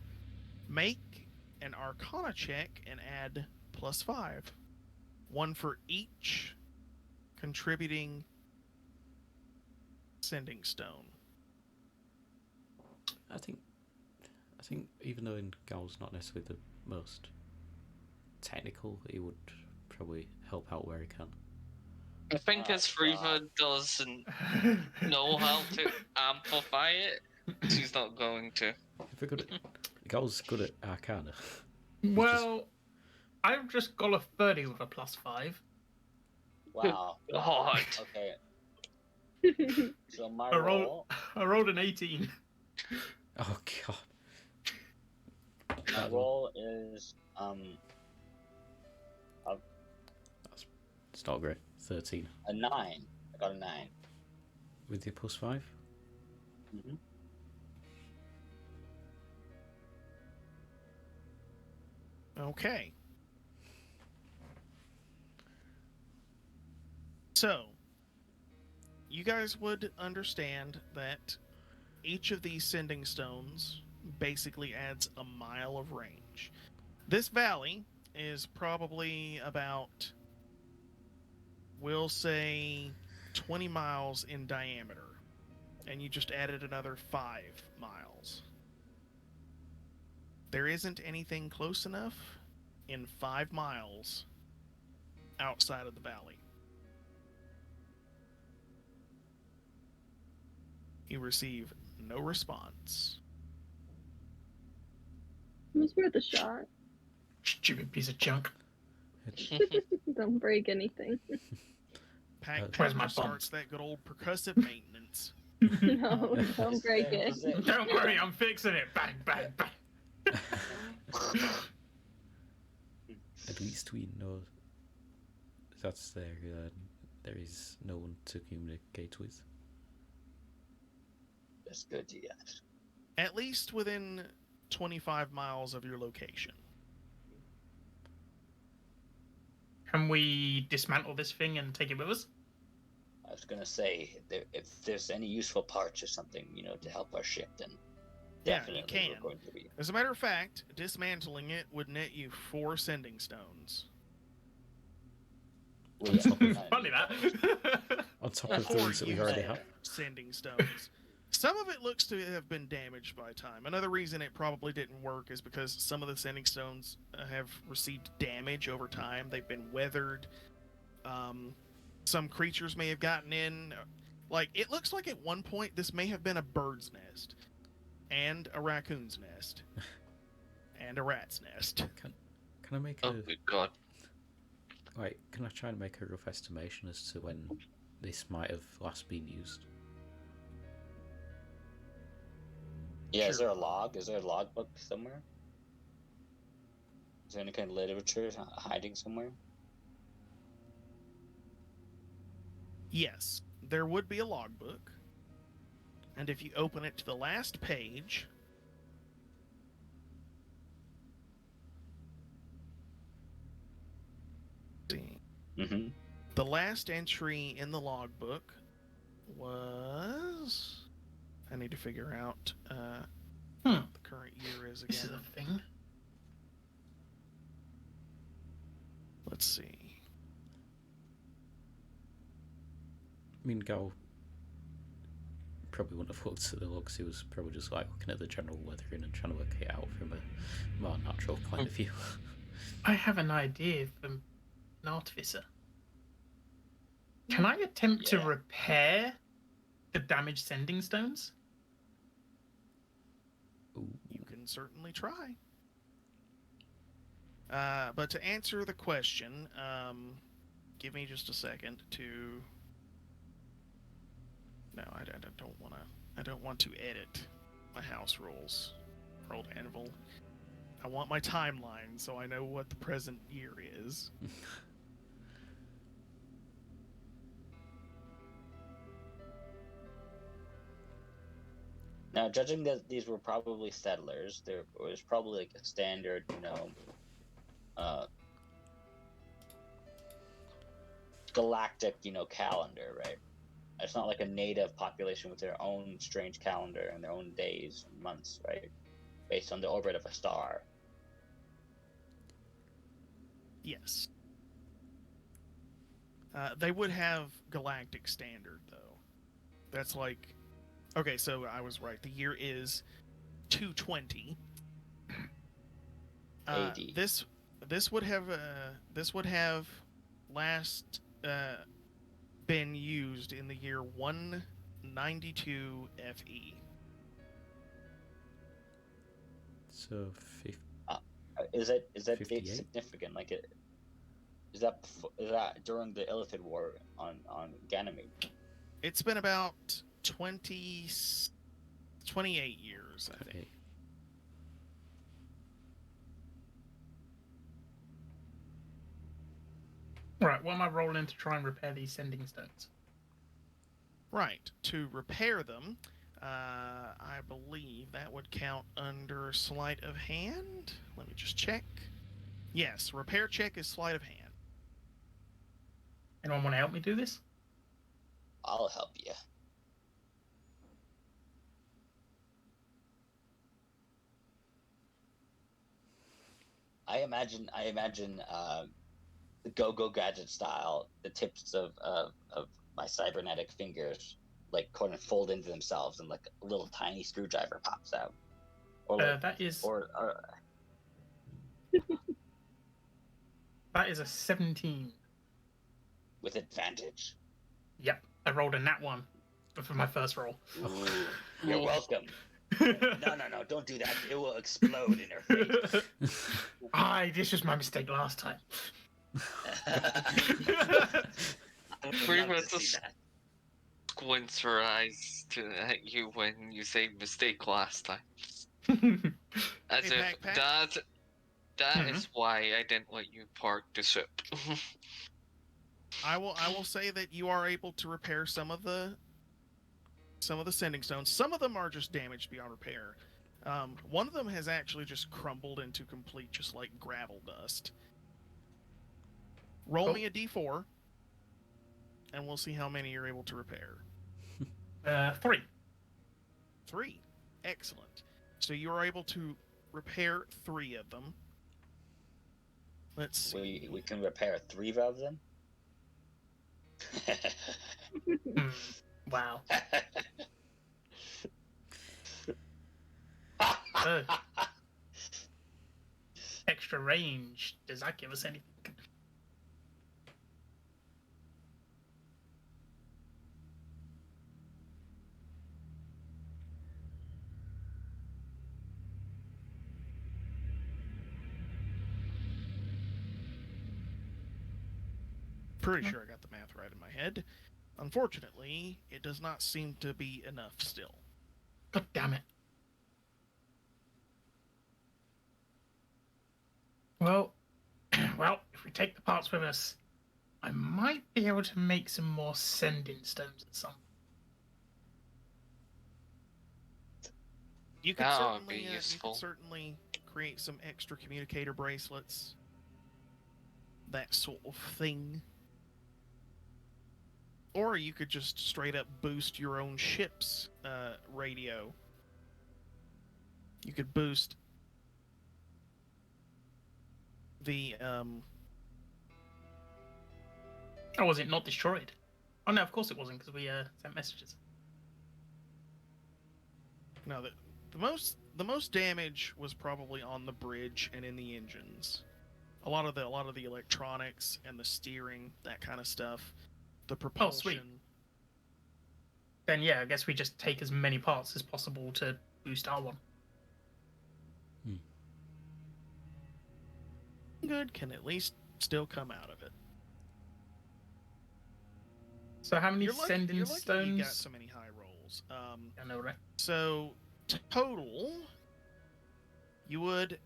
make an Arcana check and add +5. One for each contributing sending stone. I think even though Gaw's not necessarily the most technical, he would probably help out where he can. I think as Threava doesn't know how to amplify it, she's not going to. If we're good at, Gaw's good at Arcana. Well, I've just got a 30 with a +5. Wow. God. Okay. So my I roll. rolled an 18. Oh god. My roll is It's not great. 13 a 9. I got a 9. with your +5. Mm-hmm. Okay. So, you guys would understand that each of these sending stones basically adds a mile of range. This valley is probably about, we'll say, 20 miles in diameter, and you just added another 5 miles. There isn't anything close enough in 5 miles outside of the valley. You receive no response. It was worth a shot. Stupid piece of junk. Don't break anything. PakPak Where's my starts that good old percussive maintenance. No, don't break it. Don't worry, I'm fixing it. Bang, bang, bang. At least we know that's there. There is no one to communicate with. That's good to get. At least within 25 miles of your location. Can we dismantle this thing and take it with us? I was gonna say, if there's any useful parts or something, to help our ship, then Yeah, definitely you can. we're going to be. As a matter of fact, dismantling it would net you 4 sending stones. Well, yeah, Funny that. On top of Before those that we you already said have. sending stones. Some of it looks to have been damaged by time. Another reason it probably didn't work is because some of the sending stones have received damage over time. They've been weathered. Some creatures may have gotten in. Like, it looks like at one point this may have been a bird's nest, and a raccoon's nest, and a rat's nest. Can I make Oh, a good God. right? Can I try and make a rough estimation as to when this might have last been used? Yeah, is Sure. there a log? Is there a logbook somewhere? Is there any kind of literature hiding somewhere? Yes, there would be a logbook. And if you open it to the last page, see, Mm-hmm. the last entry in the logbook was, I need to figure out what the current year is This is again. a thing. Let's see. I mean, Gal probably wouldn't have looked at the logs. He was probably just like looking at the general weathering and trying to work it out from a more natural point of view. I have an idea from an artificer. Can I attempt to Yeah. repair the damaged sending stones? Ooh. You can certainly try. But to answer the question, give me just a second to. No, I don't want to. I don't want to edit my house rules. Rolled anvil. I want my timeline so I know what the present year is. Now, judging that these were probably settlers, there was probably like a standard, galactic, calendar, right? It's not like a native population with their own strange calendar and their own days and months, right? Based on the orbit of a star. Yes. They would have galactic standard, though. That's like... Okay, so I was right. The year is 220. AD. This would have last been used in the year 192 FE. So Is that date 58? significant? Like, is that during the Illithid War on Ganymede? It's been about 28 years, I think. Right, what am I rolling to try and repair these sending stones? Right. To repair them, I believe that would count under sleight of hand. Let me just check. Yes, repair check is sleight of hand. Anyone want to help me do this? I'll help you. I imagine the Go-Go Gadget style, the tips of my cybernetic fingers like kind of fold into themselves and like a little tiny screwdriver pops out. Or that is a 17. with advantage. Yep, I rolled a nat 1 for my first roll. Ooh, you're welcome. No, don't do that. It will explode in her face. This was my mistake last time. Threava just squints her eyes at you when you say mistake last time. As Hey, if PakPak? that is why I didn't let you park the ship. I will say that you are able to repair some of the sending stones. Some of them are just damaged beyond repair. One of them has actually just crumbled into complete, just like gravel dust. Roll me a d4, and we'll see how many you're able to repair. 3. 3. Excellent. So you are able to repair 3 of them. Let's see. We can repair 3 of them. Wow. Extra range. Does that give us anything? Pretty sure I got the math right in my head. Unfortunately, it does not seem to be enough still. God damn it. Well, if we take the parts with us, I might be able to make some more sending stones at some point. You could That would be certainly, you useful. could certainly create some extra communicator bracelets. That sort of thing. Or you could just straight up boost your own ship's radio. You could boost the Oh, was it not destroyed? Oh no, of course it wasn't, because we sent messages. No, the most damage was probably on the bridge and in the engines. A lot of the electronics and the steering, that kind of stuff. The propulsion. sweet. Then yeah, I guess we just take as many parts as possible to boost our one. Good can at least still come out of it. So how many You're lucky sending stones? You got so many high rolls. I know, right? So total, you would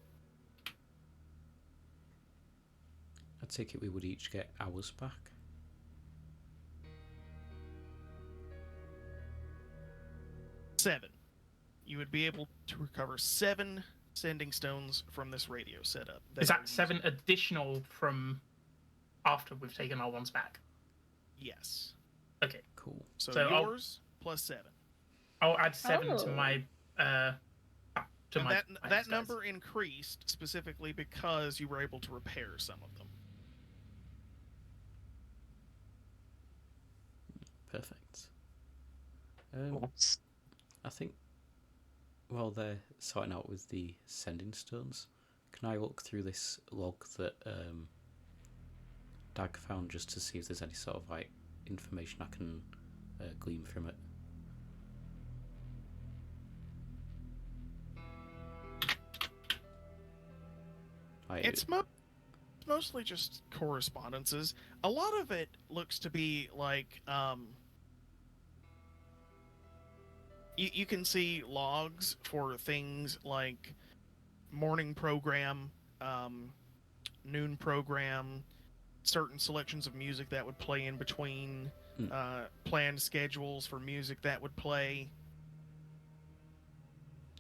I take it we would each get hours back. Seven. You would be able to recover 7 sending stones from this radio setup. Is are that 7 additional from after we've taken our ones back? Yes. Okay. Cool. So I'll- yours plus 7. I'll add 7 to Oh. my And that guys. number increased specifically because you were able to repair some of them. Perfect. Oops. I think while they're sorting out with the sending stones, can I look through this log that Dagg found just to see if there's any sort of like information I can glean from it? It's mostly just correspondences. A lot of it looks to be like you can see logs for things like morning program, noon program, certain selections of music that would play in between, planned schedules for music that would play.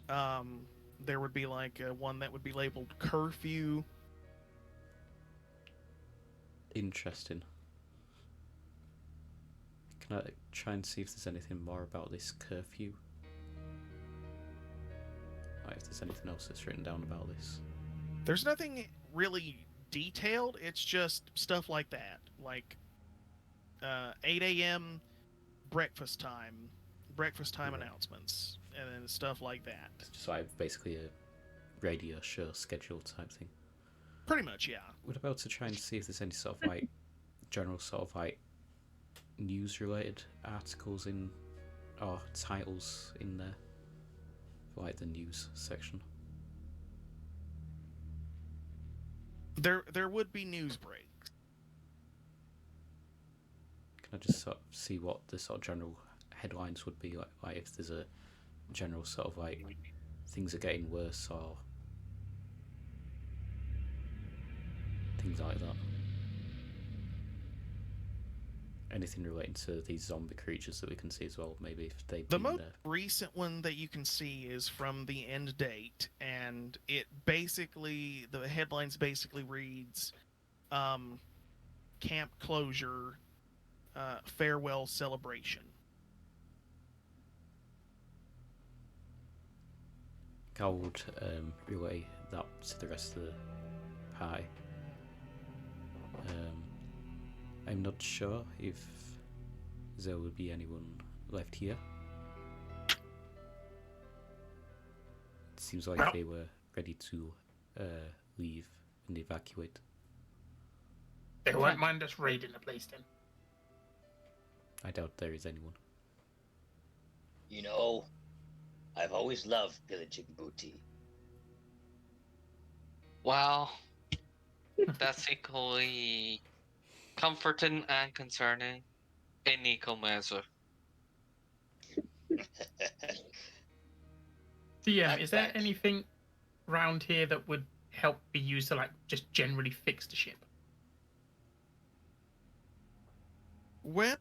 There would be like one that would be labeled curfew. Interesting. Can I try and see if there's anything more about this curfew? Like if there's anything else that's written down about this. There's nothing really detailed. It's just stuff like that, like 8 a.m. breakfast time announcements, and then stuff like that. It's just like basically a radio show schedule type thing. Pretty much, yeah. We're about to try and see if there's any sort of like general sort of like news related articles in or titles in there for like the news section. There would be news breaks. Can I just sort of see what the sort of general headlines would be like if there's a general sort of like things are getting worse or things like that? Anything relating to these zombie creatures that we can see as well, maybe if they've The been most there. recent one that you can see is from the end date, and it basically, the headlines basically reads, camp closure, farewell celebration. I would relay that to the rest of the party. I'm not sure if there would be anyone left here. It seems like Well- they were ready to leave and evacuate. They won't mind us raiding the place then. I doubt there is anyone. You know, I've always loved pillaging booty. Well, that's equally comforting and concerning in equal measure. DM, is there PakPak. anything around here that would help be used to like just generally fix the ship? Well,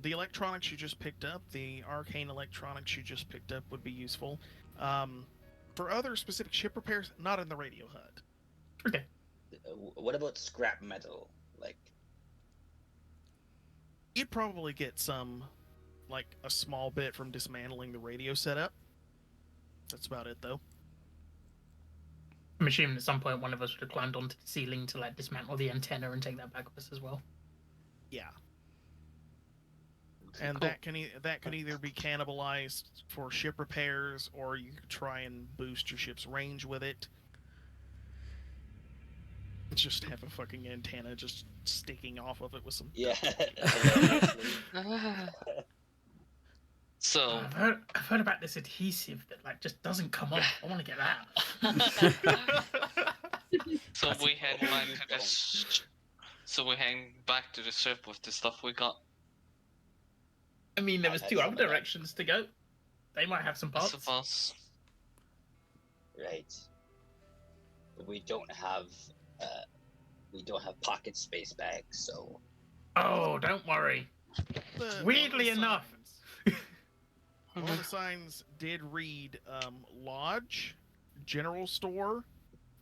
the electronics you just picked up, the arcane electronics you just picked up would be useful. For other specific ship repairs, not in the radio hut. Okay. What about scrap metal? Like, You'd probably get some, like a small bit from dismantling the radio setup. That's about it, though. I'm assuming at some point one of us would have climbed onto the ceiling to like dismantle the antenna and take that back with us as well. Yeah. And Cool. that could either be cannibalized for ship repairs, or you could try and boost your ship's range with it. Just have a fucking antenna just sticking off of it with some. yeah. So, I've heard about this adhesive that like just doesn't come off. I want to get that. so we head back to this. So we head back to the ship with the stuff we got. I mean, there was I've had two some other of that. directions to go. They might have some I parts. suppose. Right. But we don't have we don't have pocket space bags, so Oh, don't worry. Weirdly enough. One of the signs did read lodge, general store,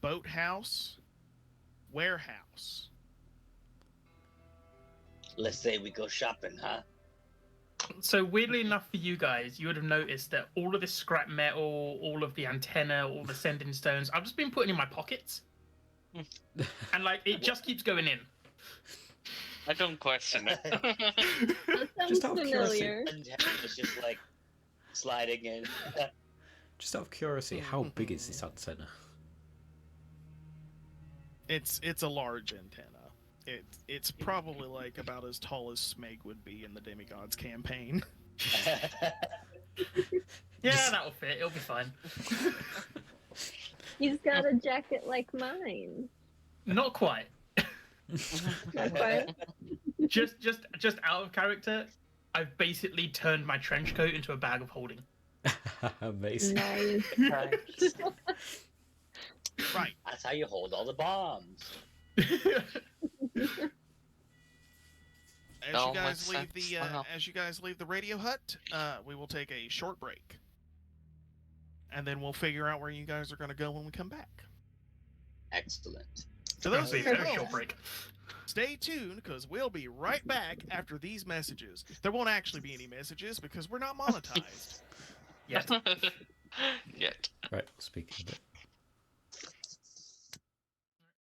boathouse, warehouse. let's say we go shopping, huh? So weirdly enough for you guys, you would have noticed that all of this scrap metal, all of the antenna, all the sending stones, I've just been putting in my pockets. And like it just keeps going in. I don't question it. That Just sounds out of curiosity. familiar. And it's just like sliding in. Just out of curiosity, how big is this antenna? It's a large antenna. It's probably like about as tall as Smeg would be in the Demigods campaign. Yeah, that'll fit. It'll be fine. He's got a jacket like mine. Not quite. Not quite. Just out of character, I've basically turned my trench coat into a bag of holding. Amazing. Nice. Right. That's how you hold all the bombs. As No, you guys makes leave sense. the Wow. as you guys leave the radio hut, we will take a short break, and then we'll figure out where you guys are going to go when we come back. Excellent. So those Very of you at short home, break. stay tuned because we'll be right back after these messages. There won't actually be any messages because we're not monetized. Yet. Yet. Right, speaking of it.